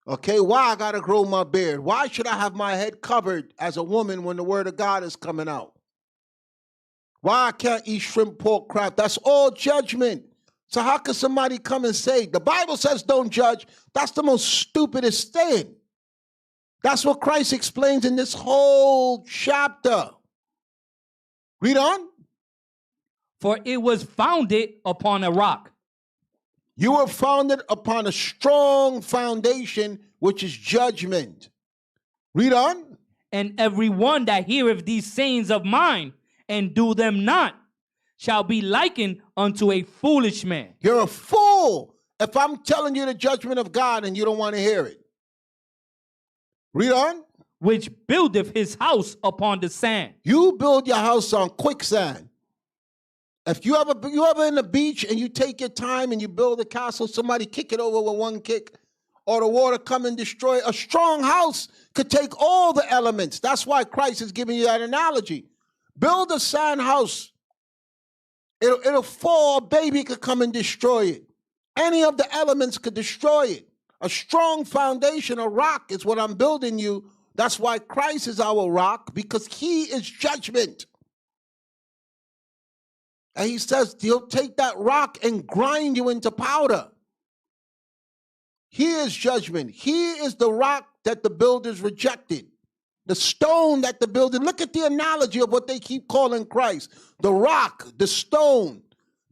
Okay, why I got to grow my beard. Why should I have my head covered as a woman when the word of God is coming out? Why I can't eat shrimp, pork, crab. That's all judgment. So how can somebody come and say, the Bible says don't judge? That's the most stupidest thing. That's what Christ explains in this whole chapter. Read on. For it was founded upon a rock. You were founded upon a strong foundation, which is judgment. Read on. And every one that heareth these sayings of mine and do them not shall be likened unto a foolish man. You're a fool if I'm telling you the judgment of God and you don't want to hear it. Read on. Which buildeth his house upon the sand. You build your house on quicksand. If you ever in the beach and you take your time and you build a castle, somebody kick it over with one kick, or the water come and destroy it. A strong house could take all the elements. That's why Christ is giving you that analogy. Build a sand house. It'll fall, a baby could come and destroy it. Any of the elements could destroy it. A strong foundation, a rock is what I'm building you. That's why Christ is our rock, because he is judgment. And he says he'll take that rock and grind you into powder. He is judgment. He is the rock that the builders rejected. The stone that the builders, look at the analogy of what they keep calling Christ. The rock, the stone.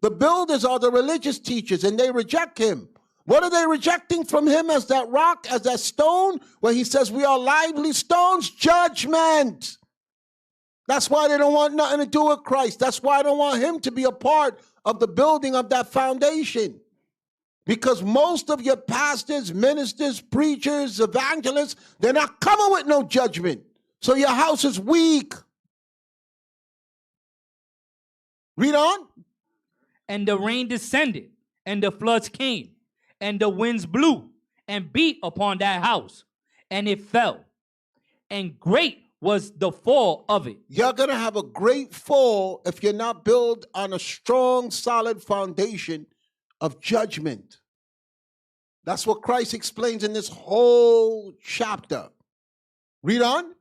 The builders are the religious teachers and they reject him. What are they rejecting from him as that rock, as that stone? Where he says we are lively stones? Judgment. That's why they don't want nothing to do with Christ. That's why I don't want him to be a part of the building of that foundation. Because most of your pastors, ministers, preachers, evangelists, they're not coming with no judgment. So your house is weak. Read on. And the rain descended, and the floods came, and the winds blew and beat upon that house, and it fell. And great was the fall of it. You're going to have a great fall if you're not built on a strong, solid foundation of judgment. That's what Christ explains in this whole chapter. Read on.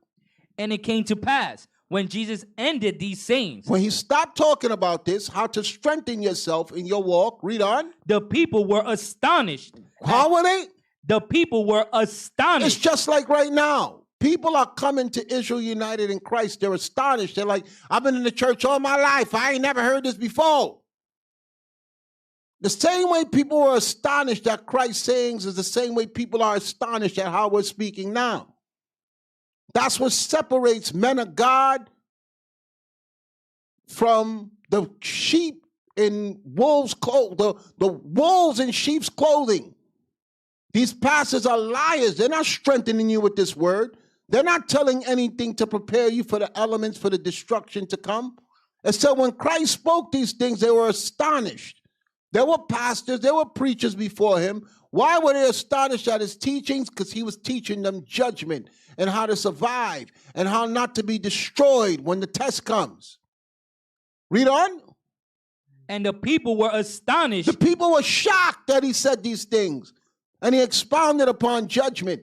And it came to pass, when Jesus ended these sayings, When he stopped talking about this, how to strengthen yourself in your walk, read on. the people were astonished. How were they? The people were It's astonished. just like right now. People are coming to Israel United in Christ. They're astonished. They're like, I've been in the church all my life. I ain't never heard this before. The same way people were astonished at Christ's sayings is the same way people are astonished at how we're speaking now. That's what separates men of God from the sheep in wolves' clothing, the wolves in sheep's clothing. These pastors are liars. They're not strengthening you with this word. They're not telling anything to prepare you for the elements, for the destruction to come. And so when Christ spoke these things, they were astonished. There were pastors, there were preachers before him. Why were they astonished at his teachings? Because he was teaching them judgment and how to survive and how not to be destroyed when the test comes. Read on. And the people were astonished. The people were shocked that he said these things. And he expounded upon judgment.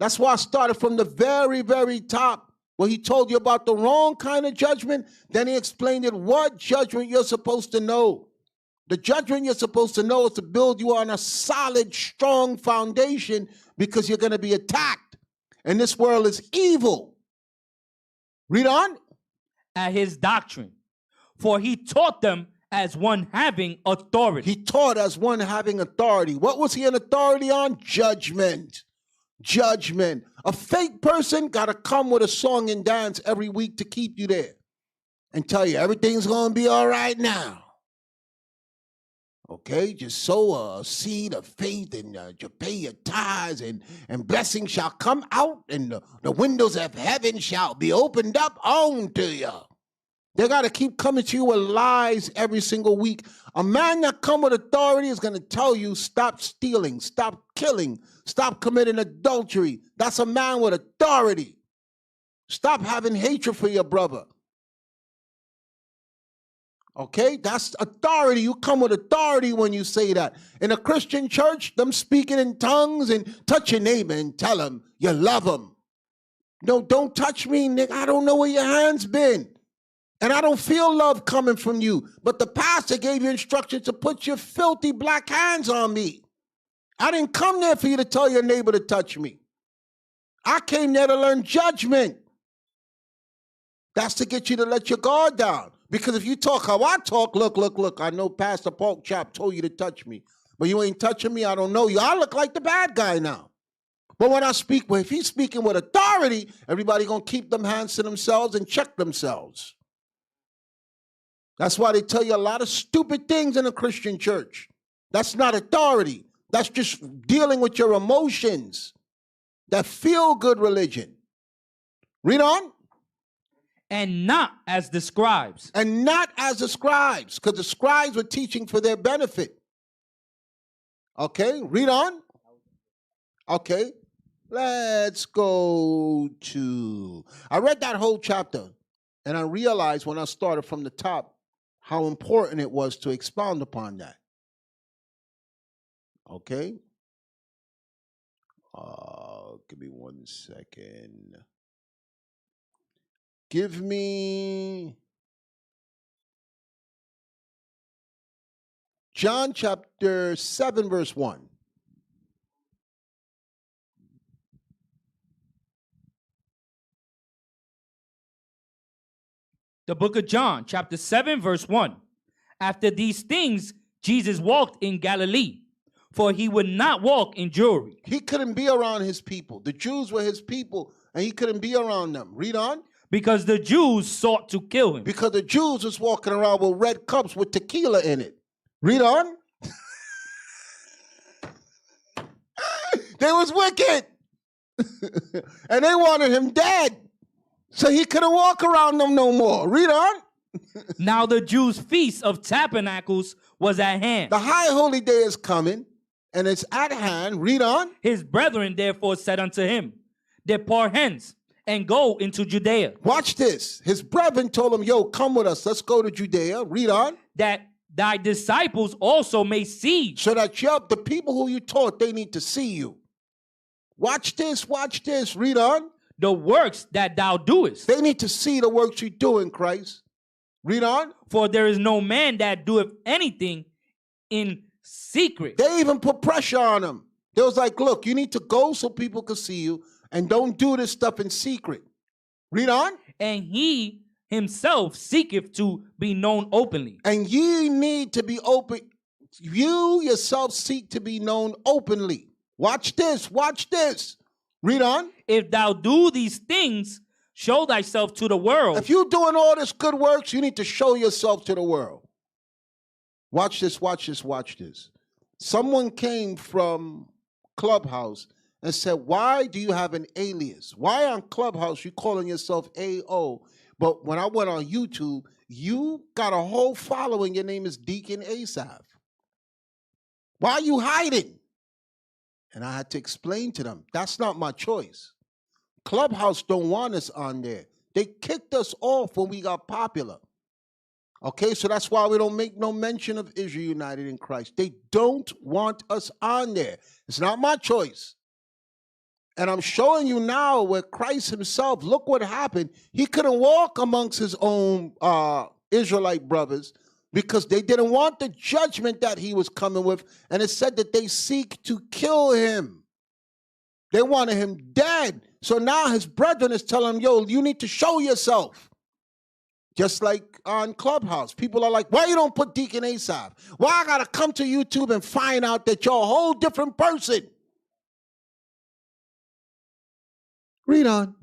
That's why I started from the very, very top, where he told you about the wrong kind of judgment. Then he explained it, what judgment you're supposed to know. The judgment you're supposed to know is to build you on a solid, strong foundation, because you're going to be attacked. And this world is evil. Read on. At his doctrine, for he taught them as one having authority. He taught as one having authority. What was he in authority on? Judgment. Judgment. A fake person got to come with a song and dance every week to keep you there and tell you everything's going to be all right now. Okay, just sow a seed of faith and you pay your tithes and blessings shall come out and the windows of heaven shall be opened up onto you. They got to keep coming to you with lies every single week. A man that come with authority is going to tell you, stop stealing, stop killing, stop committing adultery. That's a man with authority. Stop having hatred for your brother. Okay, that's authority. You come with authority when you say that. In a Christian church, them speaking in tongues and touch your neighbor and tell him you love him. No, don't touch me, nigga. I don't know where your hand's been. And I don't feel love coming from you. But the pastor gave you instructions to put your filthy black hands on me. I didn't come there for you to tell your neighbor to touch me. I came there to learn judgment. That's to get you to let your guard down. Because if you talk how I talk, look, I know Pastor Pork Chop told you to touch me. But you ain't touching me, I don't know you. I look like the bad guy now. But when I speak, if he's speaking with authority, everybody gonna keep them hands to themselves and check themselves. That's why they tell you a lot of stupid things in a Christian church. That's not authority. That's just dealing with your emotions. That feel-good religion. Read on. And not as the scribes. And not as the scribes, because the scribes were teaching for their benefit. Okay, read on. Okay, let's go to... I read that whole chapter, and I realized when I started from the top how important it was to expound upon that. Okay? Give me 1 second. Give me John chapter 7, verse 1. The book of John, chapter 7, verse 1. After these things, Jesus walked in Galilee, for he would not walk in Jewry. He couldn't be around his people. The Jews were his people, and he couldn't be around them. Read on. Because the Jews sought to kill him. Because the Jews was walking around with red cups with tequila in it. Read on. They was wicked. And they wanted him dead. So he couldn't walk around them no more. Read on. Now the Jews' feast of tabernacles was at hand. The high holy day is coming, and it's at hand. Read on. His brethren therefore said unto him, Depart hence, and go into Judea. Watch this. His brethren told him, yo, come with us. Let's go to Judea. Read on. That thy disciples also may see. So that the people who you taught, they need to see you. Watch this. Watch this. Read on. The works that thou doest. They need to see the works you do in Christ. Read on. For there is no man that doeth anything in secret. They even put pressure on him. They was like, look, you need to go so people can see you, and don't do this stuff in secret. Read on. And he himself seeketh to be known openly. And ye need to be open. You yourself seek to be known openly. Watch this. Watch this. Read on. If thou do these things, show thyself to the world. If you're doing all this good works, you need to show yourself to the world. Watch this, watch this, watch this. Someone came from Clubhouse and said, why do you have an alias? Why on Clubhouse you calling yourself AO? But when I went on YouTube, you got a whole following. Your name is Deacon Asaph. Why are you hiding? And I had to explain to them, that's not my choice. Clubhouse don't want us on there. They kicked us off when we got popular. Okay, so that's why we don't make no mention of Israel United in Christ. They don't want us on there. It's not my choice. And I'm showing you now where Christ himself, look what happened. He couldn't walk amongst his own Israelite brothers because they didn't want the judgment that he was coming with. And it said that they seek to kill him. They wanted him dead. So now his brethren is telling him, yo, you need to show yourself. Just like on Clubhouse. People are like, why you don't put Deacon Asaph? Why I got to come to YouTube and find out that you're a whole different person? Read on.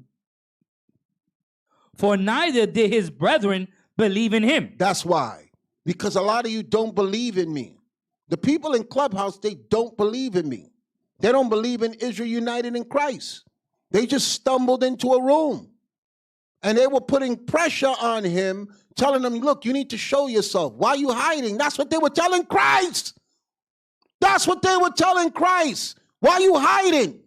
For neither did his brethren believe in him. That's why. Because a lot of you don't believe in me. The people in Clubhouse, they don't believe in me. They don't believe in Israel United in Christ. They just stumbled into a room. And they were putting pressure on him, telling him, look, you need to show yourself. Why are you hiding? That's what they were telling Christ. That's what they were telling Christ. Why are you hiding?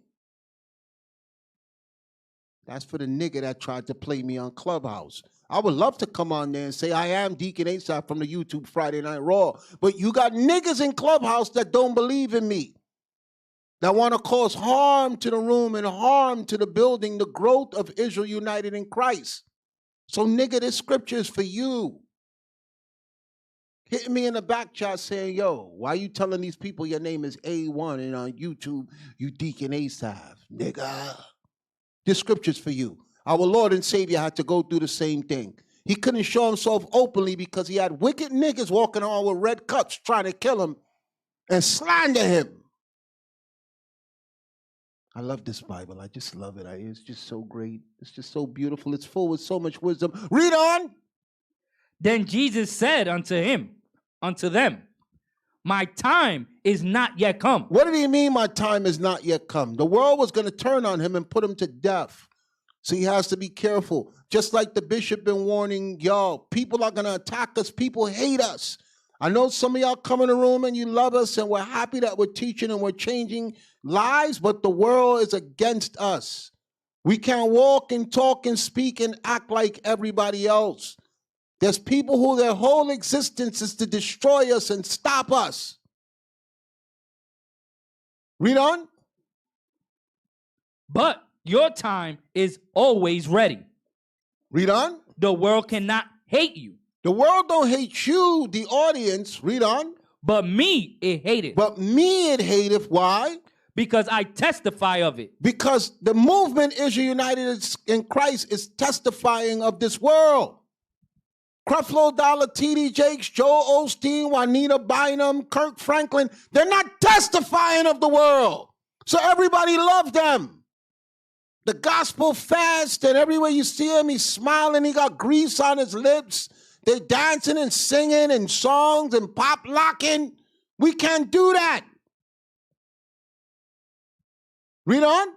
That's for the nigga that tried to play me on Clubhouse. I would love to come on there and say, I am Deacon Asaph from the YouTube Friday Night Raw. But you got niggas in Clubhouse that don't believe in me, that want to cause harm to the room and harm to the building, the growth of Israel United in Christ. So, nigga, this scripture is for you. Hitting me in the back chat saying, yo, why you telling these people your name is A1 and on YouTube, you Deacon Asaph, nigga? This scripture's for you. Our Lord and Savior had to go through the same thing. He couldn't show himself openly because he had wicked niggas walking around with red cups trying to kill him and slander him. I love this Bible. I just love it. It's just so great. It's just so beautiful. It's full with so much wisdom. Read on. Then Jesus said unto them, my time is not yet come. What did he mean my time is not yet come? The world was going to turn on him and put him to death. So he has to be careful. Just like the bishop been warning y'all, people are going to attack us. People hate us. I know some of y'all come in the room and you love us and we're happy that we're teaching and we're changing lives, but the world is against us. We can't walk and talk and speak and act like everybody else. There's people who their whole existence is to destroy us and stop us. Read on. But your time is always ready. Read on. The world cannot hate you. The world don't hate you, the audience. Read on. But me it hated. But me it hateth. Why? Because I testify of it. Because the movement Israel United in Christ is testifying of this world. Creflo Dollar, T.D. Jakes, Joel Osteen, Juanita Bynum, Kirk Franklin, they're not testifying of the world. So everybody loved them. The gospel fast, and everywhere you see him, he's smiling, he got grease on his lips. They're dancing and singing and songs and pop locking. We can't do that. Read on.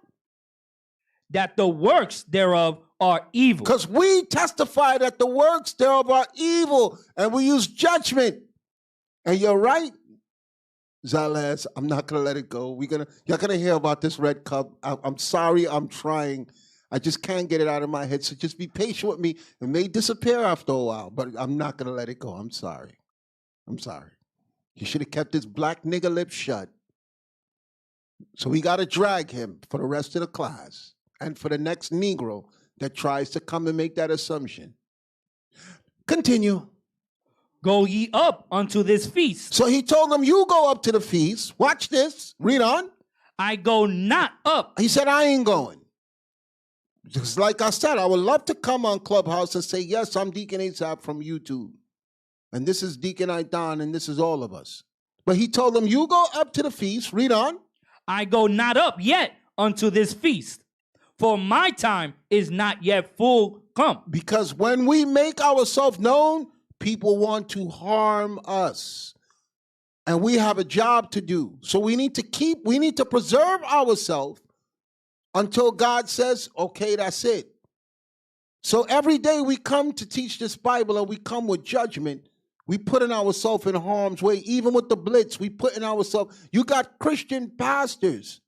That the works thereof are evil. Because we testify that the works thereof are evil, and we use judgment. And you're right, Zalaz, I'm not going to let it go. You're going to hear about this red cup. I'm sorry, I'm trying. I just can't get it out of my head, so just be patient with me. It may disappear after a while, but I'm not going to let it go. I'm sorry. I'm sorry. You should have kept his black nigger lips shut. So we got to drag him for the rest of the class and for the next Negro that tries to come and make that assumption. Continue. Go ye up unto this feast. So he told them, you go up to the feast. Watch this. Read on. I go not up. He said, I ain't going. Just like I said, I would love to come on Clubhouse and say, yes, I'm Deacon Asap from YouTube. And this is Deacon Aidan, and this is all of us. But he told them, you go up to the feast. Read on. I go not up yet unto this feast, for my time is not yet full come. Because when we make ourselves known, people want to harm us. And we have a job to do. So we need to preserve ourselves until God says, okay, that's it. So every day we come to teach this Bible and we come with judgment, we putting ourselves in harm's way. Even with the blitz, we putting ourselves. You got Christian pastors.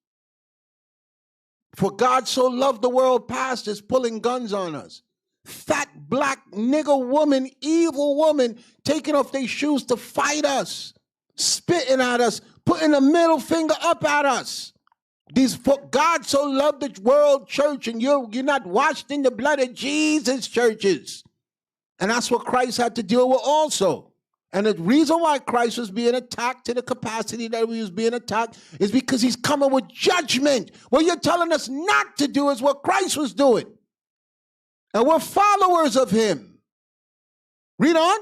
For God so loved the world, pastors pulling guns on us. Fat black nigger woman, evil woman, taking off their shoes to fight us, spitting at us, putting a middle finger up at us. God so loved the world church, and you're not washed in the blood of Jesus churches. And that's what Christ had to deal with also. And the reason why Christ was being attacked to the capacity that he was being attacked is because he's coming with judgment. What you're telling us not to do is what Christ was doing. And we're followers of him. Read on.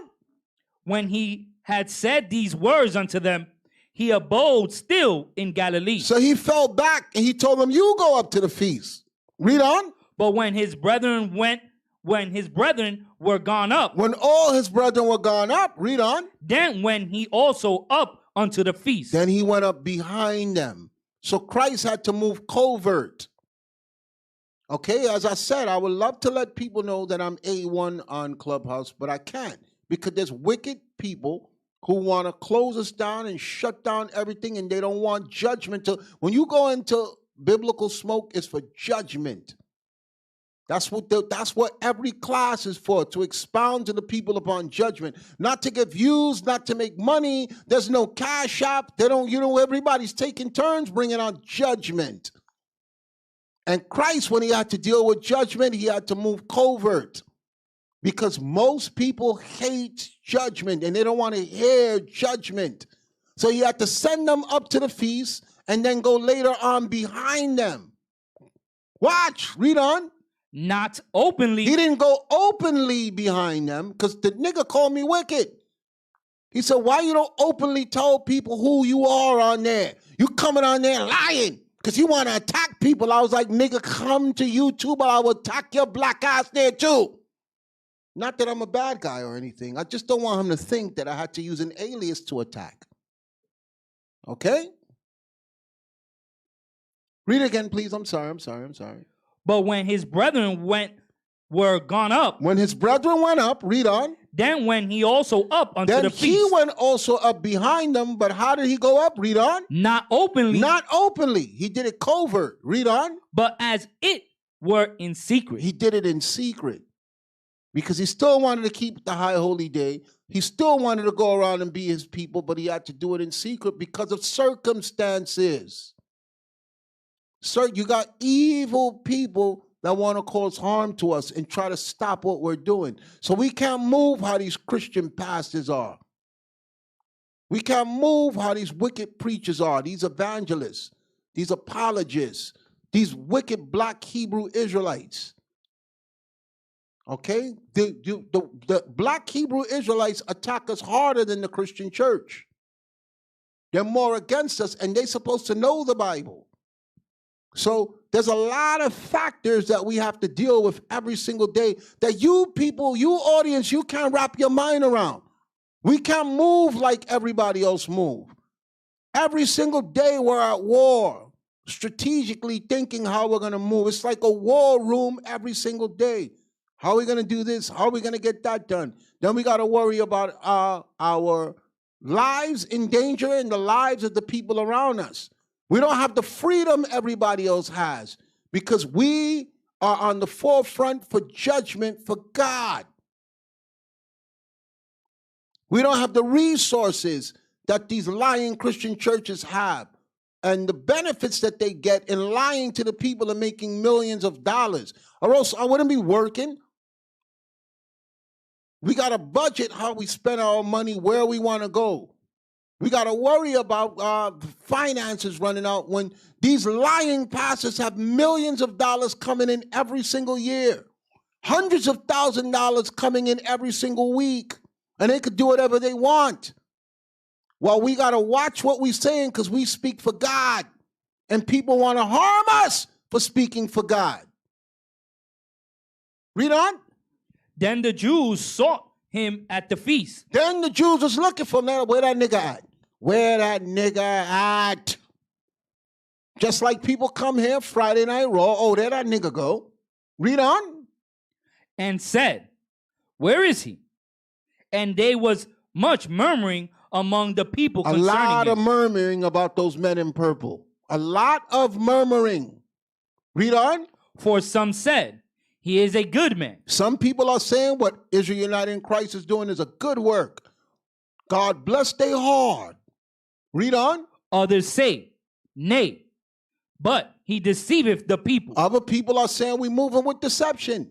When he had said these words unto them, he abode still in Galilee. So he fell back and he told them, you go up to the feast. Read on. But when his brethren were gone up. When all his brethren were gone up, read on. Then went he also up unto the feast. Then he went up behind them. So Christ had to move covert. Okay, as I said, I would love to let people know that I'm A1 on Clubhouse, but I can't because there's wicked people who want to close us down and shut down everything, and they don't want judgment. When you go into biblical smoke, it's for judgment. That's what every class is for, to expound to the people upon judgment, not to get views, not to make money. There's no cash app. Everybody's taking turns bringing out judgment. And Christ, when he had to deal with judgment, he had to move covert because most people hate judgment and they don't want to hear judgment. So he had to send them up to the feast and then go later on behind them. Watch, read on. Not openly. He didn't go openly behind them because the nigga called me wicked. He said, why you don't openly tell people who you are on there? You coming on there lying because you want to attack people. I was like, nigga, come to YouTube, but I will attack your black ass there too. Not that I'm a bad guy or anything. I just don't want him to think that I had to use an alias to attack. Okay? Read again, please. I'm sorry. But when his brethren were gone up. When his brethren went up, read on. Then went he also up unto the feast. Then he went also up behind them, but how did he go up? Read on. Not openly. Not openly. He did it covert. Read on. But as it were in secret. He did it in secret. Because he still wanted to keep the high holy day. He still wanted to go around and be his people, but he had to do it in secret because of circumstances. Sir, you got evil people that want to cause harm to us and try to stop what we're doing. So we can't move how these Christian pastors are. We can't move how these wicked preachers are, these evangelists, these apologists, these wicked black Hebrew Israelites. Okay? The black Hebrew Israelites attack us harder than the Christian church. They're more against us, and they're supposed to know the Bible. So there's a lot of factors that we have to deal with every single day that you people, you audience, you can't wrap your mind around. We can't move like everybody else move. Every single day we're at war, strategically thinking how we're going to move. It's like a war room every single day. How are we going to do this? How are we going to get that done? Then we got to worry about our lives in danger and the lives of the people around us. We don't have the freedom everybody else has because we are on the forefront for judgment for God. We don't have the resources that these lying Christian churches have and the benefits that they get in lying to the people and making millions of dollars. Or else I wouldn't be working. We got to budget how we spend our money, where we want to go. We got to worry about finances running out when these lying pastors have millions of dollars coming in every single year. Hundreds of $1,000s coming in every single week. And they could do whatever they want. Well, we got to watch what we're saying because we speak for God. And people want to harm us for speaking for God. Read on. Then the Jews sought him at the feast. Then the Jews was looking for him. Where that nigga at? Where that nigga at? Just like people come here Friday Night Raw. Oh, there that nigga go. Read on. And said, where is he? And there was much murmuring among the people concerning him. A lot of murmuring about those men in purple. A lot of murmuring. Read on. For some said, he is a good man. Some people are saying what Israel United in Christ is doing is a good work. God bless their heart. Read on. Others say, nay, but he deceiveth the people. Other people are saying we're moving with deception.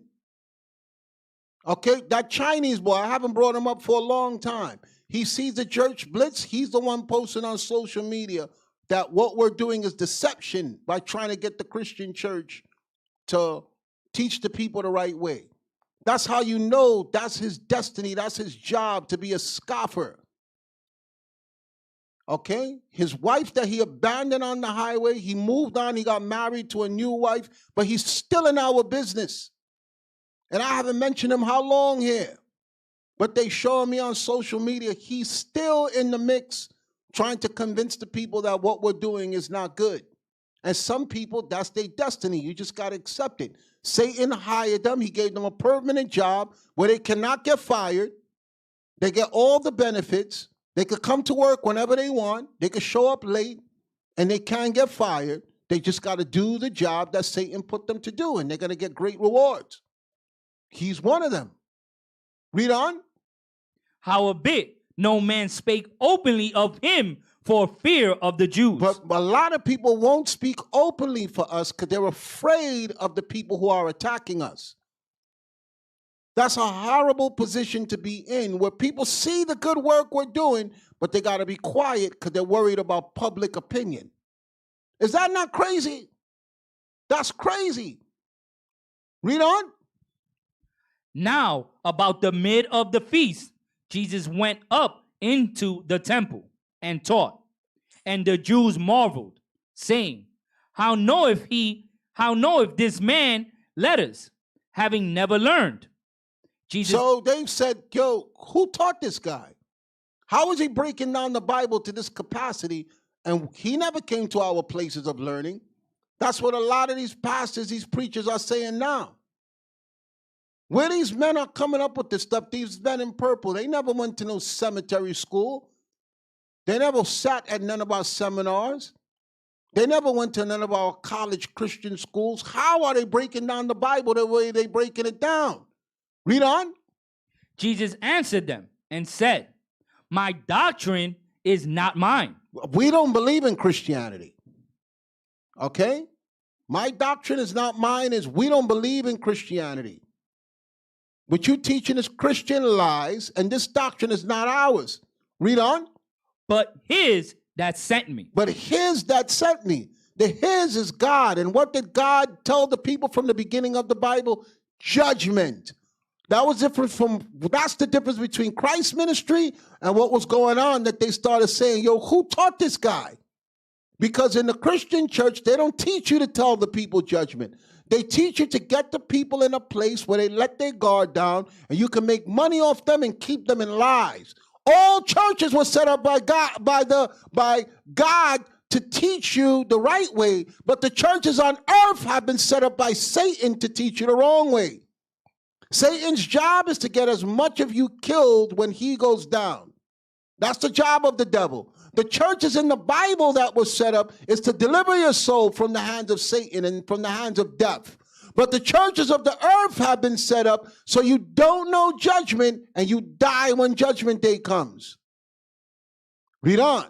Okay, that Chinese boy, I haven't brought him up for a long time. He sees the church blitz. He's the one posting on social media that what we're doing is deception by trying to get the Christian church to teach the people the right way. That's how you know that's his destiny. That's his job, to be a scoffer. Okay? His wife that he abandoned on the highway, he moved on, he got married to a new wife, but he's still in our business. And I haven't mentioned him how long here. But they showing me on social media, he's still in the mix trying to convince the people that what we're doing is not good. And some people, that's their destiny. You just got to accept it. Satan hired them. He gave them a permanent job where they cannot get fired. They get all the benefits. They could come to work whenever they want. They could show up late, and they can't get fired. They just got to do the job that Satan put them to do, and they're going to get great rewards. He's one of them. Read on. Howbeit, no man spake openly of him for fear of the Jews. But a lot of people won't speak openly for us because they're afraid of the people who are attacking us. That's a horrible position to be in, where people see the good work we're doing, but they got to be quiet because they're worried about public opinion. Is that not crazy? That's crazy. Read on. Now, about the mid of the feast, Jesus went up into the temple and taught. And the Jews marveled, saying, How knoweth this man letters, having never learned? Jesus. So they said, yo, who taught this guy? How is he breaking down the Bible to this capacity? And he never came to our places of learning. That's what a lot of these pastors, these preachers are saying now. Where these men are coming up with this stuff, these men in purple, they never went to no cemetery school. They never sat at none of our seminars. They never went to none of our college Christian schools. How are they breaking down the Bible the way they breaking it down? Read on. Jesus answered them and said, My doctrine is not mine. We don't believe in Christianity. Okay? My doctrine is not mine, is we don't believe in Christianity. What you're teaching is Christian lies, and this doctrine is not ours. Read on. But his that sent me. But his that sent me. The his is God. And what did God tell the people from the beginning of the Bible? Judgment. That's the difference between Christ's ministry and what was going on, that they started saying, yo, who taught this guy? Because in the Christian church, they don't teach you to tell the people judgment. They teach you to get the people in a place where they let their guard down and you can make money off them and keep them in lies. All churches were set up by God to teach you the right way, but the churches on earth have been set up by Satan to teach you the wrong way. Satan's job is to get as much of you killed when he goes down. That's the job of the devil. The churches in the Bible that was set up is to deliver your soul from the hands of Satan and from the hands of death. But the churches of the earth have been set up so you don't know judgment and you die when judgment day comes. Read on.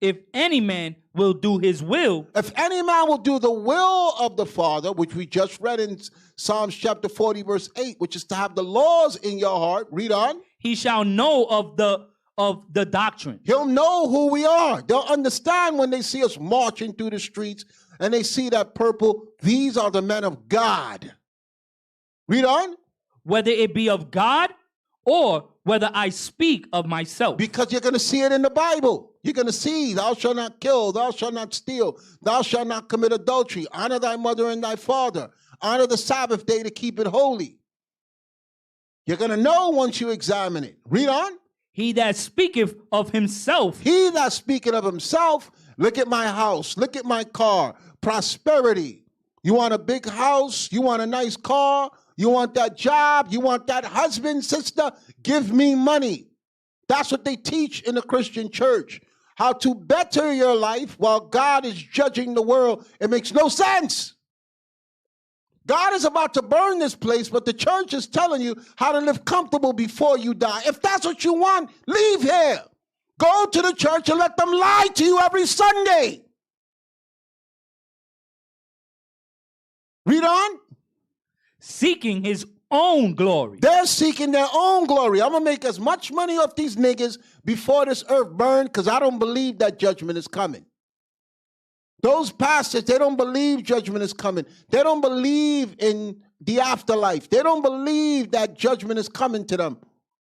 If any man will do his will, if any man will do the will of the Father, which we just read in Psalms chapter 40, verse 8, which is to have the laws in your heart. Read on. He shall know of the doctrine. He'll know who we are. They'll understand when they see us marching through the streets and they see that purple. These are the men of God. Read on. Whether it be of God or whether I speak of myself. Because you're going to see it in the Bible. You're going to see, thou shalt not kill, thou shalt not steal, thou shalt not commit adultery, honor thy mother and thy father, honor the Sabbath day to keep it holy. You're going to know once you examine it. Read on. He that speaketh of himself. He that speaketh of himself. Look at my house. Look at my car. Prosperity. You want a big house? You want a nice car? You want that job? You want that husband, sister? Give me money. That's what they teach in the Christian church. How to better your life while God is judging the world. It makes no sense. God is about to burn this place, but the church is telling you how to live comfortable before you die. If that's what you want, leave here. Go to the church and let them lie to you every Sunday. Read on. Seeking his own glory. They're seeking their own glory. I'm going to make as much money off these niggas before this earth burns because I don't believe that judgment is coming. Those pastors, they don't believe judgment is coming. They don't believe in the afterlife. They don't believe that judgment is coming to them.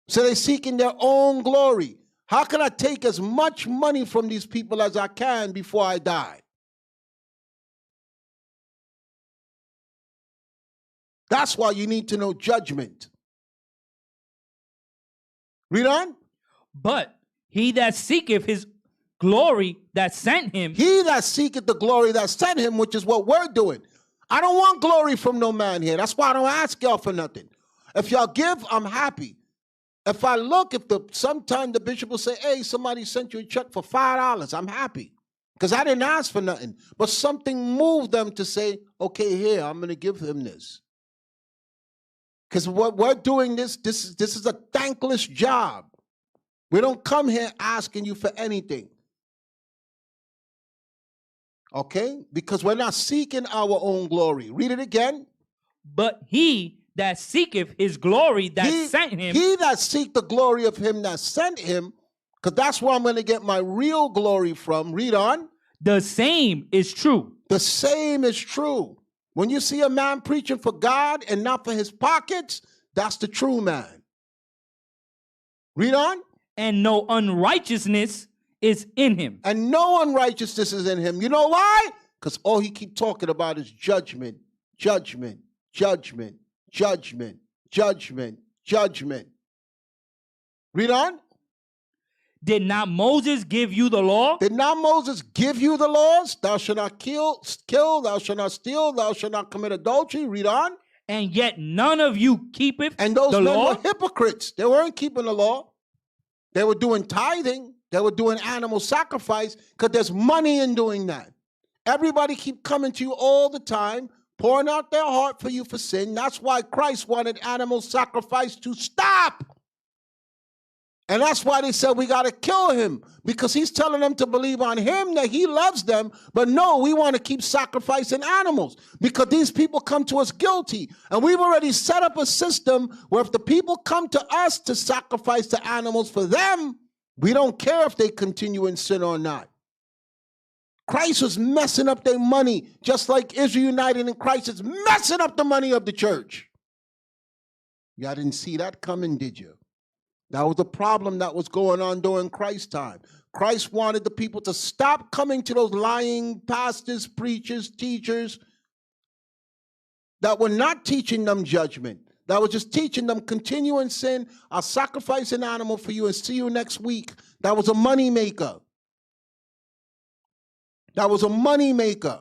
So they're seeking their own glory. How can I take as much money from these people as I can before I die? That's why you need to know judgment. Read on. But he that seeketh his glory that sent him. He that seeketh the glory that sent him, which is what we're doing. I don't want glory from no man here. That's why I don't ask y'all for nothing. If y'all give, I'm happy. If I look, sometime the bishop will say, hey, somebody sent you a check for $5, I'm happy. Because I didn't ask for nothing. But something moved them to say, okay, here, I'm going to give him this. Because what we're doing this is a thankless job. We don't come here asking you for anything. Okay? Because we're not seeking our own glory. Read it again. But he that seeketh his glory that sent him. He that seek the glory of him that sent him, because that's where I'm going to get my real glory from. Read on. The same is true. The same is true. When you see a man preaching for God and not for his pockets, that's the true man. Read on. And no unrighteousness is in him. And no unrighteousness is in him. You know why? Because all he keep talking about is judgment, judgment, judgment, judgment, judgment, judgment. Read on. Did not Moses give you the law? Did not Moses give you the laws? Thou shalt not kill, thou shalt not steal, thou shalt not commit adultery. Read on. And yet none of you keepeth and those the men law? were hypocrites. They weren't keeping the law. They were doing tithing. They were doing animal sacrifice because there's money in doing that. Everybody keep coming to you all the time, pouring out their heart for you for sin. That's why Christ wanted animal sacrifice to stop. And that's why they said we got to kill him, because he's telling them to believe on him, that he loves them. But no, we want to keep sacrificing animals because these people come to us guilty. And we've already set up a system where if the people come to us to sacrifice the animals for them, we don't care if they continue in sin or not. Christ was messing up their money, just like Israel United in Christ is messing up the money of the church. Y'all didn't see that coming, did you? That was a problem that was going on during Christ's time. Christ wanted the people to stop coming to those lying pastors, preachers, teachers that were not teaching them judgment. That was just teaching them continue in sin. I'll sacrifice an animal for you and see you next week. That was a money maker. That was a money maker.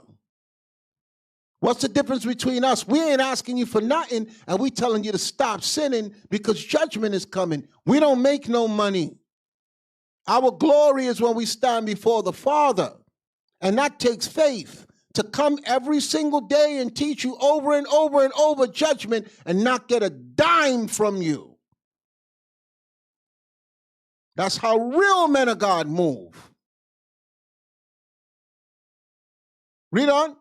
What's the difference between us? We ain't asking you for nothing, and we telling you to stop sinning because judgment is coming. We don't make no money. Our glory is when we stand before the Father, and that takes faith to come every single day and teach you over and over and over judgment and not get a dime from you. That's how real men of God move. Read on.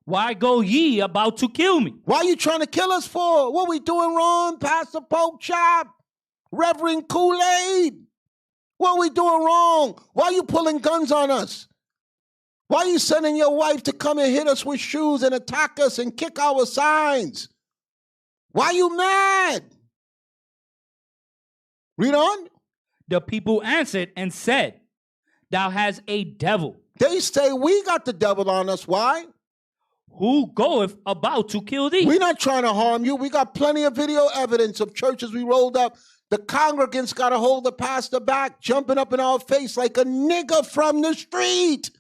Why go ye about to kill me? Why are you trying to kill us for? What we doing wrong, Pastor Pope Chop? Reverend Kool-Aid? What we doing wrong? Why are you pulling guns on us? Why are you sending your wife to come and hit us with shoes and attack us and kick our signs? Why are you mad? Read on. The people answered and said, Thou hast a devil. They say we got the devil on us. Why? Who goeth about to kill thee? We're not trying to harm you. We got plenty of video evidence of churches we rolled up. The congregants got to hold the pastor back, jumping up in our face like a nigger from the street.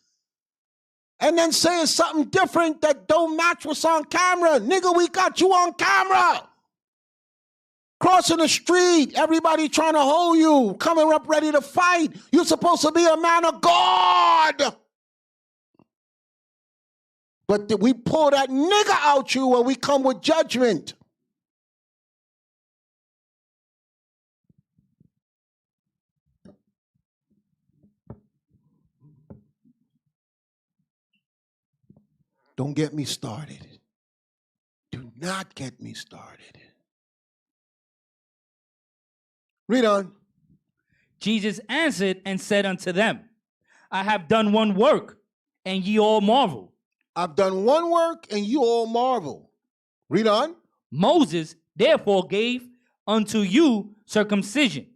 And then saying something different that don't match what's on camera. Nigga, we got you on camera. Crossing the street, everybody trying to hold you, coming up ready to fight. You're supposed to be a man of God. But we pull that nigga out you when we come with judgment. Don't get me started. Do not get me started. Read on. Jesus answered and said unto them, I have done one work, and ye all marvel. I've done one work, and you all marvel. Read on. Moses therefore gave unto you circumcision,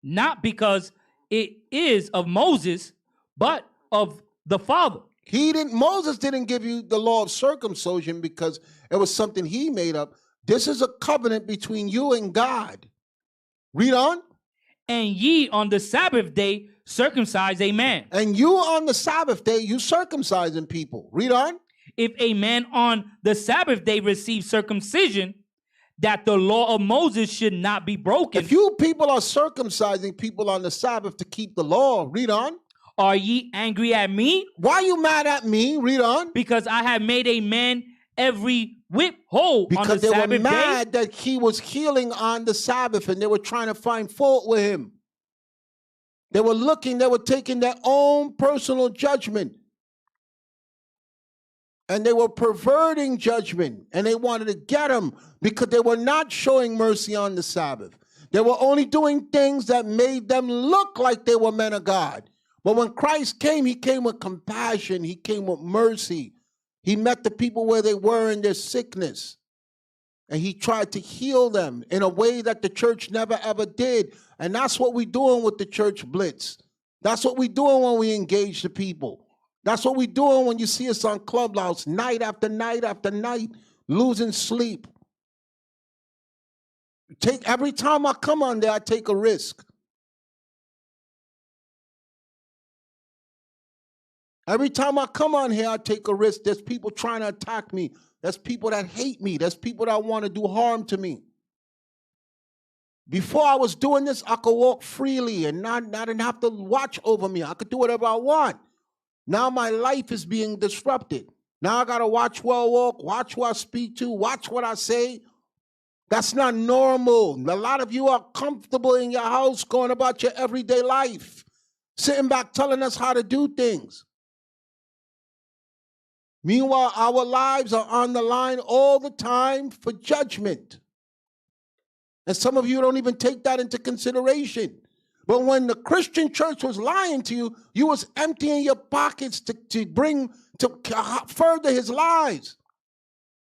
not because it is of Moses, but of the Father. Moses didn't give you the law of circumcision because it was something he made up. This is a covenant between you and God. Read on. And ye on the Sabbath day circumcise a man. And you on the Sabbath day, you circumcising people. Read on. If a man on the Sabbath day receives circumcision, that the law of Moses should not be broken. If you people are circumcising people on the Sabbath to keep the law, read on. Are ye angry at me? Why are you mad at me? Read on. Because I have made a man every whip whole because on the Sabbath day. Because they were mad that he was healing on the Sabbath and they were trying to find fault with him. They were taking their own personal judgment. And they were perverting judgment. And they wanted to get him because they were not showing mercy on the Sabbath. They were only doing things that made them look like they were men of God. But when Christ came, he came with compassion. He came with mercy. He met the people where they were in their sickness. And he tried to heal them in a way that the church never ever did. And that's what we're doing with the church blitz. That's what we're doing when we engage the people. That's what we're doing when you see us on Clubhouse night after night after night, losing sleep. Every time I come on there, I take a risk. Every time I come on here, I take a risk. There's people trying to attack me. There's people that hate me. There's people that want to do harm to me. Before I was doing this, I could walk freely and not didn't have to watch over me. I could do whatever I want. Now my life is being disrupted. Now I got to watch where I walk, watch who I speak to, watch what I say. That's not normal. A lot of you are comfortable in your house going about your everyday life, sitting back telling us how to do things. Meanwhile, our lives are on the line all the time for judgment. And some of you don't even take that into consideration. But when the Christian church was lying to you, you was emptying your pockets to further his lies.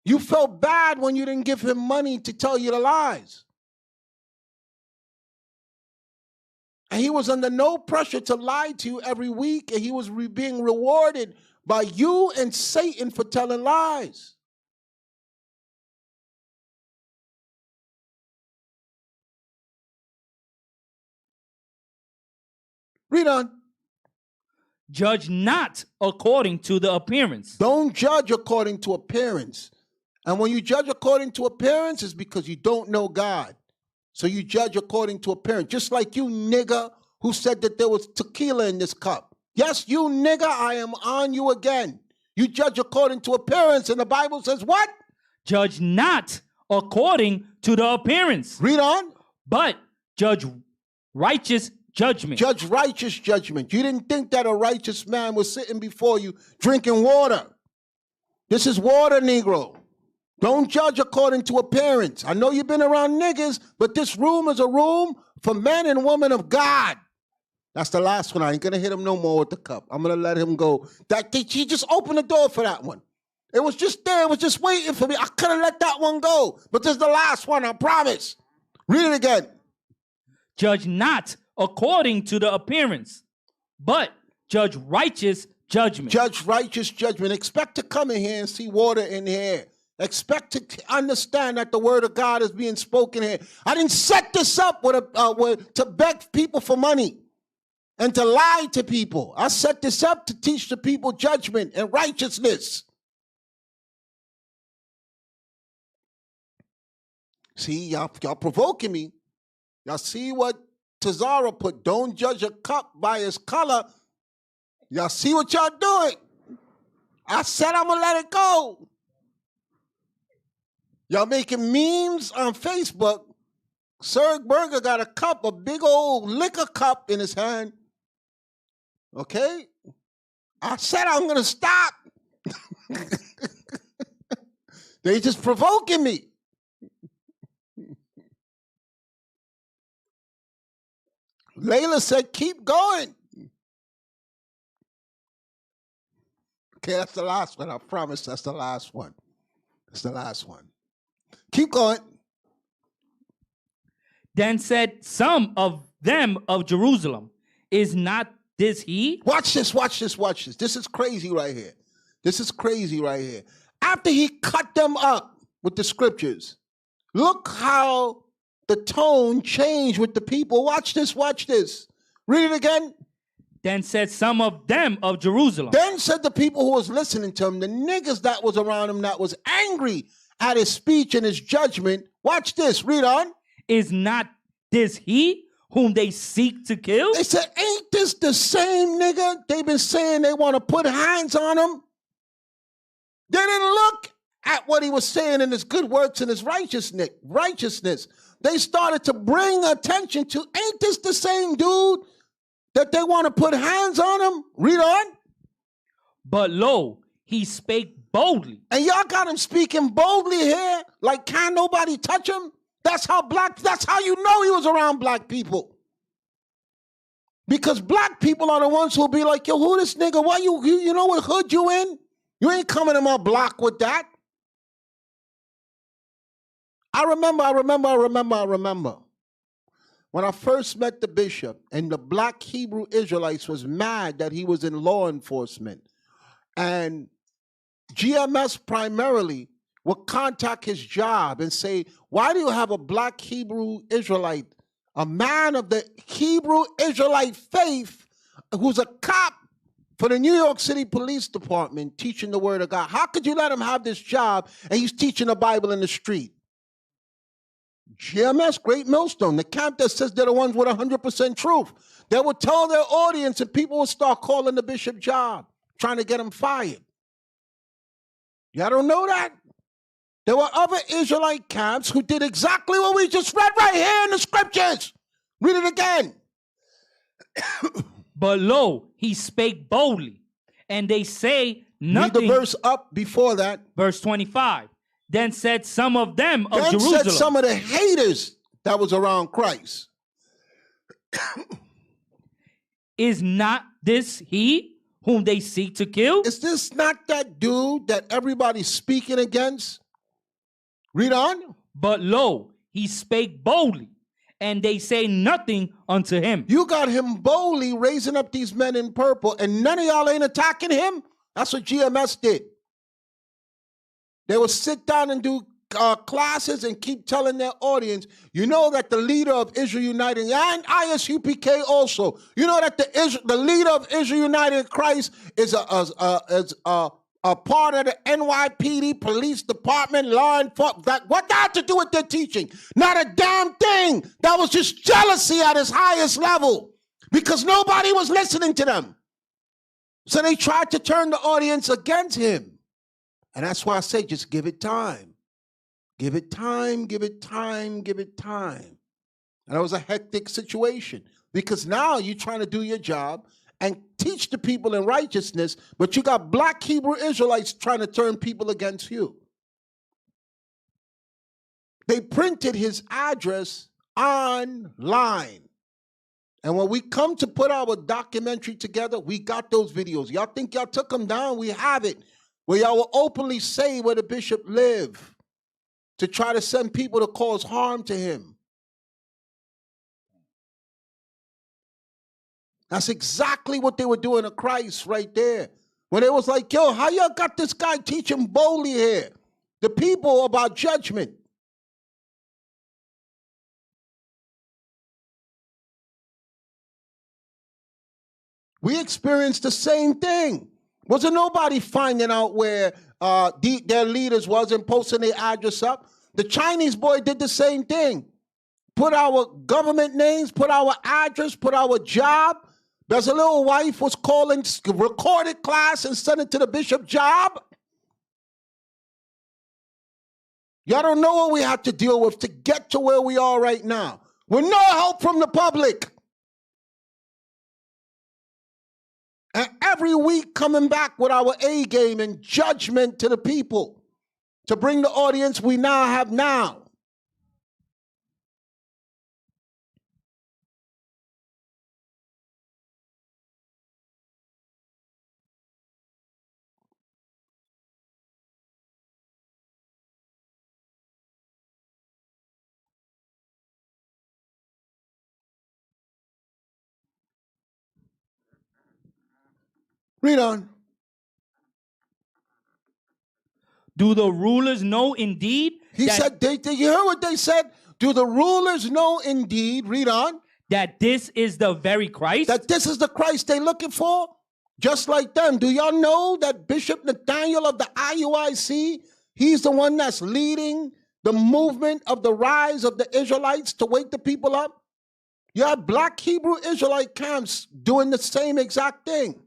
You felt bad when you didn't give him money to tell you the lies. And he was under no pressure to lie to you every week, and he was being rewarded by you and Satan for telling lies. Read on. Judge not according to the appearance. Don't judge according to appearance. And when you judge according to appearance, it's because you don't know God. So you judge according to appearance. Just like you nigga who said that there was tequila in this cup. Yes, you nigga, I am on you again. You judge according to appearance, and the Bible says what? Judge not according to the appearance. Read on. But judge righteous judgment. Judge righteous judgment. You didn't think that a righteous man was sitting before you drinking water. This is water, Negro. Don't judge according to appearance. I know you've been around niggas, but this room is a room for men and women of God. That's the last one. I ain't going to hit him no more with the cup. I'm going to let him go. He just opened the door for that one. It was just there. It was just waiting for me. I could have let that one go. But this is the last one, I promise. Read it again. Judge not according to the appearance, but judge righteous judgment. Judge righteous judgment. Expect to come in here and see water in here. Expect to understand that the word of God is being spoken here. I didn't set this up to beg people for money and to lie to people. I set this up to teach the people judgment and righteousness. See, y'all provoking me. Y'all see what Tazara put? Don't judge a cup by its color. Y'all see what y'all doing? I said I'm going to let it go. Y'all making memes on Facebook. Serg Berger got a cup, a big old liquor cup in his hand. Okay? I said I'm going to stop. They just provoking me. Layla said, keep going. Okay, that's the last one. I promise that's the last one. That's the last one. Keep going. Then said some of them of Jerusalem, is not this he? Watch this, watch this, watch this. This is crazy right here. This is crazy right here. After he cut them up with the scriptures, look how the tone changed with the people. Watch this, watch this. Read it again. Then said some of them of Jerusalem. Then said the people who was listening to him, the niggas that was around him that was angry at his speech and his judgment. Watch this, read on. Is not this he whom they seek to kill? They said, ain't this the same nigga they've been saying they want to put hands on him? They didn't look at what he was saying in his good works and his righteousness. They started to bring attention to, ain't this the same dude that they want to put hands on him? Read on. But lo, he spake boldly. And y'all got him speaking boldly here, like can't nobody touch him? That's how you know he was around black people. Because black people are the ones who'll be like, yo, who this nigga? Why you know what hood you in? You ain't coming in my block with that. I remember. When I first met the bishop, and the black Hebrew Israelites was mad that he was in law enforcement. And GMS primarily would contact his job and say, why do you have a black Hebrew Israelite, a man of the Hebrew Israelite faith, who's a cop for the New York City Police Department teaching the word of God? How could you let him have this job and he's teaching the Bible in the street? GMS, Great Millstone, the camp that says they're the ones with 100% truth. They would tell their audience and people would start calling the bishop job, trying to get him fired. Y'all don't know that? There were other Israelite camps who did exactly what we just read right here in the scriptures. Read it again. But lo, he spake boldly, and they say nothing. Read the verse up before that. Verse 25. Then said some of them of then Jerusalem. Said some of the haters that was around Christ. Is not this he whom they seek to kill? Is this not that dude that everybody's speaking against? Read on. But lo, he spake boldly, and they say nothing unto him. You got him boldly raising up these men in purple, and none of y'all ain't attacking him? That's what GMS did. They would sit down and do classes and keep telling their audience, you know that the leader of Israel United, and ISUPK also, you know that the leader of Israel United in Christ is a part of the NYPD police department, law enforcement. What that had to do with their teaching? Not a damn thing. That was just jealousy at its highest level because nobody was listening to them. So they tried to turn the audience against him. And that's why I say just give it time. Give it time, give it time, give it time. And it was a hectic situation because now you're trying to do your job and teach the people in righteousness, but you got black Hebrew Israelites trying to turn people against you. They printed his address online. And when we come to put our documentary together, we got those videos. Y'all think y'all took them down? We have it. Where y'all will openly say where the bishop lived to try to send people to cause harm to him. That's exactly what they were doing to Christ right there. When it was like, yo, how y'all got this guy teaching boldly here? The people about judgment. We experienced the same thing. Wasn't nobody finding out where their leaders was and posting their address up? The Chinese boy did the same thing. Put our government names, put our address, put our job. There's a little wife was calling, recorded class and sent it to the bishop job. Y'all don't know what we have to deal with to get to where we are right now. With no help from the public. And every week coming back with our A game and judgment to the people to bring the audience we now have now. Read on. Do the rulers know indeed? He said, you heard what they said? Do the rulers know indeed, read on, that this is the very Christ? that this is the Christ they're looking for? Just like them. Do y'all know that Bishop Nathaniel of the IUIC, he's the one that's leading the movement of the rise of the Israelites to wake the people up? You have black Hebrew Israelite camps doing the same exact thing.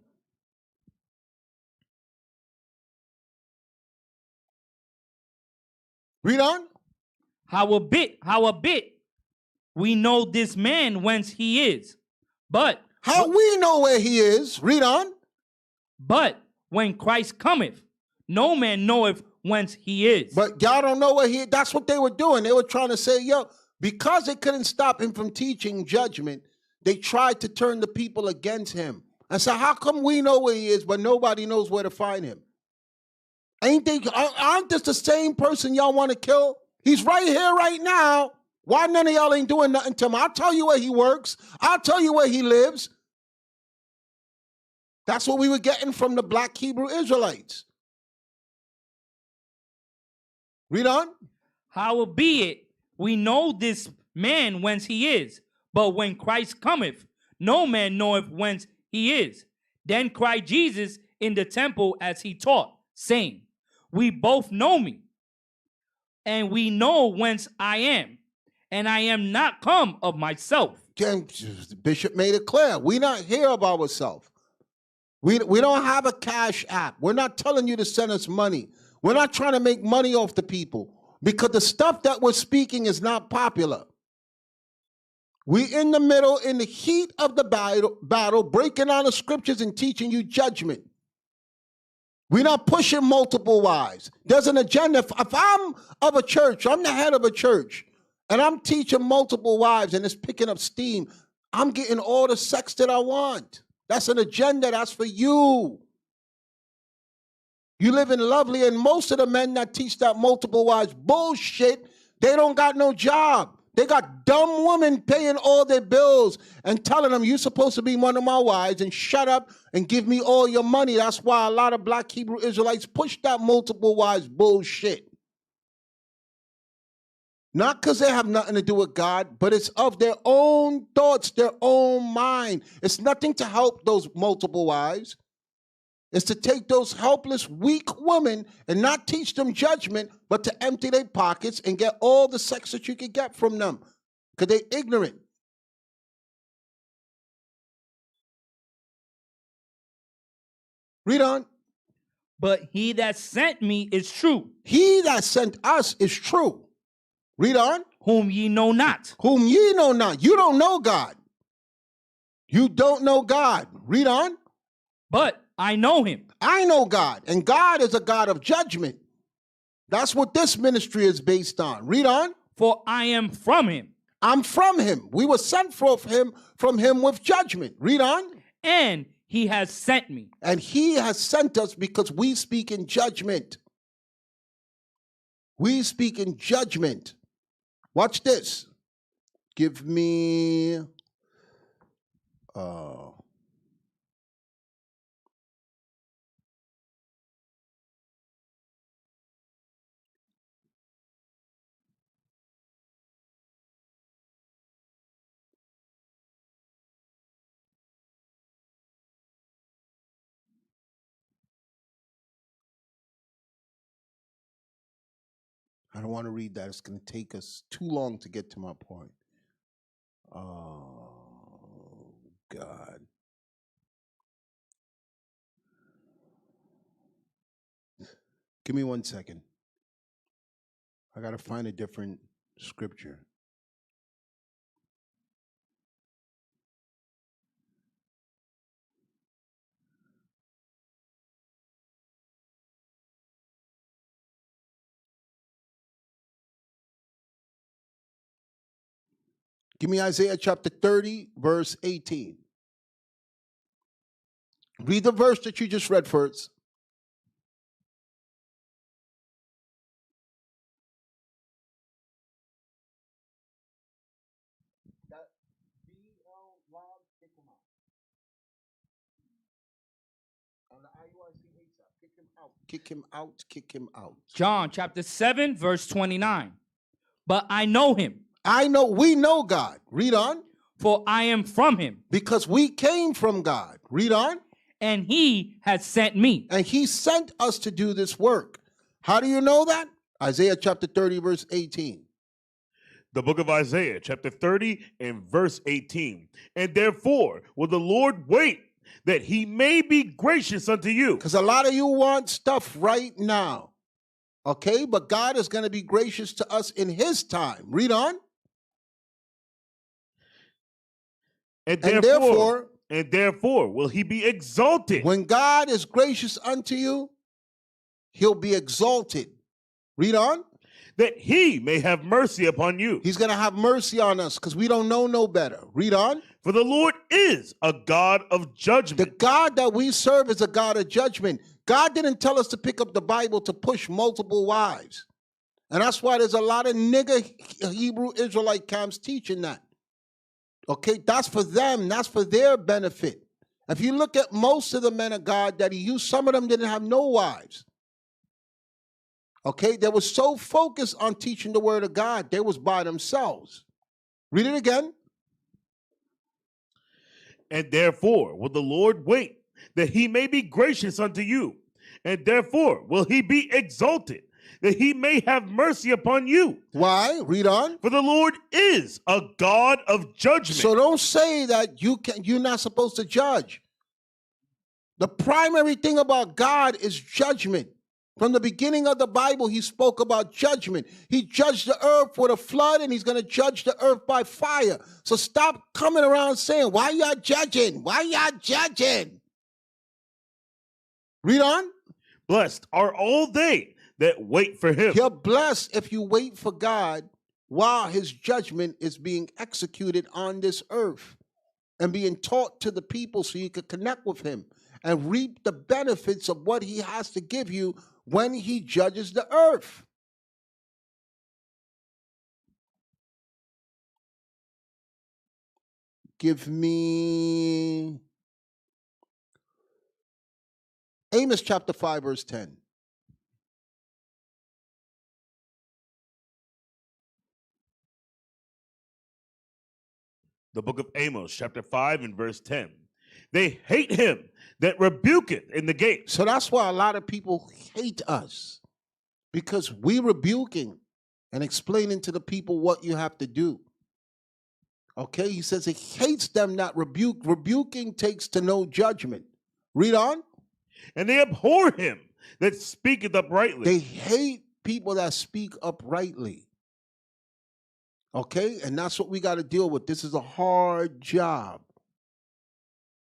Read on. Howbeit, we know this man whence he is. But how we know where he is? Read on. But when Christ cometh, no man knoweth whence he is. But y'all don't know where he is. That's what they were doing. They were trying to say, yo, because they couldn't stop him from teaching judgment, they tried to turn the people against him. And so how come we know where he is, but nobody knows where to find him? Aren't this the same person y'all want to kill? He's right here right now. Why none of y'all ain't doing nothing to him? I'll tell you where he works. I'll tell you where he lives. That's what we were getting from the black Hebrew Israelites. Read on. Howbeit, we know this man whence he is. But when Christ cometh, no man knoweth whence he is. Then cried Jesus in the temple as he taught, saying, we both know me, and we know whence I am, and I am not come of myself. The bishop made it clear. We're not here of ourselves. We don't have a cash app. We're not telling you to send us money. We're not trying to make money off the people because the stuff that we're speaking is not popular. We in the middle, in the heat of the battle, breaking down the scriptures and teaching you judgment. We're not pushing multiple wives. There's an agenda. If I'm of a church, I'm the head of a church, and I'm teaching multiple wives and it's picking up steam, I'm getting all the sex that I want. That's an agenda. That's for you. You living lovely, and most of the men that teach that multiple wives bullshit, they don't got no job. They got dumb women paying all their bills and telling them, you're supposed to be one of my wives and shut up and give me all your money. That's why a lot of black Hebrew Israelites push that multiple wives bullshit. Not because they have nothing to do with God, but it's of their own thoughts, their own mind. It's nothing to help those multiple wives. It's to take those helpless, weak women and not teach them judgment, but to empty their pockets and get all the sex that you can get from them because they're ignorant. Read on. But he that sent me is true. He that sent us is true. Read on. Whom ye know not. Whom ye know not. You don't know God. You don't know God. Read on. But I know him. I know God, and God is a God of judgment. That's what this ministry is based on. Read on. For I am from him. I'm from him. We were sent from him with judgment. Read on. And he has sent me. And he has sent us because we speak in judgment. We speak in judgment. Watch this. Give me I don't want to read that. It's going to take us too long to get to my point. Oh, God. Give me 1 second. I got to find a different scripture. Give me Isaiah chapter 30, verse 18. Read the verse that you just read first. Kick him out, kick him out. John chapter 7, verse 29. But I know him. We know God. Read on. For I am from him. Because we came from God. Read on. And he has sent me. And he sent us to do this work. How do you know that? Isaiah chapter 30, verse 18. The book of Isaiah, chapter 30 and verse 18. And therefore will the Lord wait that he may be gracious unto you. Because a lot of you want stuff right now. Okay, but God is going to be gracious to us in his time. Read on. And therefore will he be exalted. When God is gracious unto you, he'll be exalted. Read on. That he may have mercy upon you. He's going to have mercy on us because we don't know no better. Read on. For the Lord is a God of judgment. The God that we serve is a God of judgment. God didn't tell us to pick up the Bible to push multiple wives. And that's why there's a lot of nigger Hebrew Israelite camps teaching that. Okay, that's for them. That's for their benefit. If you look at most of the men of God that he used, some of them didn't have no wives. Okay, they were so focused on teaching the word of God, they was by themselves. Read it again. And therefore will the Lord wait that he may be gracious unto you. And therefore will he be exalted, that he may have mercy upon you. Why? Read on. For the Lord is a God of judgment. So don't say that you're not supposed to judge. The primary thing about God is judgment. From the beginning of the Bible, he spoke about judgment. He judged the earth with a flood, and he's going to judge the earth by fire. So stop coming around saying, why y'all judging? Why y'all judging? Read on. Blessed are all they that wait for him. You're blessed if you wait for God while his judgment is being executed on this earth. and being taught to the people so you could connect with him and reap the benefits of what he has to give you when he judges the earth. Give me Amos chapter 5, verse 10. The book of Amos, chapter 5 and verse 10. They hate him that rebuketh in the gate. So that's why a lot of people hate us, because we rebuking and explaining to the people what you have to do. Okay, he says he hates them that rebuke. Rebuking takes to no judgment. Read on. And they abhor him that speaketh uprightly. They hate people that speak uprightly. Okay, and that's what we got to deal with. This is a hard job.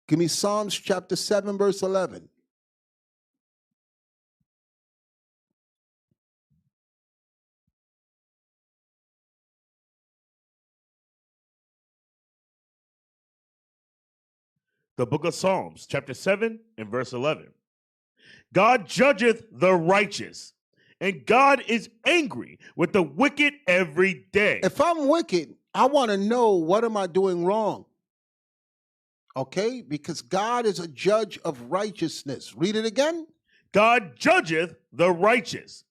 Give me Psalms chapter 7, verse 11. The book of Psalms, chapter 7 and verse 11. God judgeth the righteous, and God is angry with the wicked every day. If I'm wicked, I want to know, what am I doing wrong? Okay, because God is a judge of righteousness. Read it again. God judgeth the righteous,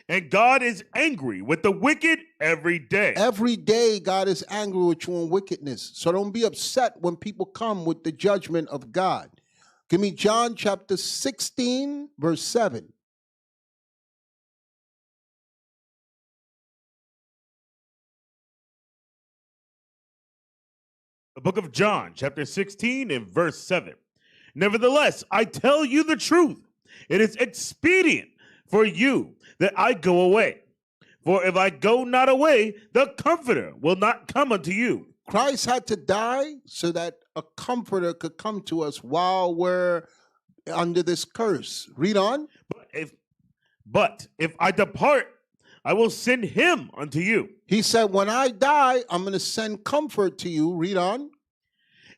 and God is angry with the wicked every day. Every day God is angry with you on wickedness. So don't be upset when people come with the judgment of God. Give me John chapter 16, verse 7. The book of John, chapter 16 and verse 7. Nevertheless, I tell you the truth. It is expedient for you that I go away. For if I go not away, the Comforter will not come unto you. Christ had to die so that a comforter could come to us while we're under this curse. Read on. But if I depart, I will send him unto you. He said, when I die, I'm going to send comfort to you. Read on.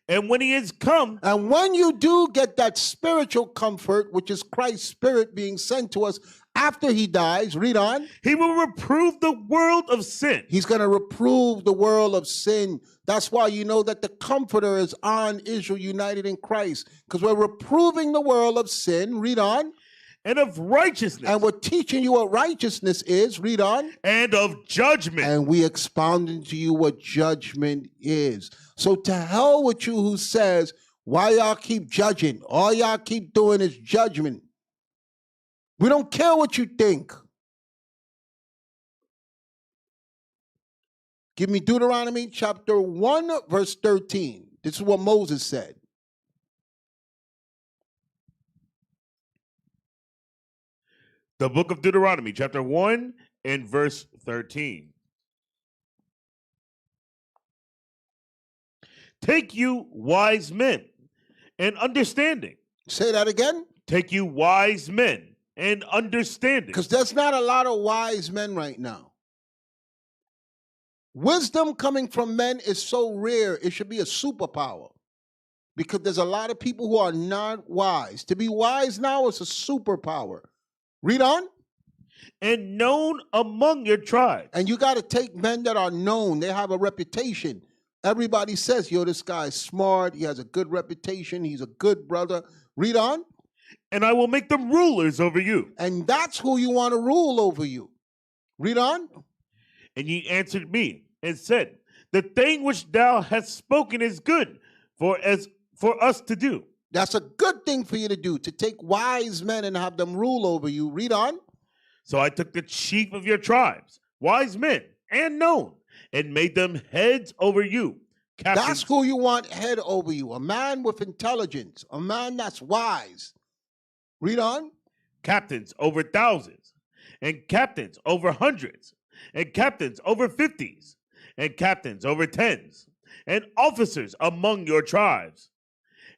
And when he is come, and when you do get that spiritual comfort, which is Christ's spirit being sent to us after he dies, read on. He will reprove the world of sin. He's going to reprove the world of sin. That's why you know that the comforter is on Israel United in Christ, because we're reproving the world of sin. Read on. And of righteousness. And we're teaching you what righteousness is. Read on. And of judgment. And we expounding to you what judgment is. So to hell with you who says, why y'all keep judging? All y'all keep doing is judgment. We don't care what you think. Give me Deuteronomy chapter 1, verse 13. This is what Moses said. The book of Deuteronomy, chapter 1 and verse 13. Take you wise men and understanding. Say that again. Take you wise men and understanding. Because there's not a lot of wise men right now. Wisdom coming from men is so rare, it should be a superpower. Because there's a lot of people who are not wise. To be wise now is a superpower. Read on. And known among your tribe. And you got to take men that are known. They have a reputation. Everybody says, yo, this guy is smart. He has a good reputation. He's a good brother. Read on. And I will make them rulers over you. And that's who you want to rule over you. Read on. And ye answered me and said, the thing which thou hast spoken is good for us to do. That's a good thing for you to do, to take wise men and have them rule over you. Read on. So I took the chief of your tribes, wise men and known, and made them heads over you. Captains. That's who you want head over you. A man with intelligence. A man that's wise. Read on. Captains over thousands, and captains over hundreds, and captains over 50s, and captains over 10s, and officers among your tribes.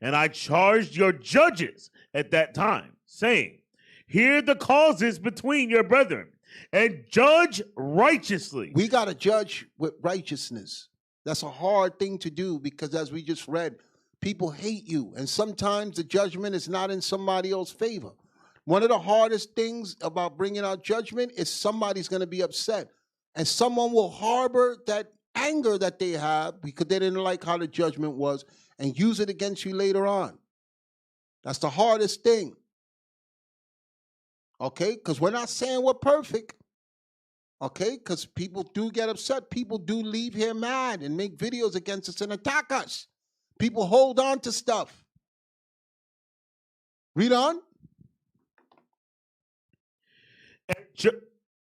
And I charged your judges at that time, saying, hear the causes between your brethren, and judge righteously. We got to judge with righteousness. That's a hard thing to do because, as we just read, people hate you. And sometimes the judgment is not in somebody else's favor. One of the hardest things about bringing out judgment is somebody's going to be upset. And someone will harbor that anger that they have because they didn't like how the judgment was and use it against you later on. That's the hardest thing. Okay? Because we're not saying we're perfect. Okay? Because people do get upset. People do leave here mad and make videos against us and attack us. People hold on to stuff. Read on.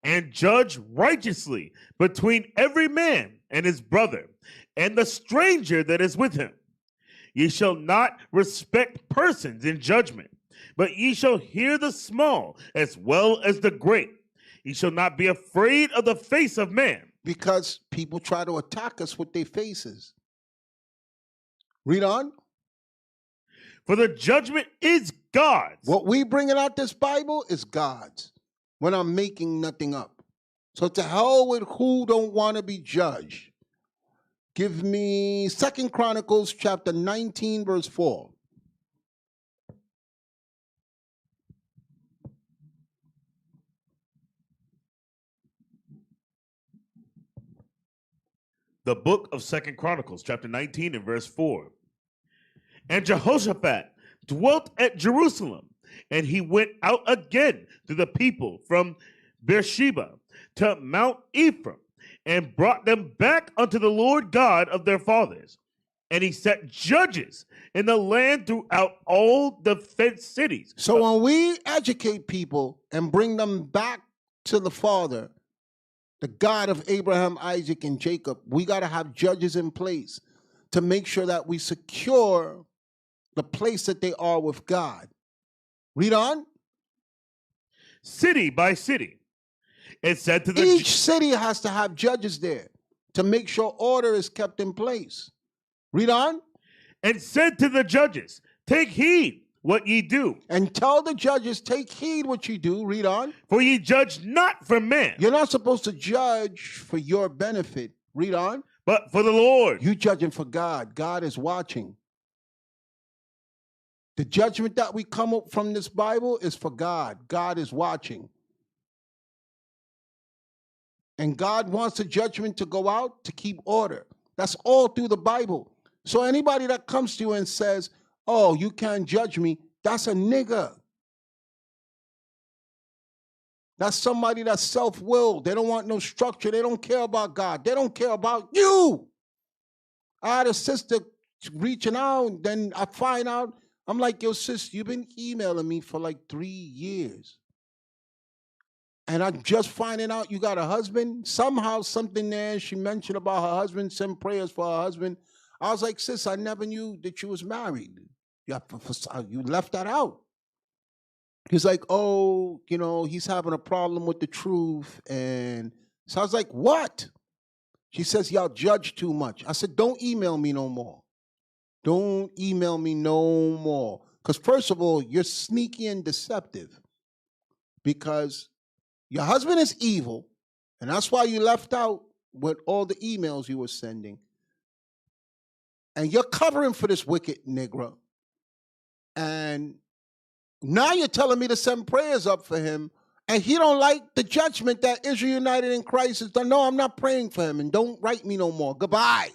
And judge righteously between every man and his brother, and the stranger that is with him. Ye shall not respect persons in judgment, but ye shall hear the small as well as the great. Ye shall not be afraid of the face of man. Because people try to attack us with their faces. Read on. For the judgment is God's. What we bringing out this Bible is God's. When I'm making nothing up. So to hell with who don't want to be judged. Give me 2 Chronicles chapter 19, verse 4. The book of 2 Chronicles, chapter 19 and verse 4. And Jehoshaphat dwelt at Jerusalem, and he went out again to the people from Beersheba to Mount Ephraim, and brought them back unto the Lord God of their fathers. And he set judges in the land throughout all the fenced cities. So when we educate people and bring them back to the Father, the God of Abraham, Isaac, and Jacob, we got to have judges in place to make sure that we secure the place that they are with God. Read on. City by city. It said to the Each city has to have judges there to make sure order is kept in place. Read on. And said to the judges, take heed what ye do. And tell the judges, take heed what you do. Read on. For ye judge not for man. You're not supposed to judge for your benefit. Read on. But for the Lord. You judging for God. God is watching. The judgment that we come up from this Bible is for God. God is watching. And God wants the judgment to go out to keep order. That's all through the Bible. So anybody that comes to you and says, oh, you can't judge me, that's a nigger. That's somebody that's self-willed. They don't want no structure. They don't care about God. They don't care about you. I had a sister reaching out, then I find out, I'm like, yo, sis, you've been emailing me for like 3 years. And I'm just finding out you got a husband. Somehow, something there, she mentioned about her husband, send prayers for her husband. I was like, sis, I never knew that you was married. You left that out. He's like, oh, you know, he's having a problem with the truth. And so I was like, what? She says, y'all judge too much. I said, don't email me no more. Don't email me no more. Because first of all, you're sneaky and deceptive. Because your husband is evil, and that's why you left out with all the emails you were sending. And you're covering for this wicked Negro. And now you're telling me to send prayers up for him, and he don't like the judgment that Israel United in Christ has done. No, I'm not praying for him, and don't write me no more. Goodbye.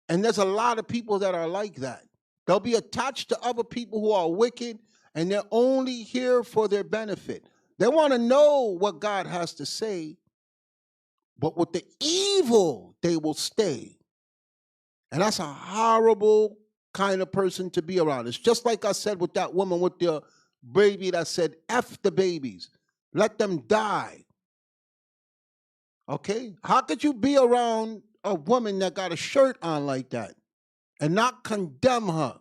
And there's a lot of people that are like that. They'll be attached to other people who are wicked, and they're only here for their benefit. They want to know what God has to say, but with the evil, they will stay. And that's a horrible kind of person to be around. It's just like I said with that woman with the baby that said, F the babies. Let them die. Okay? How could you be around a woman that got a shirt on like that and not condemn her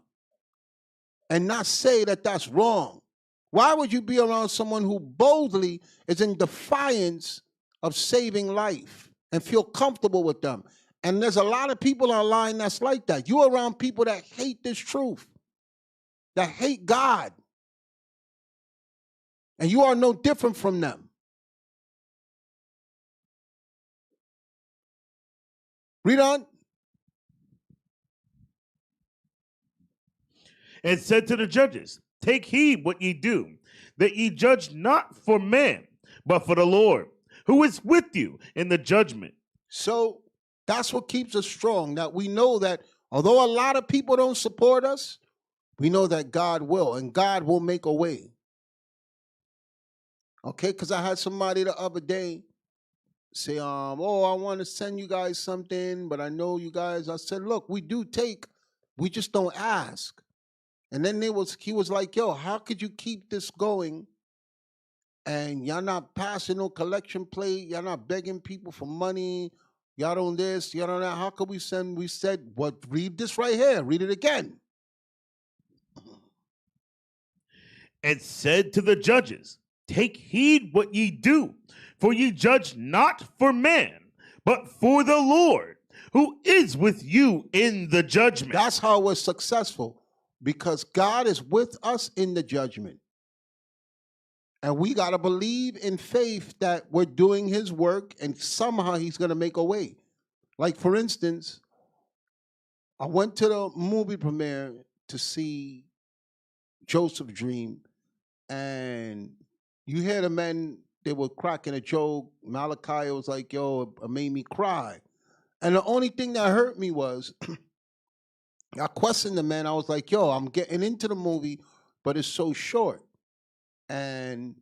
and not say that that's wrong? Why would you be around someone who boldly is in defiance of saving life and feel comfortable with them? And there's a lot of people online that's like that. You're around people that hate this truth, that hate God. And you are no different from them. Read on. And said to the judges, take heed what ye do, that ye judge not for man, but for the Lord, who is with you in the judgment. So that's what keeps us strong, that we know that although a lot of people don't support us, we know that God will, and God will make a way. Okay, because I had somebody the other day say, oh, I want to send you guys something, but I know you guys. I said, look, we do take, we just don't ask. And then he was like, yo, how could you keep this going? And y'all not passing no collection plate, y'all not begging people for money, y'all don't this, y'all don't that. How could we send? We said, what? Read this right here. Read it again. And said to the judges, take heed what ye do, for ye judge not for man, but for the Lord, who is with you in the judgment. That's how we're successful, because God is with us in the judgment. And we got to believe in faith that we're doing his work and somehow he's going to make a way. Like, for instance, I went to the movie premiere to see Joseph's Dream, and you hear the men, they were cracking a joke. Malachi was like, yo, it made me cry. And the only thing that hurt me was, I questioned the man. I was like, yo, I'm getting into the movie, but it's so short. And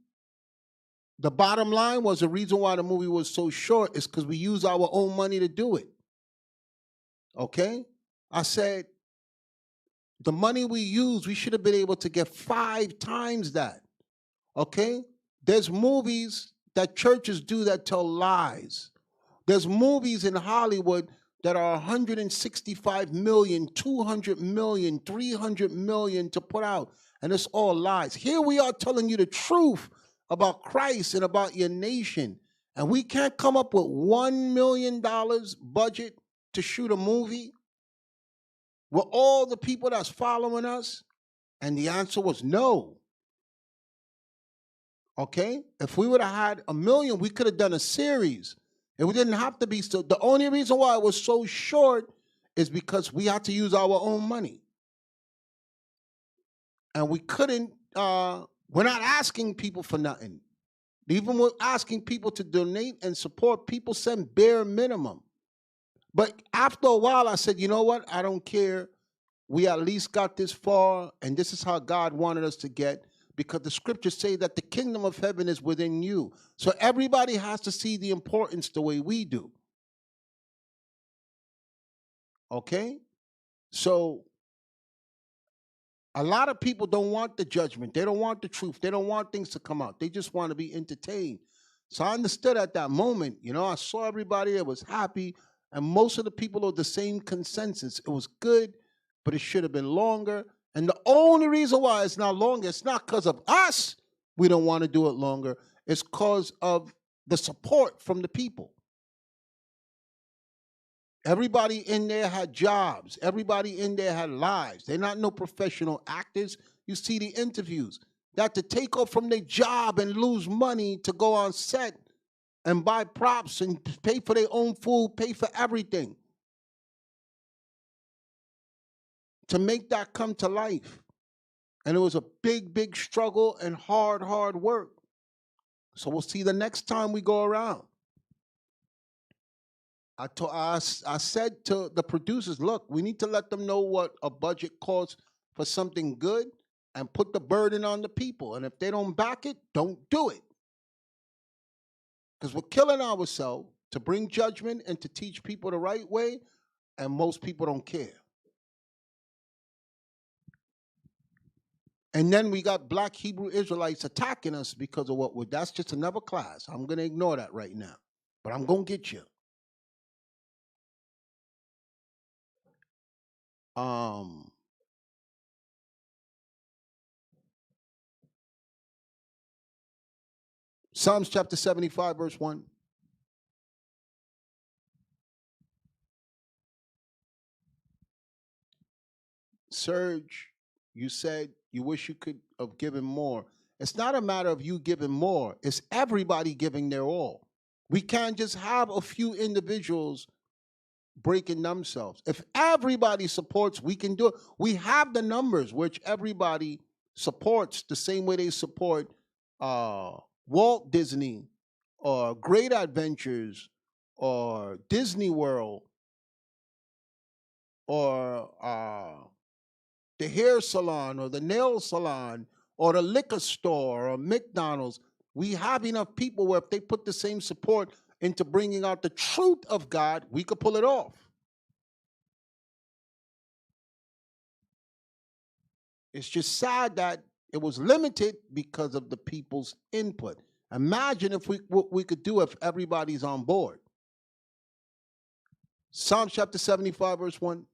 the bottom line was the reason why the movie was so short is because we use our own money to do it. Okay? I said, the money we use, we should have been able to get 5 times that. Okay? There's movies that churches do that tell lies. There's movies in Hollywood that are 165 million, 200 million, 300 million to put out, and it's all lies. Here we are telling you the truth about Christ and about your nation, and we can't come up with $1 million budget to shoot a movie with all the people that's following us? And the answer was no. Okay? If we would have had $1 million, we could have done a series. And we didn't have to be so. The only reason why it was so short is because we had to use our own money. And we couldn't, we're not asking people for nothing. Even with asking people to donate and support, people send bare minimum. But after a while, I said, you know what? I don't care. We at least got this far, and this is how God wanted us to get, because the scriptures say that the kingdom of heaven is within you. So everybody has to see the importance the way we do. Okay? So a lot of people don't want the judgment. They don't want the truth. They don't want things to come out. They just want to be entertained. So I understood at that moment, you know, I saw everybody that was happy, and most of the people are the same consensus. It was good, but it should have been longer. And the only reason why it's not longer, it's not because of us. We don't want to do it longer. It's because of the support from the people. Everybody in there had jobs. Everybody in there had lives. They're not no professional actors. You see the interviews. They had to take off from their job and lose money to go on set and buy props and pay for their own food, pay for everything to make that come to life. And it was a big, big struggle and hard, hard work. So we'll see the next time we go around. I said to the producers, look, we need to let them know what a budget costs for something good and put the burden on the people. And if they don't back it, don't do it. Because we're killing ourselves to bring judgment and to teach people the right way, and most people don't care. And then we got black Hebrew Israelites attacking us because of what we're, that's just another class. I'm going to ignore that right now. But I'm going to get you. Psalms chapter 75, verse 1. Serge, you said you wish you could have given more. It's not a matter of you giving more. It's everybody giving their all. We can't just have a few individuals breaking themselves. If everybody supports, we can do it. We have the numbers which everybody supports the same way they support Walt Disney or Great Adventures or Disney World or the hair salon or the nail salon or the liquor store or McDonald's. We have enough people where if they put the same support into bringing out the truth of God, we could pull it off. It's just sad that it was limited because of the people's input. Imagine if what we could do if everybody's on board. Psalm chapter 75, verse 1.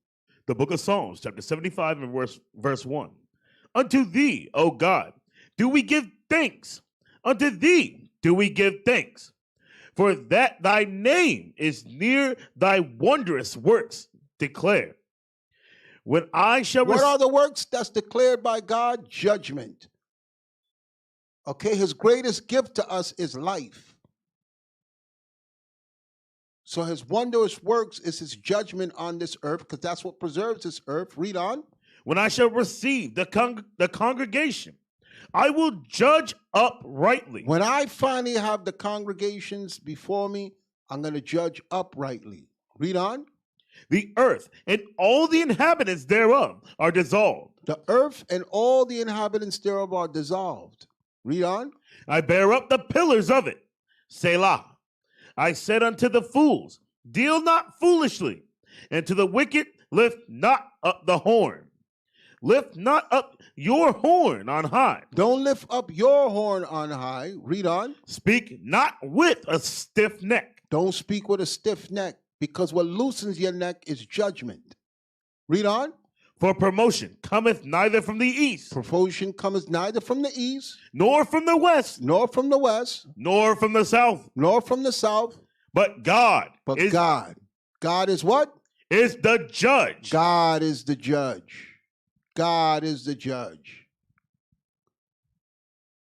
The book of Psalms, chapter 75 and verse 1. Unto thee, O God, do we give thanks. Unto thee do we give thanks. For that thy name is near thy wondrous works declare. When I shall What are the works that's declared by God? Judgment. Okay, his greatest gift to us is life. So his wondrous works is his judgment on this earth, because that's what preserves this earth. Read on. When I shall receive the congregation, I will judge uprightly. When I finally have the congregations before me, I'm going to judge uprightly. Read on. The earth and all the inhabitants thereof are dissolved. The earth and all the inhabitants thereof are dissolved. Read on. I bear up the pillars of it. Selah. I said unto the fools, deal not foolishly, and to the wicked, lift not up the horn. Lift not up your horn on high. Don't lift up your horn on high. Read on. Speak not with a stiff neck. Don't speak with a stiff neck, because what loosens your neck is judgment. Read on. For promotion cometh neither from the east. Promotion cometh neither from the east, Nor from the west. nor from the west, Nor from the south. nor from the south, But God but is, God. God is what? is the judge. God is the judge. God is the judge.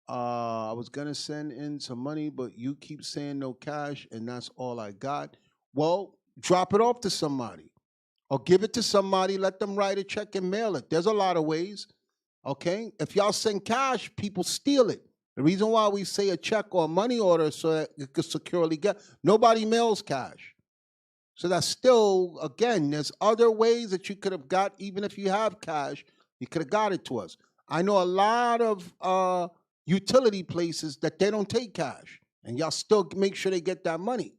I was going to send in some money, but you keep saying no cash, and that's all I got. Well, drop it off to somebody. Or give it to somebody, let them write a check and mail it. There's a lot of ways, okay? If y'all send cash, people steal it. The reason why we say a check or a money order so that you could securely get, nobody mails cash. So that's still, again, there's other ways that you could have got, even if you have cash, you could have got it to us. I know a lot of utility places that they don't take cash, and y'all still make sure they get that money.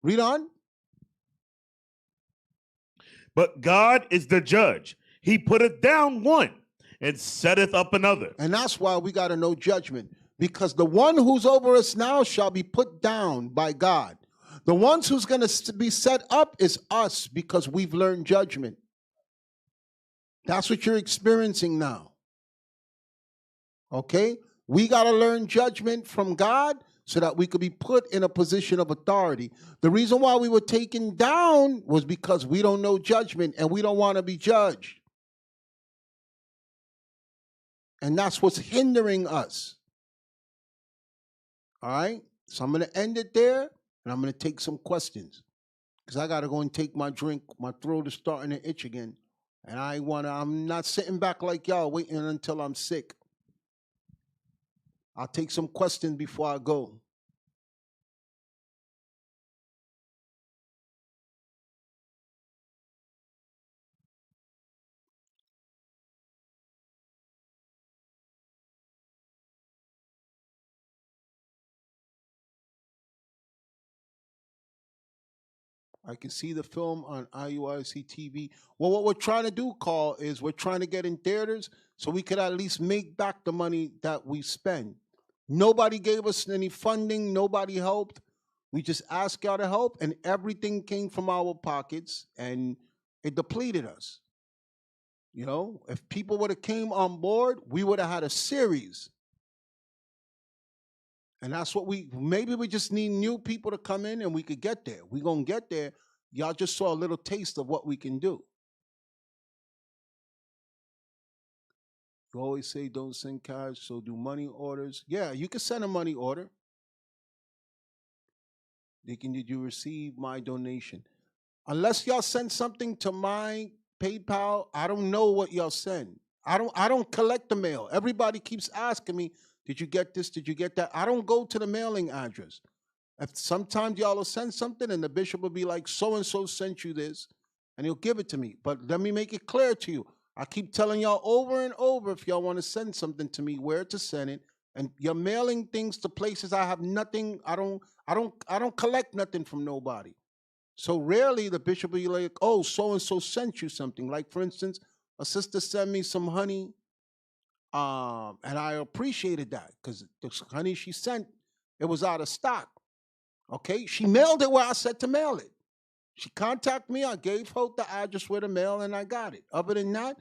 Read on. But God is the judge. He putteth down one and setteth up another. And that's why we got to know judgment, because the one who's over us now shall be put down by God. The ones who's going to be set up is us, because we've learned judgment. That's what you're experiencing now. Okay? We got to learn judgment from God so that we could be put in a position of authority. The reason why we were taken down was because we don't know judgment and we don't want to be judged. And that's what's hindering us. All right? So I'm going to end it there, and I'm going to take some questions, because I got to go and take my drink. My throat is starting to itch again. And I'm not sitting back like y'all waiting until I'm sick. I'll take some questions before I go. I can see the film on IUIC TV. Well, what we're trying to do, Carl, is we're trying to get in theaters so we could at least make back the money that we spend. Nobody gave us any funding. Nobody helped. We just asked y'all to help, and everything came from our pockets, and it depleted us. You know, if people would have came on board, we would have had a series. And that's what maybe we just need new people to come in and we could get there. We're going to get there. Y'all just saw a little taste of what we can do. You always say don't send cash, so do money orders. Yeah, you can send a money order. Did you receive my donation? Unless y'all send something to my PayPal, I don't know what y'all send. I don't collect the mail. Everybody keeps asking me, did you get this? Did you get that? I don't go to the mailing address. If sometimes y'all will send something and the bishop will be like, so and so sent you this, and he'll give it to me. But let me make it clear to you. I keep telling y'all over and over, if y'all want to send something to me, where to send it. And you're mailing things to places I have nothing. I don't collect nothing from nobody. So rarely the bishop will be like, oh, so and so sent you something. Like for instance, a sister sent me some honey, and I appreciated that because the honey she sent, it was out of stock. Okay, she mailed it where I said to mail it. She contacted me. I gave her the address where to mail, and I got it. Other than that,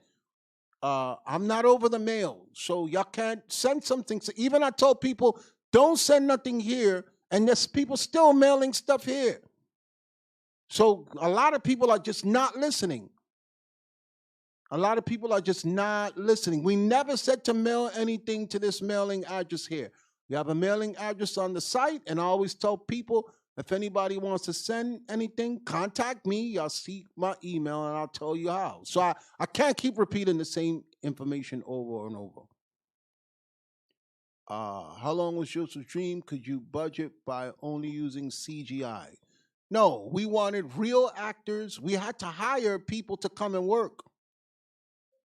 I'm not over the mail, so y'all can't send something. Even I told people, don't send nothing here, and there's people still mailing stuff here. So a lot of people are just not listening. A lot of people are just not listening. We never said to mail anything to this mailing address here. We have a mailing address on the site, and I always tell people, if anybody wants to send anything, contact me. Y'all see my email, and I'll tell you how. So I can't keep repeating the same information over and over. How long was Joseph's dream? Could you budget by only using CGI? No, we wanted real actors. We had to hire people to come and work.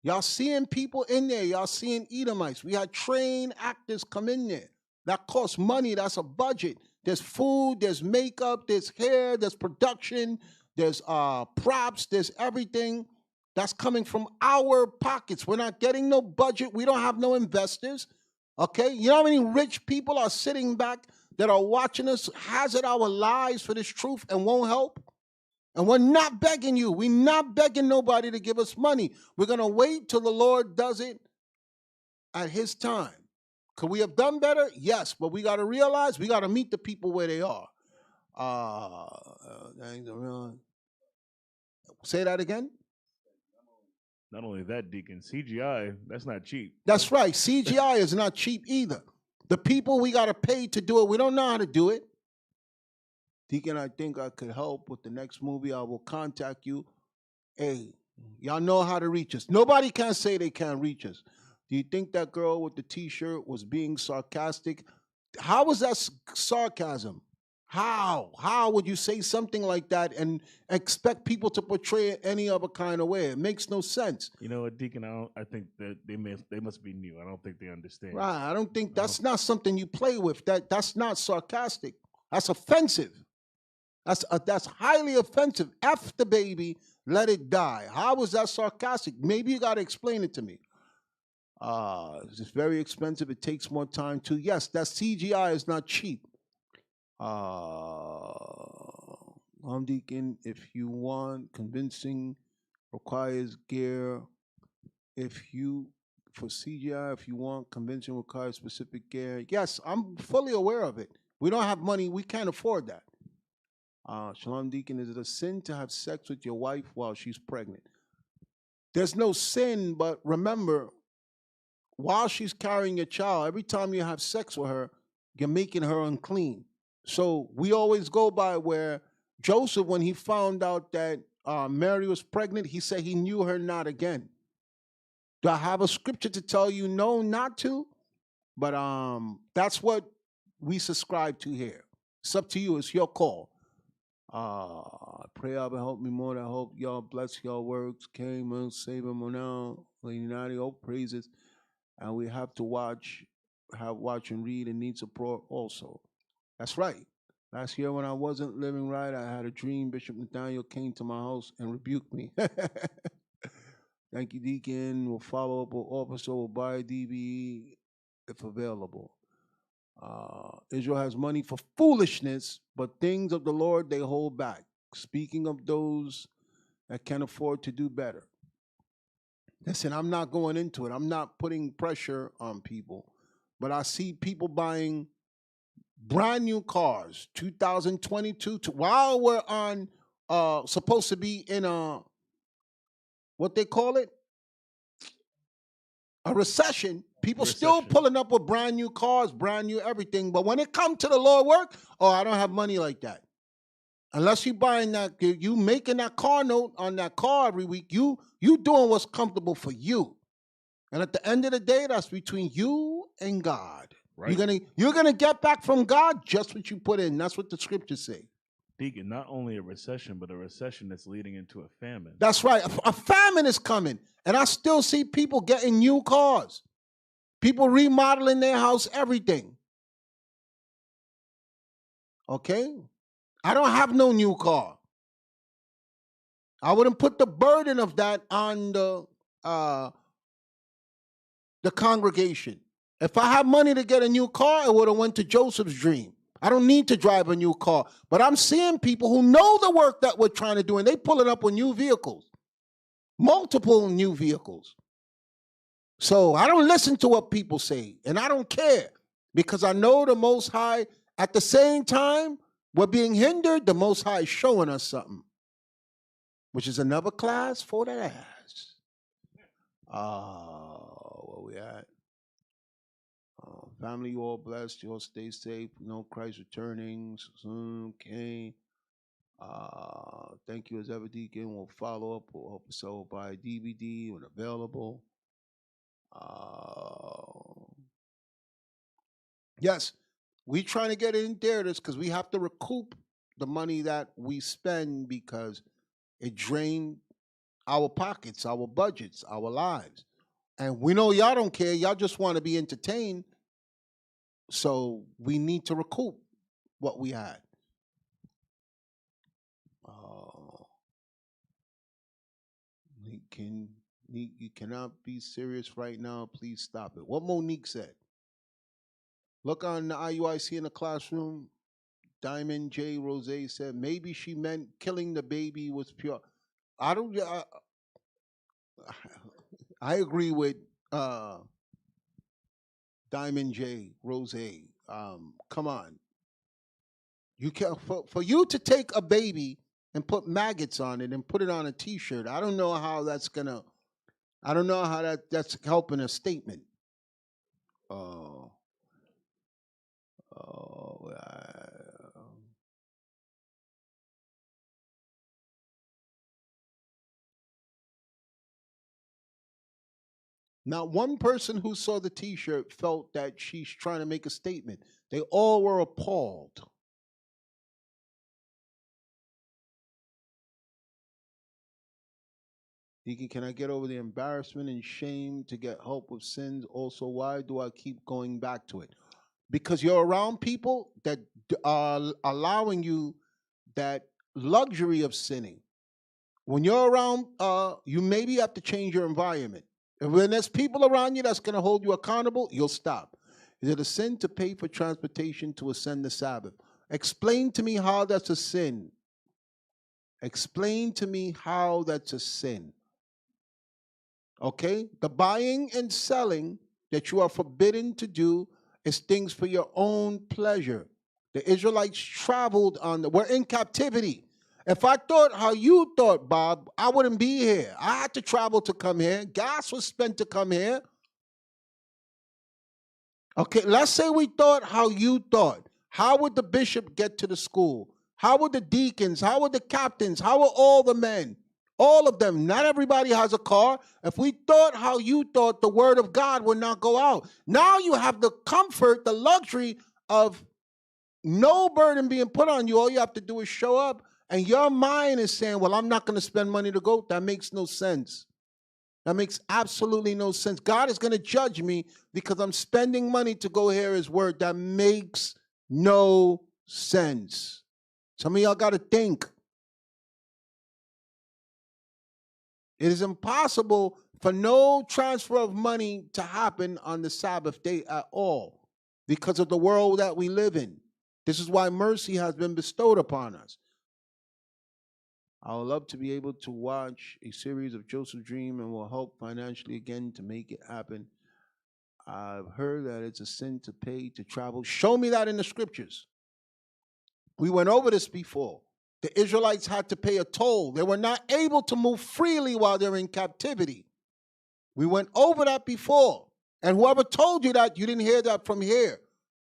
Y'all seeing people in there. Y'all seeing Edomites. We had trained actors come in there. That costs money. That's a budget. There's food, there's makeup, there's hair, there's production, there's props, there's everything. That's coming from our pockets. We're not getting no budget. We don't have no investors. Okay? You know how many rich people are sitting back that are watching us hazard our lives for this truth and won't help? And we're not begging you. We're not begging nobody to give us money. We're going to wait till the Lord does it at his time. Could we have done better? Yes, but we got to realize we got to meet the people where they are. Say that again? Not only that, Deacon, CGI, that's not cheap. That's right. CGI is not cheap either. The people we got to pay to do it, we don't know how to do it. Deacon, I think I could help with the next movie. I will contact you. Hey, y'all know how to reach us. Nobody can say they can't reach us. Do you think that girl with the T-shirt was being sarcastic? How was that sarcasm? How would you say something like that and expect people to portray it any other kind of way? It makes no sense. You know what, Deacon? I think that they must be new. I don't think they understand. Right. I don't think that's not something you play with. That's not sarcastic. That's offensive. That's highly offensive. F the baby, let it die. How was that sarcastic? Maybe you got to explain it to me. It's very expensive. It takes more time too. Yes, that CGI is not cheap. Deacon, if you want, convincing requires gear. For CGI, if you want, convincing requires specific gear. Yes, I'm fully aware of it. We don't have money. We can't afford that. Shalom, Deacon, is it a sin to have sex with your wife while she's pregnant? There's no sin, but remember, while she's carrying your child, every time you have sex with her, you're making her unclean. So we always go by where Joseph, when he found out that Mary was pregnant, he said he knew her not again. Do I have a scripture to tell you no, not to? But that's what we subscribe to here. It's up to you. It's your call. Pray y'all will help me more. I hope y'all bless y'all works. Came and save him now. United, all praises. And we have to watch and read and need support also. That's right. Last year when I wasn't living right, I had a dream. Bishop Nathaniel came to my house and rebuked me. Thank you, Deacon. We'll follow up with officer. Will buy DBE if available. Israel has money for foolishness, but things of the Lord they hold back. Speaking of those that can afford to do better. Listen, I'm not going into it. I'm not putting pressure on people. But I see people buying brand new cars, 2022, while we're on, supposed to be in a, what they call it? A recession. People still pulling up with brand new cars, brand new everything. But when it comes to the Lord work, oh, I don't have money like that. Unless you buying that, you making that car note on that car every week, you doing what's comfortable for you. And at the end of the day, that's between you and God. Right. You're gonna get back from God just what you put in. That's what the scriptures say. Deacon, not only a recession, but a recession that's leading into a famine. That's right. A famine is coming. And I still see people getting new cars. People remodeling their house, everything. Okay? I don't have no new car. I wouldn't put the burden of that on the congregation. If I had money to get a new car, I would have went to Joseph's dream. I don't need to drive a new car. But I'm seeing people who know the work that we're trying to do, and they pull it up with new vehicles. Multiple new vehicles. So I don't listen to what people say, and I don't care, because I know the Most High. At the same time, we're being hindered. The Most High is showing us something, which is another class for that ass. Where we at? Family, you all blessed. You all stay safe. You know Christ returning. Okay. Thank you as ever, Deacon. We'll follow up. We'll help us out by DVD when available. Yes, we trying to get in there because we have to recoup the money that we spend, because it drained our pockets, our budgets, our lives. And we know y'all don't care. Y'all just want to be entertained. So we need to recoup what we had. You cannot be serious right now. Please stop it. What Monique said. Look on the IUIC in the classroom. Diamond J. Rose said maybe she meant killing the baby was pure. I don't. I agree with Diamond J. Rose. Come on. You can for you to take a baby and put maggots on it and put it on a T-shirt. I don't know how that's gonna. I don't know how that's helping a statement. Not one person who saw the T-shirt felt that she's trying to make a statement. They all were appalled. Deacon, can I get over the embarrassment and shame to get help with sins? Also, why do I keep going back to it? Because you're around people that are allowing you that luxury of sinning. When you're around, you maybe have to change your environment. And when there's people around you that's going to hold you accountable, you'll stop. Is it a sin to pay for transportation to ascend the Sabbath? Explain to me how that's a sin. Explain to me how that's a sin. Okay? The buying and selling that you are forbidden to do is things for your own pleasure. The Israelites traveled we're in captivity. If I thought how you thought, Bob, I wouldn't be here. I had to travel to come here. Gas was spent to come here. Okay, let's say we thought how you thought. How would the bishop get to the school? How would the deacons? How would the captains? How would all the men? All of them. Not everybody has a car. If we thought how you thought, the word of God would not go out. Now you have the comfort, the luxury of no burden being put on you. All you have to do is show up. And your mind is saying, well, I'm not going to spend money to go. That makes no sense. That makes absolutely no sense. God is going to judge me because I'm spending money to go hear his word. That makes no sense. Some of y'all got to think. It is impossible for no transfer of money to happen on the Sabbath day at all because of the world that we live in. This is why mercy has been bestowed upon us. I would love to be able to watch a series of Joseph's Dream and will help financially again to make it happen. I've heard that it's a sin to pay to travel. Show me that in the scriptures. We went over this before. The Israelites had to pay a toll. They were not able to move freely while they're in captivity. We went over that before. And whoever told you that, you didn't hear that from here.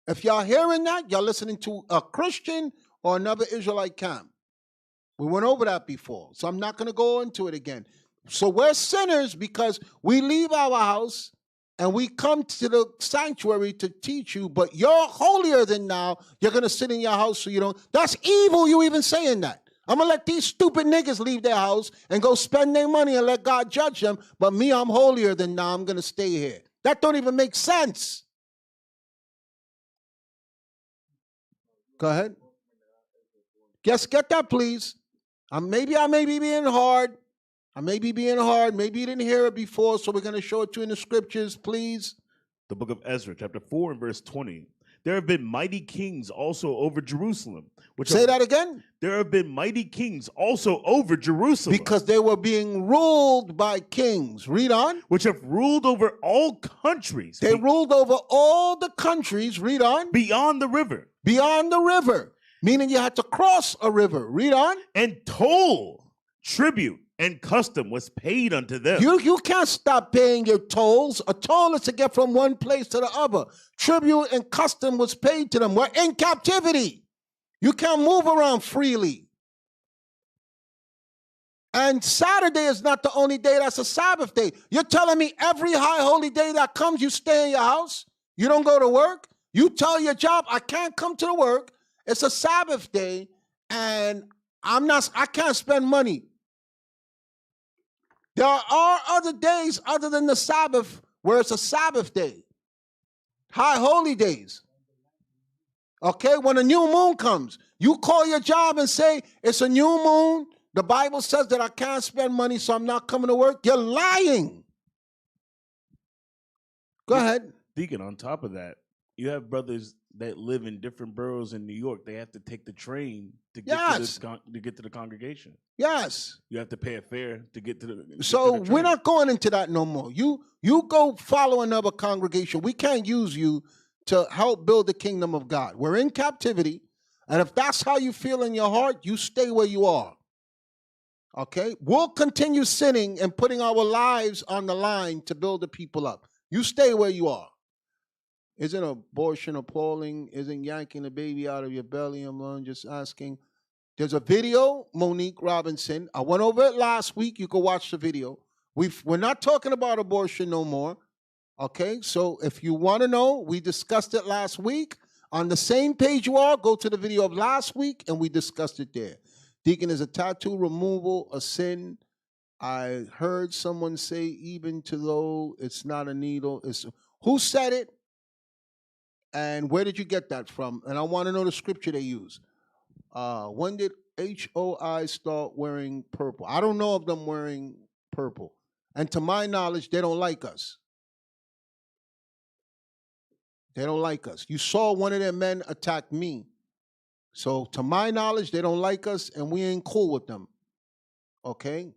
If y'all hearing that, y'all listening to a Christian or another Israelite camp. We went over that before, so I'm not going to go into it again. So we're sinners because we leave our house and we come to the sanctuary to teach you, but you're holier than now. You're going to sit in your house so you don't. That's evil, you even saying that. I'm going to let these stupid niggas leave their house and go spend their money and let God judge them, but me, I'm holier than now. I'm going to stay here. That don't even make sense. Go ahead. Just get that, please. Maybe I may be being hard. Maybe you didn't hear it before, so we're going to show it to you in the scriptures, please. The book of Ezra, chapter 4 and verse 20. There have been mighty kings also over Jerusalem. Say that again. There have been mighty kings also over Jerusalem. Because they were being ruled by kings. Read on. Which have ruled over all countries. They ruled over all the countries. Read on. Beyond the river. Beyond the river. Meaning you had to cross a river. Read on. And toll, tribute, and custom was paid unto them. You can't stop paying your tolls. A toll is to get from one place to the other. Tribute and custom was paid to them. We're in captivity. You can't move around freely. And Saturday is not the only day that's a Sabbath day. You're telling me every high holy day that comes, you stay in your house? You don't go to work? You tell your job, I can't come to the work. It's a Sabbath day, and I can't spend money. There are other days other than the Sabbath where it's a Sabbath day. High holy days. Okay, when a new moon comes, you call your job and say, it's a new moon. The Bible says that I can't spend money, so I'm not coming to work. You're lying. Go ahead. Deacon, on top of that, you have brothers that live in different boroughs in New York. They have to take the train to get to the congregation. Yes. You have to pay a fare to get to the So we're not going into that no more. You go follow another congregation. We can't use you to help build the kingdom of God. We're in captivity, and if that's how you feel in your heart, you stay where you are. Okay? We'll continue sinning and putting our lives on the line to build the people up. You stay where you are. Isn't abortion appalling? Isn't yanking the baby out of your belly? I'm just asking. There's a video, Monique Robinson. I went over it last week. You can watch the video. We're not talking about abortion no more. Okay, so if you want to know, we discussed it last week. On the same page you are, go to the video of last week, and we discussed it there. Deacon, is a tattoo removal a sin? I heard someone say, even to though it's not a needle. Who said it? And where did you get that from? And I want to know the scripture they use. When did HOI start wearing purple? I don't know of them wearing purple. And to my knowledge, they don't like us. They don't like us. You saw one of their men attack me. So to my knowledge, they don't like us, and we ain't cool with them. Okay?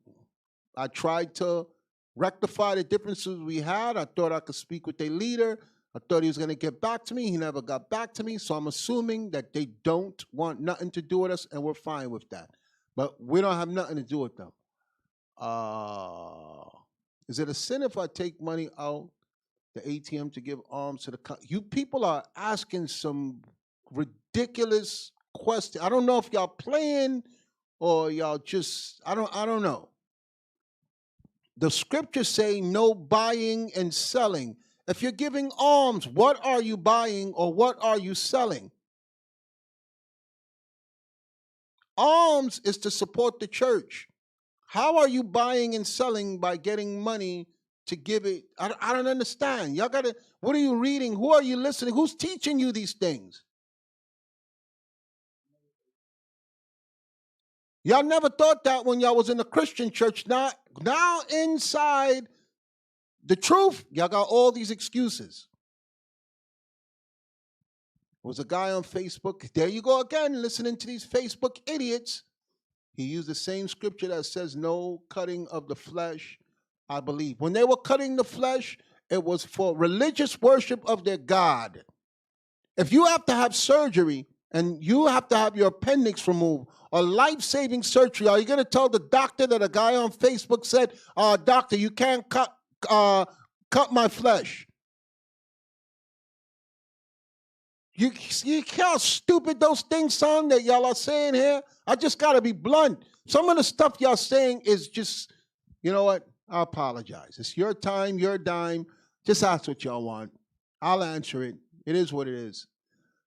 I tried to rectify the differences we had. I thought I could speak with their leader. I thought he was going to get back to me. He never got back to me, so I'm assuming that they don't want nothing to do with us, and we're fine with that. But we don't have nothing to do with them. Is it a sin if I take money out the ATM to give alms to the... You people are asking some ridiculous questions. I don't know if y'all playing or y'all just... I don't know. The scriptures say no buying and selling. If you're giving alms, what are you buying or what are you selling? Alms is to support the church. How are you buying and selling by getting money to give it? I don't understand. Y'all gotta, what are you reading? Who are you listening? Who's teaching you these things? Y'all never thought that when y'all was in the Christian church. Now inside the truth, y'all got all these excuses. There was a guy on Facebook. There you go again, listening to these Facebook idiots. He used the same scripture that says no cutting of the flesh, I believe. When they were cutting the flesh, it was for religious worship of their God. If you have to have surgery and you have to have your appendix removed or life-saving surgery, are you going to tell the doctor that a guy on Facebook said, doctor, you can't cut my flesh? You see how stupid those things sound that y'all are saying here? I just got to be blunt. Some of the stuff y'all saying is just, you know what? I apologize. It's your time, your dime. Just ask what y'all want. I'll answer it. It is what it is.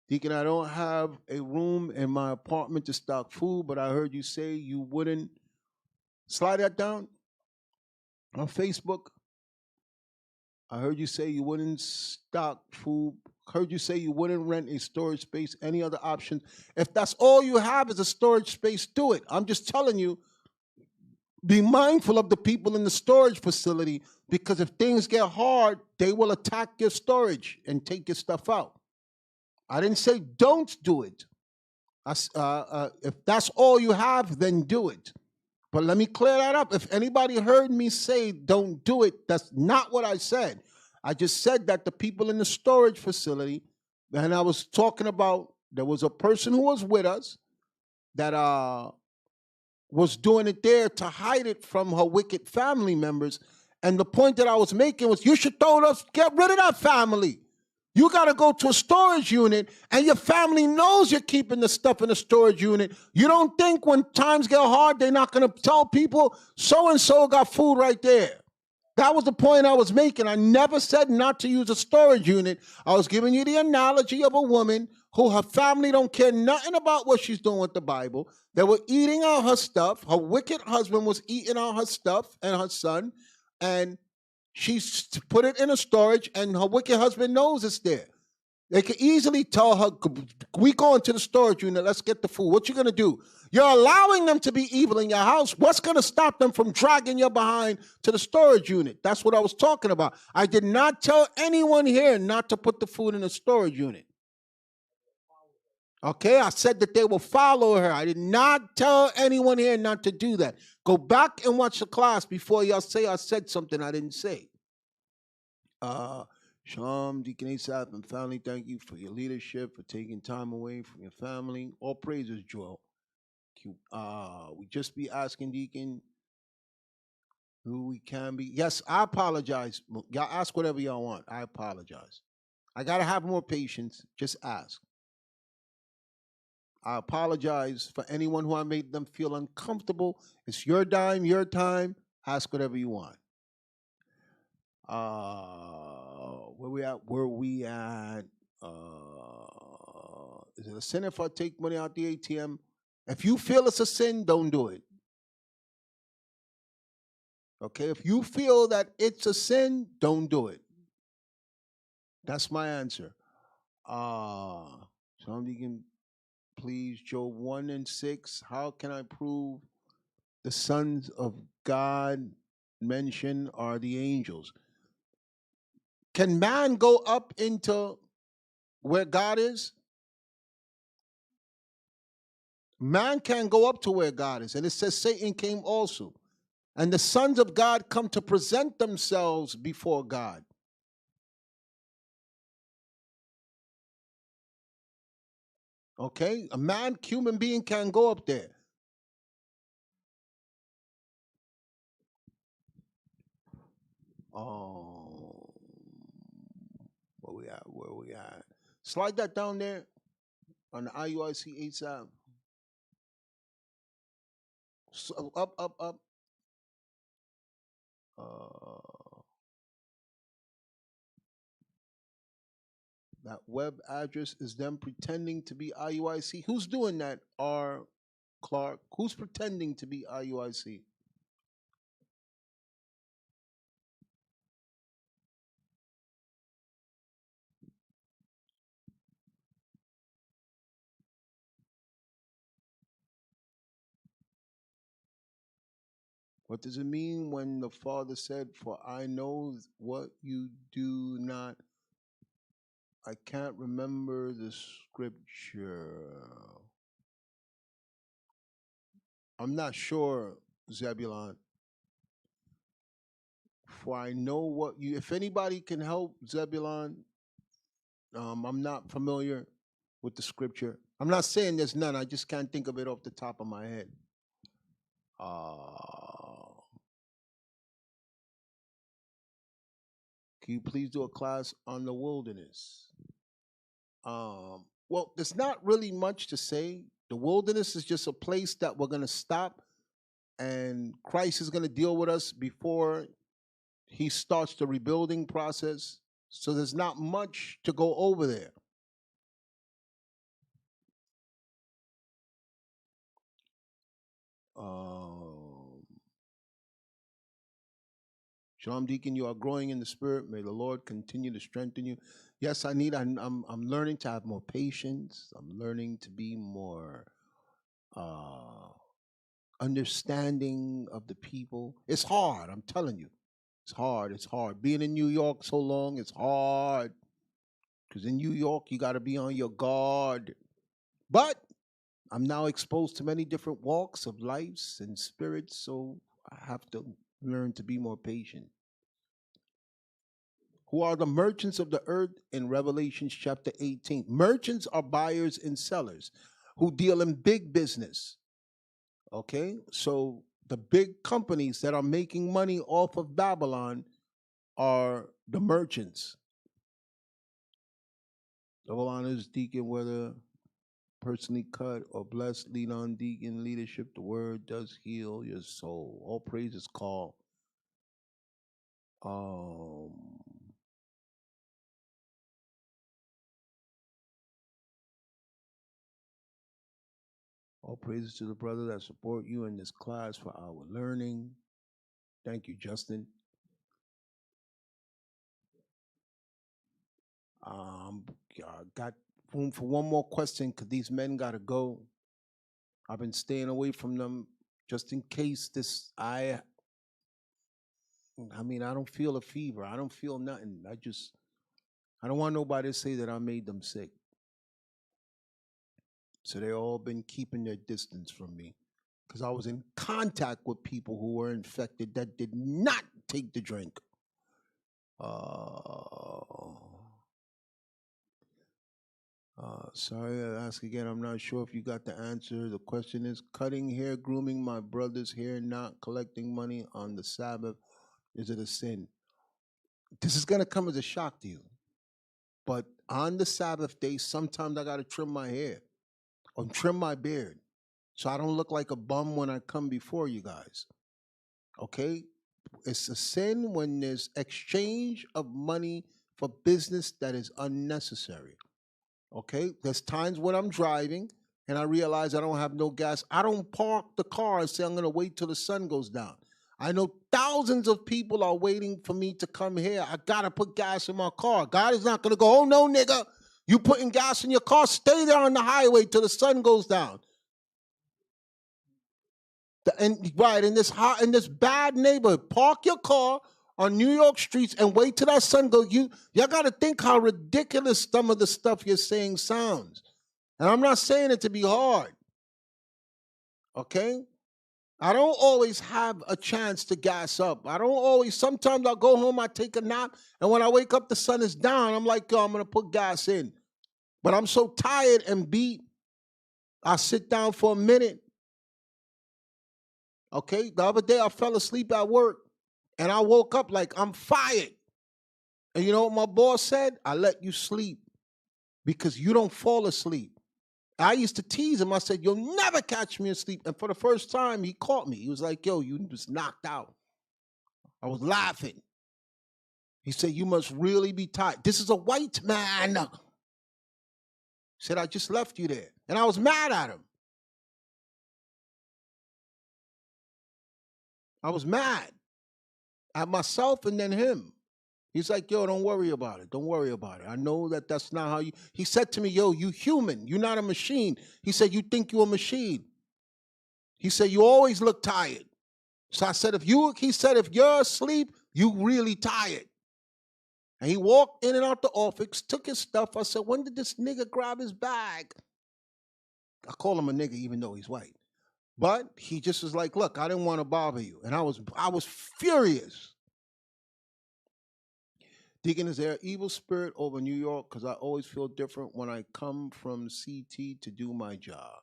Deacon, I don't have a room in my apartment to stock food, but I heard you say you wouldn't slide that down on Facebook. I heard you say you wouldn't stock food. Heard you say you wouldn't rent a storage space. Any other option? If that's all you have is a storage space, do it. I'm just telling you, be mindful of the people in the storage facility, because if things get hard, they will attack your storage and take your stuff out. I didn't say don't do it. If that's all you have, then do it. But let me clear that up. If anybody heard me say don't do it, that's not what I said. I just said that the people in the storage facility, and I was talking about, there was a person who was with us that was doing it there to hide it from her wicked family members. And the point that I was making was, you should get rid of that family. You got to go to a storage unit, and your family knows you're keeping the stuff in the storage unit. You don't think when times get hard, they're not going to tell people, so-and-so got food right there. That was the point I was making. I never said not to use a storage unit. I was giving you the analogy of a woman who her family don't care nothing about what she's doing with the Bible. They were eating out her stuff. Her wicked husband was eating out her stuff and her son, and she put it in a storage, and her wicked husband knows it's there. They could easily tell her, we going to the storage unit, let's get the food. What you going to do? You're allowing them to be evil in your house. What's going to stop them from dragging you behind to the storage unit? That's what I was talking about. I did not tell anyone here not to put the food in the storage unit. Okay, I said that they will follow her. I did not tell anyone here not to do that. Go back and watch the class before y'all say I said something I didn't say. Shalom, Deacon Asaph and family, thank you for your leadership, for taking time away from your family. All praises, Joel. We just be asking Deacon who we can be. Yes, I apologize. Y'all ask whatever y'all want. I apologize. I got to have more patience. Just ask. I apologize for anyone who I made them feel uncomfortable. It's your dime, your time. Ask whatever you want. Where we at? Is it a sin if I take money out the ATM? If you feel it's a sin, don't do it. Okay, if you feel that it's a sin, don't do it. That's my answer. Somebody can please, Job 1 and 6. How can I prove the sons of God mentioned are the angels? Can man go up into where God is? Man can go up to where God is. And it says Satan came also. And the sons of God come to present themselves before God. Okay? A man, human being can go up there. Oh, where we at? Slide that down there on the IUIC 8 side. So up. That web address is them pretending to be IUIC. Who's doing that? R. Clark. Who's pretending to be IUIC? What does it mean when the Father said, "For I know what you do not"? I can't remember the scripture. I'm not sure, Zebulon. For I know what you. If anybody can help Zebulon, I'm not familiar with the scripture. I'm not saying there's none. I just can't think of it off the top of my head. Can you please do a class on the wilderness? Well, there's not really much to say. The wilderness is just a place that we're going to stop and Christ is going to deal with us before he starts the rebuilding process. So there's not much to go over there. Shalom, Deacon, you are growing in the spirit. May the Lord continue to strengthen you. Yes, I'm learning to have more patience. I'm learning to be more understanding of the people. It's hard, I'm telling you. It's hard. It's hard. Being in New York so long, it's hard. Because in New York, you got to be on your guard. But I'm now exposed to many different walks of lives and spirits, so I have to learn to be more patient. Who are the merchants of the earth in Revelation chapter 18? Merchants are buyers and sellers who deal in big business. Okay? So the big companies that are making money off of Babylon are the merchants. Double honors, Deacon, whether personally cut or blessed, lean on Deacon leadership. The word does heal your soul. All praise is called. All praises to the brother that support you in this class for our learning. Thank you, Justin. Got room for one more question because these men got to go. I've been staying away from them just in case this, I mean, I don't feel a fever. I don't feel nothing. I don't want nobody to say that I made them sick. So they all been keeping their distance from me because I was in contact with people who were infected that did not take the drink. Sorry, I ask again. I'm not sure if you got the answer. The question is, cutting hair, grooming my brother's hair, not collecting money on the Sabbath, is it a sin? This is going to come as a shock to you. But on the Sabbath day, sometimes I got to trim my hair or trim my beard so I don't look like a bum when I come before you guys. Okay? It's a sin when there's exchange of money for business that is unnecessary. Okay? There's times when I'm driving and I realize I don't have no gas. I don't park the car and say I'm going to wait till the sun goes down. I know thousands of people are waiting for me to come here. I got to put gas in my car. God is not going to go, oh, no, nigga. You putting gas in your car? Stay there on the highway till the sun goes down. Right, in this bad neighborhood, park your car on New York streets and wait till that sun goes. Y'all got to think how ridiculous some of the stuff you're saying sounds. And I'm not saying it to be hard. Okay? I don't always have a chance to gas up. Sometimes I'll go home, I take a nap, and when I wake up, the sun is down. I'm like, yo, I'm going to put gas in. But I'm so tired and beat, I sit down for a minute. Okay? The other day, I fell asleep at work, and I woke up like I'm fired. And you know what my boss said? I let you sleep because you don't fall asleep. I used to tease him. I said, you'll never catch me asleep. And for the first time, he caught me. He was like, yo, you was knocked out. I was laughing. He said, you must really be tired. This is a white man. He said, I just left you there. And I was mad at him. I was mad at myself and then him. He's like, yo, don't worry about it. Don't worry about it. I know that that's not how you... He said to me, yo, you human. You're not a machine. He said, you think you're a machine. He said, you always look tired. So I said, he said, if you're asleep, you really tired. And he walked in and out the office, took his stuff. I said, when did this nigga grab his bag? I call him a nigga even though he's white. But he just was like, look, I didn't want to bother you. And I was furious. Deacon, is there an evil spirit over New York? Because I always feel different when I come from CT to do my job.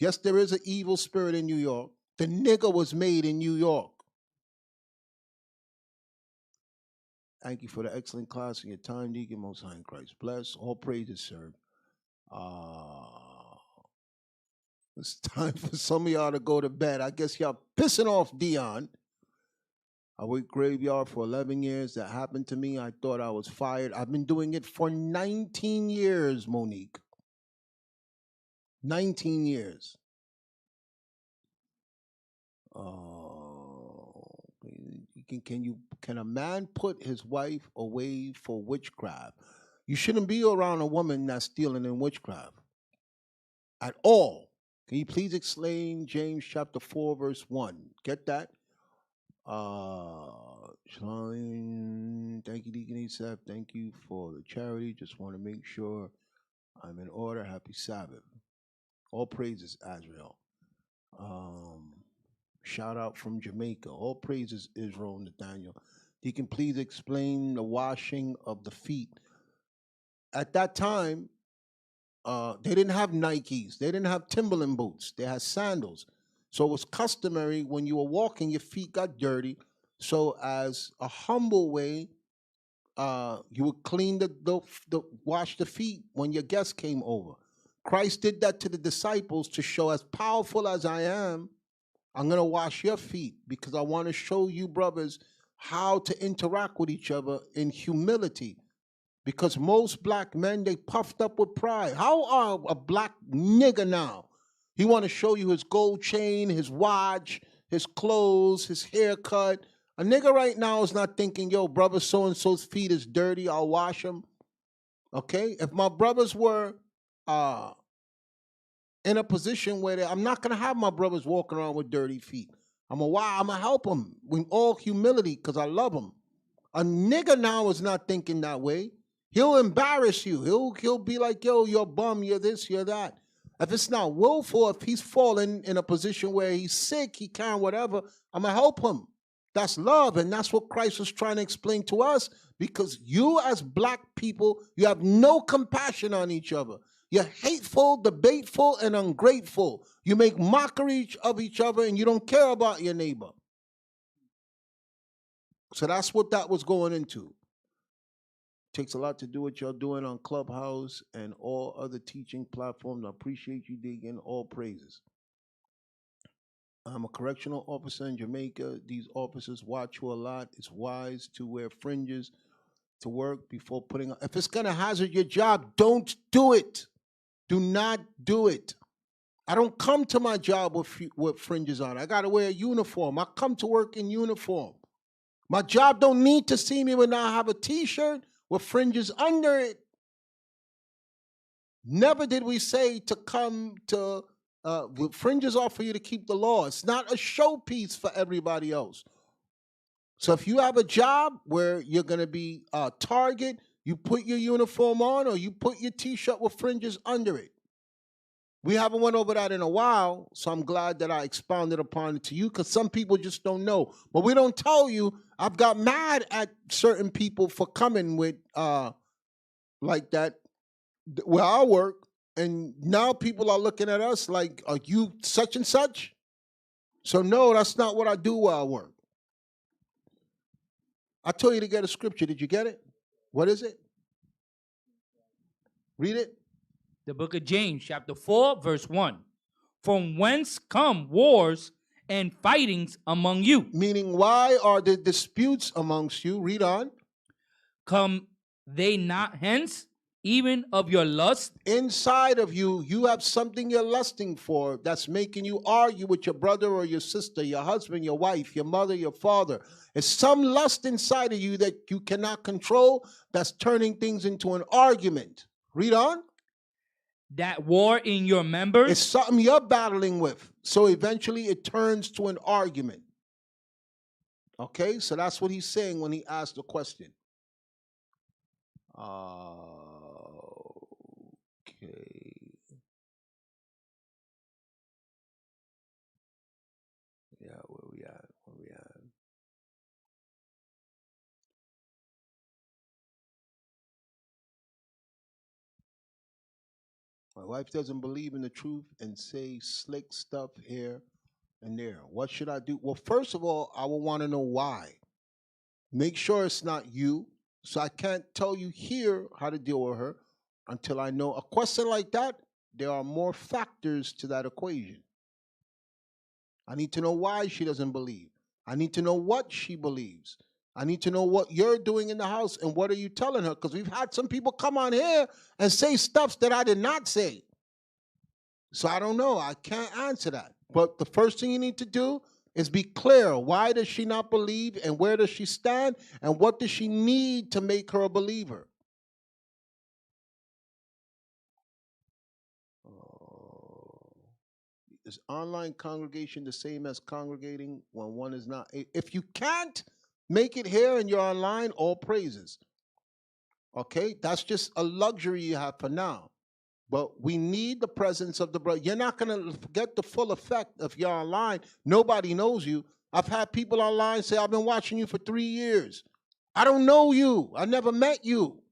Yes, there is an evil spirit in New York. The nigga was made in New York. Thank you for the excellent class and your time, Deacon. Most High in Christ bless. All praises, sir. It's time for some of y'all to go to bed. I guess y'all pissing off Dion. I worked graveyard for 11 years. That happened to me. I thought I was fired. I've been doing it for 19 years, Monique. 19 years. Can a man put his wife away for witchcraft? You shouldn't be around a woman that's dealing in witchcraft at all. Can you please explain James chapter 4, verse 1? Get that? Thank you, Deacon Esep. Thank you for the charity. Just want to make sure I'm in order. Happy Sabbath. All praises, Azrael. Shout out from Jamaica. All praises, Israel and Nathaniel. Deacon, please explain the washing of the feet. At that time, they didn't have Nikes. They didn't have Timberland boots. They had sandals. So it was customary when you were walking, your feet got dirty. So as a humble way, you would clean wash the feet when your guests came over. Christ did that to the disciples to show, as powerful as I am, I'm going to wash your feet because I want to show you, brothers, how to interact with each other in humility. Because most black men, they puffed up with pride. How are a black nigga now? He want to show you his gold chain, his watch, his clothes, his haircut. A nigga right now is not thinking, yo, brother so-and-so's feet is dirty, I'll wash them. Okay? If my brothers were in a position where I'm not going to have my brothers walking around with dirty feet. I'm going to help them with all humility because I love them. A nigga now is not thinking that way. He'll embarrass you. He'll be like, yo, you're a bum, you're this, you're that. If it's not willful, if he's fallen in a position where he's sick, he can't, whatever, I'm going to help him. That's love, and that's what Christ was trying to explain to us, because you as black people, you have no compassion on each other. You're hateful, debateful, and ungrateful. You make mockery of each other, and you don't care about your neighbor. So that's what that was going into. Takes a lot to do what y'all doing on Clubhouse and all other teaching platforms. I appreciate you, Deacon. All praises. I'm a correctional officer in Jamaica. These officers watch you a lot. It's wise to wear fringes to work before putting on. If it's going to hazard your job, don't do it. Do not do it. I don't come to my job with fringes on. I got to wear a uniform. I come to work in uniform. My job don't need to see me when I have a T-shirt with fringes under it. Never did we say to come to with fringes are for you to keep the law. It's not a showpiece for everybody else. So if you have a job where you're going to be a target, you put your uniform on or you put your T-shirt with fringes under it. We haven't went over that in a while, so I'm glad that I expounded upon it to you, because some people just don't know. But we don't tell you. I've got mad at certain people for coming with like that where I work, and now people are looking at us like, are you such and such? So no, that's not what I do where I work. I told you to get a scripture. Did you get it? What is it? Read it. The book of James, chapter 4, verse 1. From whence come wars and fightings among you? Meaning, why are the disputes amongst you? Read on. Come they not hence, even of your lust? Inside of you, you have something you're lusting for that's making you argue with your brother or your sister, your husband, your wife, your mother, your father. It's some lust inside of you that you cannot control that's turning things into an argument. Read on. That war in your members? It's something you're battling with. So eventually it turns to an argument. Okay, so that's what he's saying when he asked the question. Okay. Yeah, where we at? My wife doesn't believe in the truth and say slick stuff here and there. What should I do? Well, first of all, I will want to know why. Make sure it's not you. So I can't tell you here how to deal with her until I know. A question like that, there are more factors to that equation. I need to know why she doesn't believe. I need to know what she believes. I need to know what you're doing in the house and what are you telling her? Because we've had some people come on here and say stuff that I did not say. So I don't know. I can't answer that. But the first thing you need to do is be clear. Why does she not believe and where does she stand and what does she need to make her a believer? Is online congregation the same as congregating when one is not? If you can't make it here and you're online, all praises. Okay? That's just a luxury you have for now. But we need the presence of the brother. You're not going to get the full effect if you're online. Nobody knows you. I've had people online say, I've been watching you for 3 years. I don't know you. I never met you.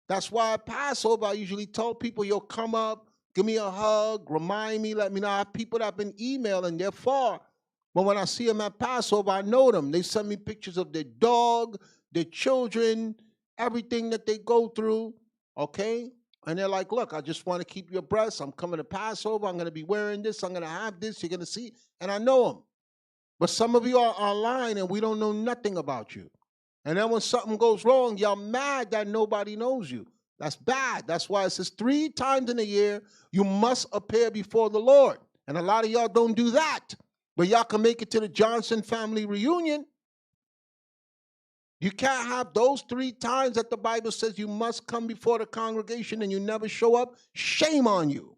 That's why at Passover, I usually tell people, you'll come up, give me a hug, remind me, let me know. I have people that have been emailing, they're far. But when I see them at Passover, I know them. They send me pictures of their dog, their children, everything that they go through, okay? And they're like, look, I just want to keep you abreast. I'm coming to Passover. I'm going to be wearing this. I'm going to have this. You're going to see. And I know them. But some of you are online and we don't know nothing about you. And then when something goes wrong, y'all mad that nobody knows you. That's bad. That's why it says 3 times in a year, you must appear before the Lord. And a lot of y'all don't do that. But y'all can make it to the Johnson family reunion. You can't have those 3 times that the Bible says you must come before the congregation and you never show up. Shame on you.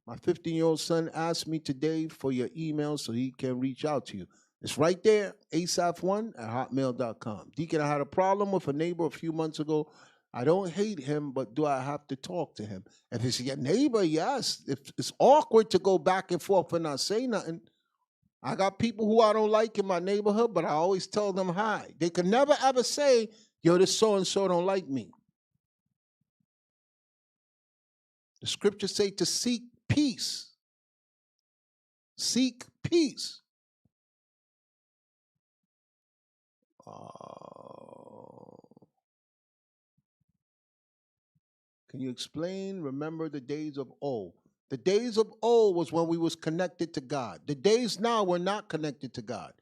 My 15-year-old son asked me today for your email so he can reach out to you. It's right there, asaph1@hotmail.com. Deacon, I had a problem with a neighbor a few months ago. I don't hate him, but do I have to talk to him? If it's your neighbor, yes. If it's awkward to go back and forth and not say nothing. I got people who I don't like in my neighborhood, but I always tell them hi. They can never ever say, yo, this so-and-so don't like me. The scriptures say to seek peace. Seek peace. Can you explain? Remember the days of old. The days of old was when we was connected to God. The days now we're not connected to God.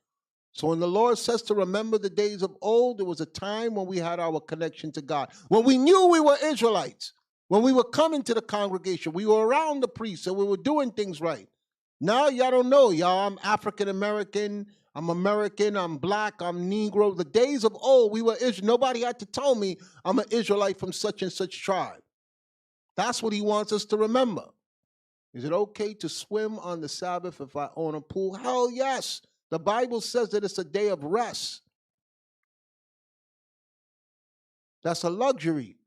So when the Lord says to remember the days of old, there was a time when we had our connection to God. When we knew we were Israelites. When we were coming to the congregation, we were around the priests and we were doing things right. Now y'all don't know. Y'all, I'm African American, I'm American, I'm black, I'm Negro. The days of old, we were Israel. Nobody had to tell me I'm an Israelite from such and such tribe. That's what he wants us to remember. Is it okay to swim on the Sabbath if I own a pool? Hell yes. The Bible says that it's a day of rest. That's a luxury.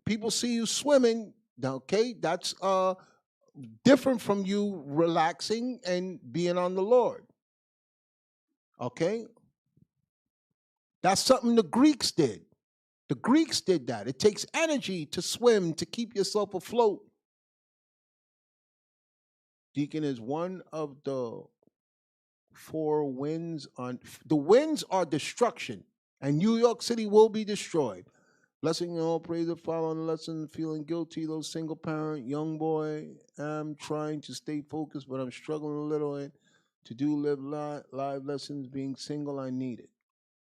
People see you swimming, okay, that's different from you relaxing and being on the Lord. Okay? That's something the Greeks did. The Greeks did that. It takes energy to swim, to keep yourself afloat. Deacon is one of the 4 winds on. The winds are destruction, and New York City will be destroyed. Blessing and all praise the following lesson, feeling guilty, though single parent, young boy. I'm trying to stay focused, but I'm struggling a little to do live lessons. Being single, I need it.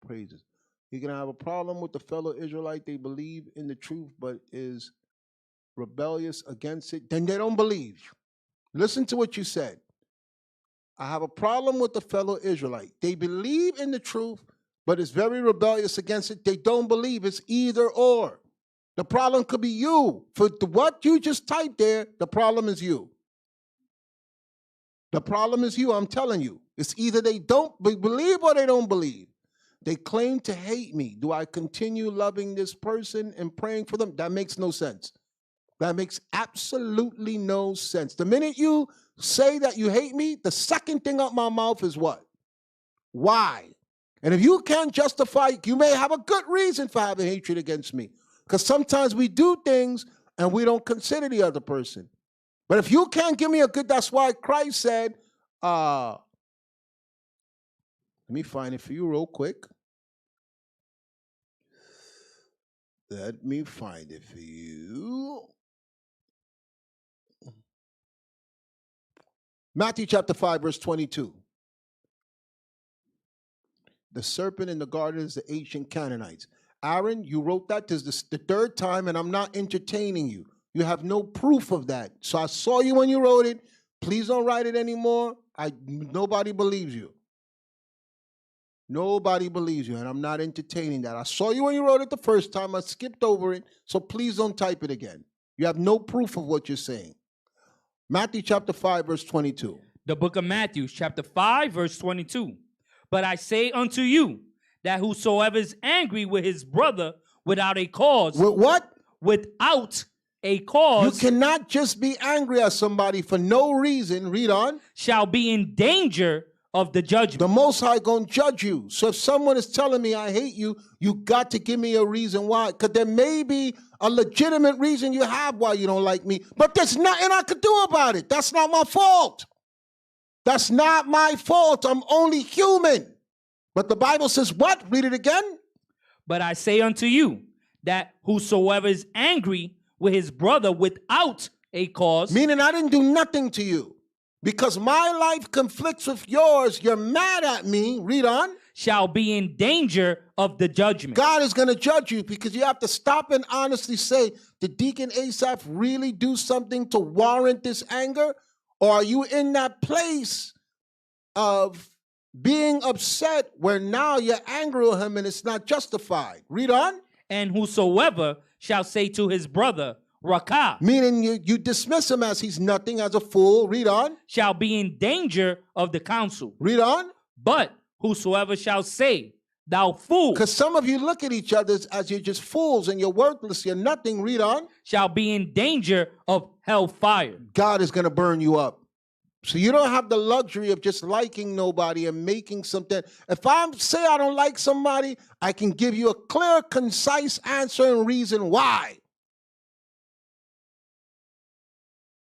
Praises. You're going to have a problem with the fellow Israelite. They believe in the truth, but is rebellious against it. Then they don't believe. Listen to what you said. I have a problem with the fellow Israelite. They believe in the truth, but is very rebellious against it. They don't believe. It's either or. The problem could be you. For what you just typed there, the problem is you. The problem is you, I'm telling you. It's either they don't believe or they don't believe. They claim to hate me. Do I continue loving this person and praying for them? That makes no sense. That makes absolutely no sense. The minute you say that you hate me, the second thing out my mouth is what? Why? And if you can't justify, you may have a good reason for having hatred against me. Because sometimes we do things and we don't consider the other person. But if you can't give me a good, that's why Christ said, let me find it for you real quick. Let me find it for you. Matthew chapter 5, verse 22. The serpent in the garden is the ancient Canaanites. Aaron, you wrote that. This is the third time, and I'm not entertaining you. You have no proof of that. So I saw you when you wrote it. Please don't write it anymore. Nobody believes you. Nobody believes you, and I'm not entertaining that. I saw you when you wrote it the first time. I skipped over it, so please don't type it again. You have no proof of what you're saying. Matthew chapter 5, verse 22. The book of Matthew, chapter 5, verse 22. But I say unto you that whosoever is angry with his brother without a cause. With what? Without a cause. You cannot just be angry at somebody for no reason. Read on. Shall be in danger of the judgment. The Most High gonna judge you. So if someone is telling me I hate you, you got to give me a reason why. Because there may be a legitimate reason you have why you don't like me, but there's nothing I could do about it. That's not my fault. That's not my fault. I'm only human. But the Bible says what? Read it again. But I say unto you that whosoever is angry with his brother without a cause. Meaning I didn't do nothing to you. Because my life conflicts with yours, you're mad at me. Read on. Shall be in danger of the judgment. God is going to judge you because you have to stop and honestly say, did Deacon Asaph really do something to warrant this anger? Or are you in that place of being upset where now you're angry with him and it's not justified? Read on. And whosoever shall say to his brother, Rakah, meaning you dismiss him as he's nothing, as a fool. Read on. Shall be in danger of the council. Read on. But whosoever shall say, thou fool. Because some of you look at each other as you're just fools and you're worthless, you're nothing. Read on. Shall be in danger of hellfire. God is going to burn you up. So you don't have the luxury of just liking nobody and making something. If I say I don't like somebody, I can give you a clear, concise answer and reason why.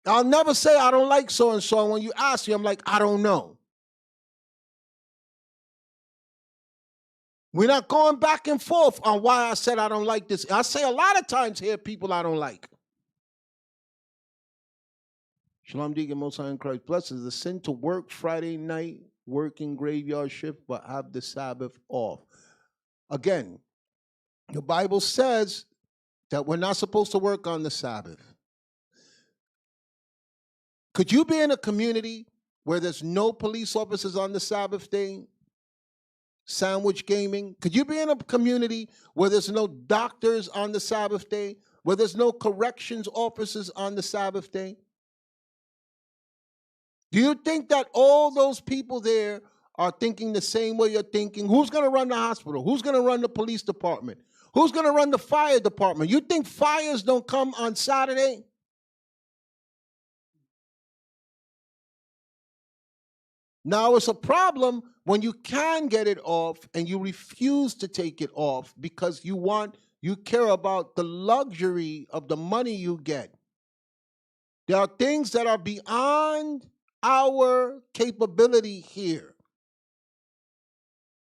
I'll never say I don't like so-and-so. And when you ask me, I'm like, I don't know. We're not going back and forth on why I said I don't like this. I say a lot of times here people I don't like. Shalom Deacon, Most High in Christ. Blessed is the sin to work Friday night, working graveyard shift, but have the Sabbath off. Again, the Bible says that we're not supposed to work on the Sabbath. Could you be in a community where there's no police officers on the Sabbath day? Sandwich gaming. Could you be in a community where there's no doctors on the Sabbath day? Where there's no corrections officers on the Sabbath day? Do you think that all those people there are thinking the same way you're thinking? Who's going to run the hospital? Who's going to run the police department? Who's going to run the fire department? You think fires don't come on Saturday? Now, it's a problem when you can get it off and you refuse to take it off because you care about the luxury of the money you get. There are things that are beyond our capability here.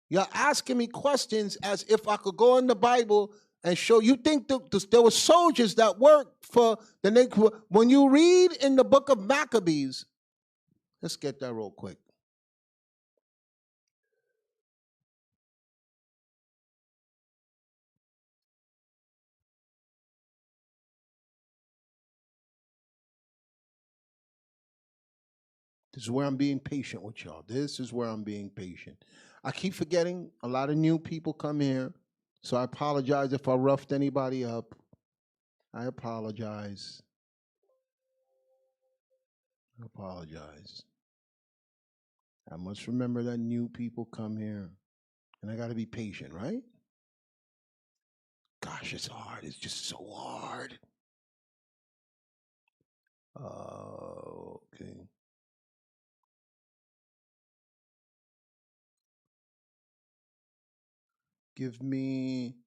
You're asking me questions as if I could go in the Bible and show you. Think there were soldiers that worked for the nation. When you read in the book of Maccabees, let's get that real quick. This is where I'm being patient with y'all. This is where I'm being patient. I keep forgetting a lot of new people come here, so I apologize if I roughed anybody up. I apologize. I apologize. I must remember that new people come here, and I got to be patient, right? Gosh, it's hard. It's just so hard. Okay. Give me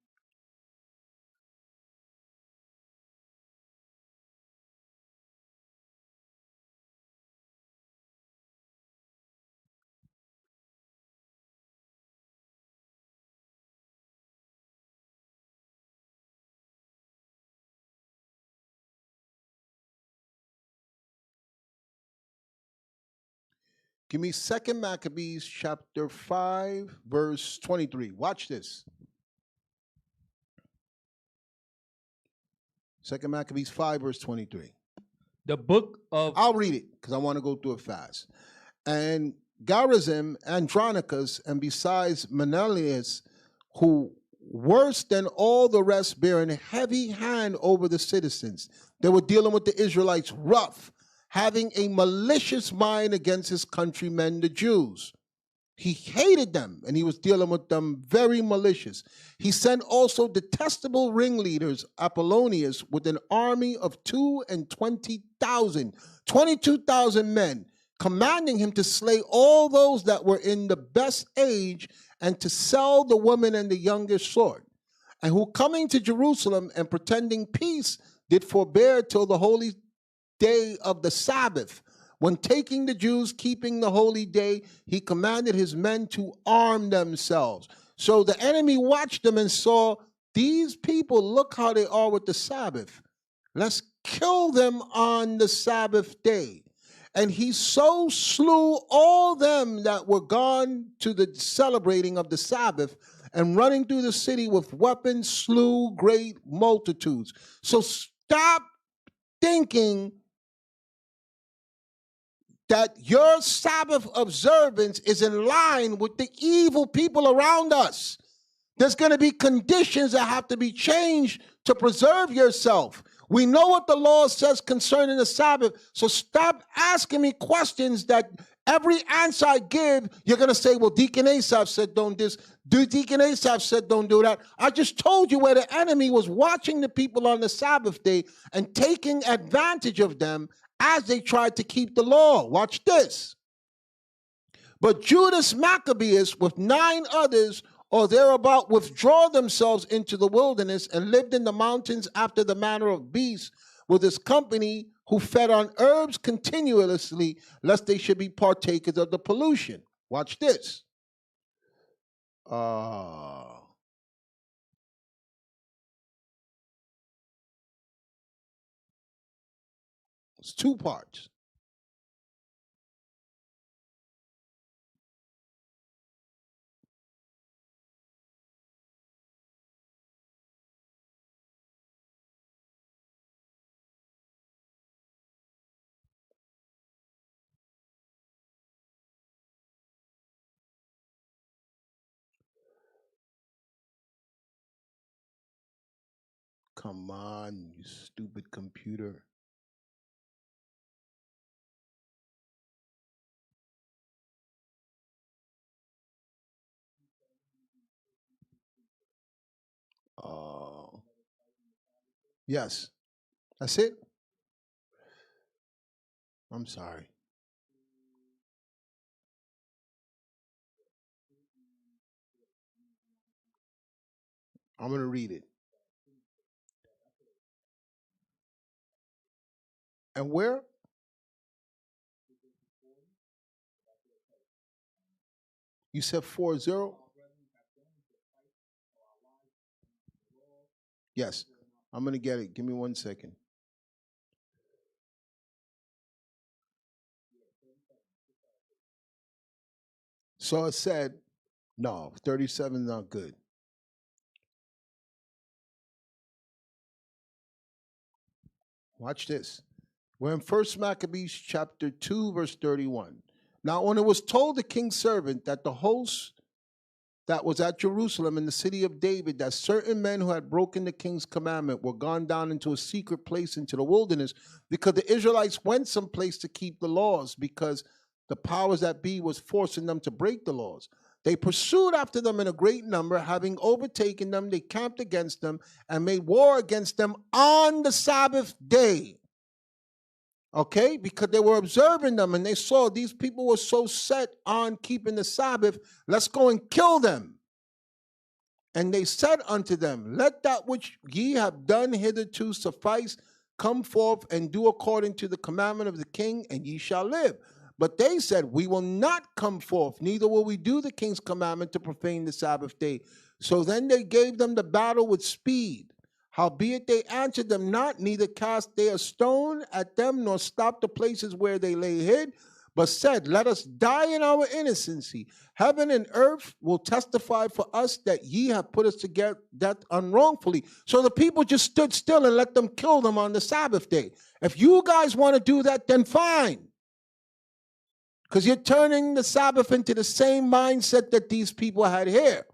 Give me 2nd Maccabees chapter 5, verse 23. Watch this. 2nd Maccabees 5, verse 23. The book of I'll read it because I want to go through it fast. And Garizim, Andronicus, and besides Menelaus, who worse than all the rest bearing a heavy hand over the citizens. They were dealing with the Israelites rough, having a malicious mind against his countrymen, the Jews. He hated them, and he was dealing with them very malicious. He sent also detestable ringleaders, Apollonius, with an army of 22,000 men, commanding him to slay all those that were in the best age and to sell the woman and the youngest sword, and who coming to Jerusalem and pretending peace did forbear till the holy day of the Sabbath. When taking the Jews, keeping the holy day, he commanded his men to arm themselves. So the enemy watched them and saw, these people, look how they are with the Sabbath. Let's kill them on the Sabbath day. And he so slew all them that were gone to the celebrating of the Sabbath, and running through the city with weapons slew great multitudes. So stop thinking that your Sabbath observance is in line with the evil people around us. There's going to be conditions that have to be changed to preserve yourself. We know what the law says concerning the Sabbath, so stop asking me questions that every answer I give, you're going to say, well, Deacon Asaph said don't this, Deacon Asaph said don't do that. I just told you where the enemy was watching the people on the Sabbath day and taking advantage of them as they tried to keep the law. Watch this. But Judas Maccabeus with 9 others or thereabout withdraw themselves into the wilderness and lived in the mountains after the manner of beasts with his company, who fed on herbs continuously, lest they should be partakers of the pollution. Watch this. It's 2 parts. Come on, you stupid computer. Yes, that's it. I'm sorry. I'm going to read it. And where? You said 40? Yes, I'm going to get it. Give me 1 second. So it said, no, 37 not good. Watch this. We're in 1 Maccabees chapter 2, verse 31. Now, when it was told the king's servant that the host that was at Jerusalem in the city of David, that certain men who had broken the king's commandment were gone down into a secret place into the wilderness, because the Israelites went someplace to keep the laws, because the powers that be was forcing them to break the laws. They pursued after them in a great number. Having overtaken them, they camped against them and made war against them on the Sabbath day. Okay, because they were observing them and they saw these people were so set on keeping the Sabbath, let's go and kill them. And they said unto them, let that which ye have done hitherto suffice, come forth and do according to the commandment of the king, and ye shall live. But they said, we will not come forth, neither will we do the king's commandment to profane the Sabbath day. So then they gave them the battle with speed. Howbeit they answered them not, neither cast they a stone at them, nor stopped the places where they lay hid, but said, let us die in our innocency. Heaven and earth will testify for us that ye have put us to death unwrongfully. So the people just stood still and let them kill them on the Sabbath day. If you guys want to do that, then fine. Because you're turning the Sabbath into the same mindset that these people had here.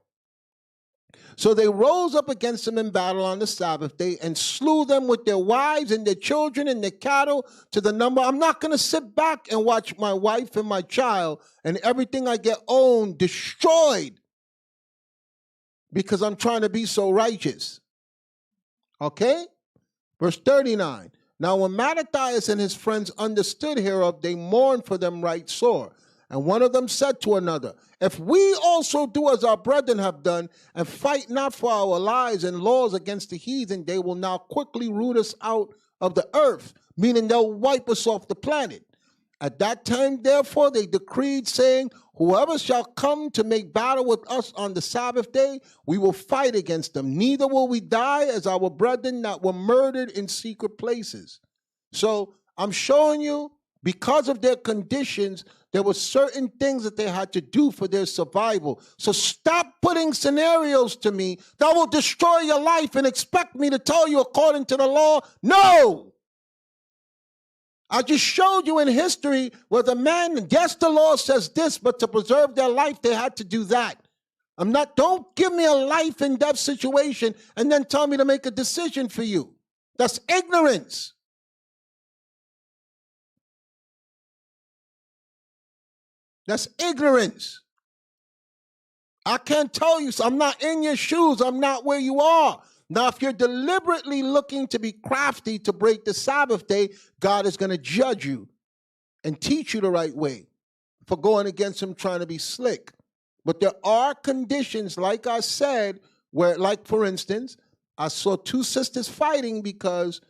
So they rose up against them in battle on the Sabbath day and slew them with their wives and their children and their cattle to the number. I'm not going to sit back and watch my wife and my child and everything I get owned destroyed because I'm trying to be so righteous. Okay? Verse 39. Now when Mattathias and his friends understood hereof, they mourned for them right sore. And one of them said to another, if we also do as our brethren have done, and fight not for our lives and laws against the heathen, they will now quickly root us out of the earth, meaning they'll wipe us off the planet. At that time, therefore, they decreed, saying, whoever shall come to make battle with us on the Sabbath day, we will fight against them. Neither will we die as our brethren that were murdered in secret places. So I'm showing you, because of their conditions, there were certain things that they had to do for their survival. So stop putting scenarios to me that will destroy your life and expect me to tell you according to the law. No! I just showed you in history where the man, yes, the law says this, but to preserve their life, they had to do that. Don't give me a life and death situation and then tell me to make a decision for you. That's ignorance. That's ignorance. I can't tell you, so I'm not in your shoes. I'm not where you are. Now, if you're deliberately looking to be crafty to break the Sabbath day, God is going to judge you and teach you the right way for going against him trying to be slick. But there are conditions, like I said, where, like for instance, I saw two sisters fighting because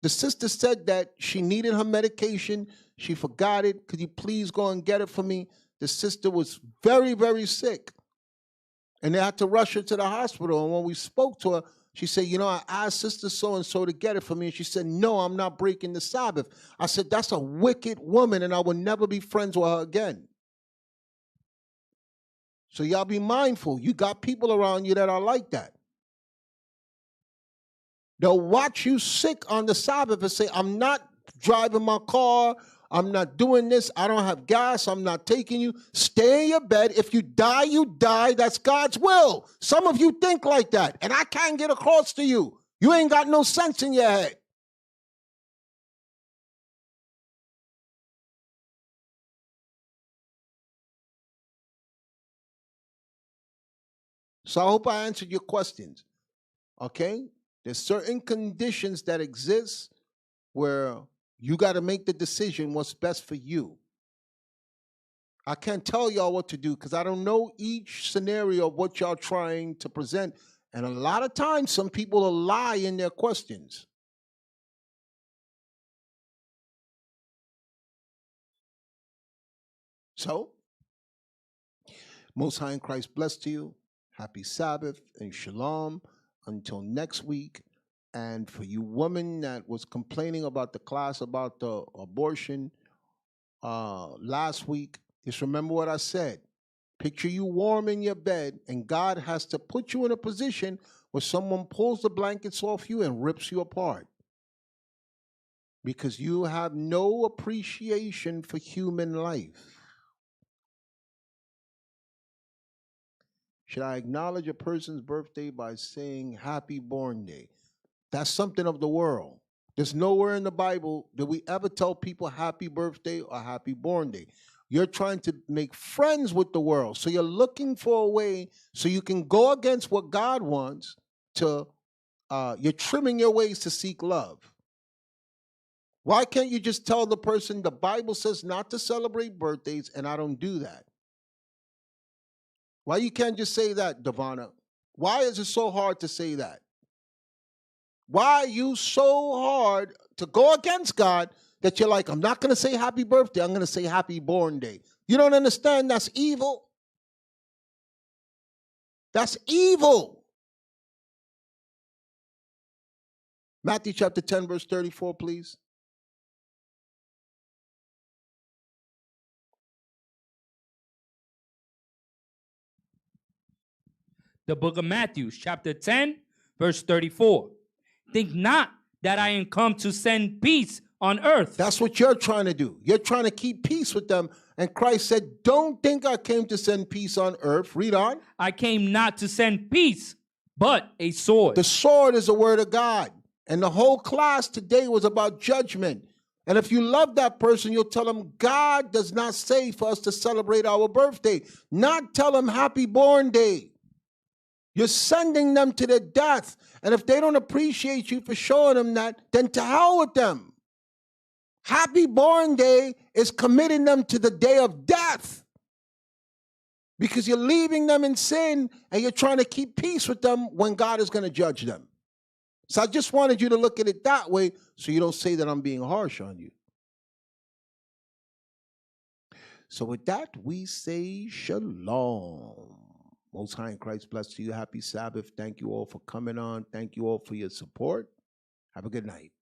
the sister said that she needed her medication. She forgot it. Could you please go and get it for me? The sister was very, very sick. And they had to rush her to the hospital. And when we spoke to her, she said, I asked sister so-and-so to get it for me. And she said, no, I'm not breaking the Sabbath. I said, that's a wicked woman, and I will never be friends with her again. So y'all be mindful. You got people around you that are like that. They'll watch you sick on the Sabbath and say, I'm not driving my car. I'm not doing this. I don't have gas. I'm not taking you. Stay in your bed. If you die, you die. That's God's will. Some of you think like that, and I can't get across to you. You ain't got no sense in your head. So I hope I answered your questions. Okay? There's certain conditions that exist where you got to make the decision what's best for you. I can't tell y'all what to do because I don't know each scenario of what y'all trying to present. And a lot of times, some people will lie in their questions. So, Most High in Christ bless to you. Happy Sabbath and Shalom. Until next week. And for you women that was complaining about the class about the abortion last week, just remember what I said. Picture you warm in your bed, and God has to put you in a position where someone pulls the blankets off you and rips you apart. Because you have no appreciation for human life. Should I acknowledge a person's birthday by saying happy born day? That's something of the world. There's nowhere in the Bible that we ever tell people happy birthday or happy born day. You're trying to make friends with the world. So you're looking for a way so you can go against what God wants to, you're trimming your ways to seek love. Why can't you just tell the person the Bible says not to celebrate birthdays and I don't do that? Why you can't just say that, Devonna? Why is it so hard to say that? Why are you so hard to go against God that you're like, I'm not going to say happy birthday, I'm going to say happy born day? You don't understand that's evil? That's evil. Matthew chapter 10, verse 34, please. The book of Matthew, chapter 10, verse 34. Think not that I am come to send peace on earth. That's what you're trying to do. You're trying to keep peace with them. And Christ said, don't think I came to send peace on earth. Read on. I came not to send peace, but a sword. The sword is the word of God. And the whole class today was about judgment. And if you love that person, you'll tell them God does not say for us to celebrate our birthday. Not tell them happy born day. You're sending them to their death. And if they don't appreciate you for showing them that, then to hell with them. Happy born day is committing them to the day of death. Because you're leaving them in sin and you're trying to keep peace with them when God is going to judge them. So I just wanted you to look at it that way so you don't say that I'm being harsh on you. So with that, we say shalom. Most High in Christ bless you. Happy Sabbath. Thank you all for coming on. Thank you all for your support. Have a good night.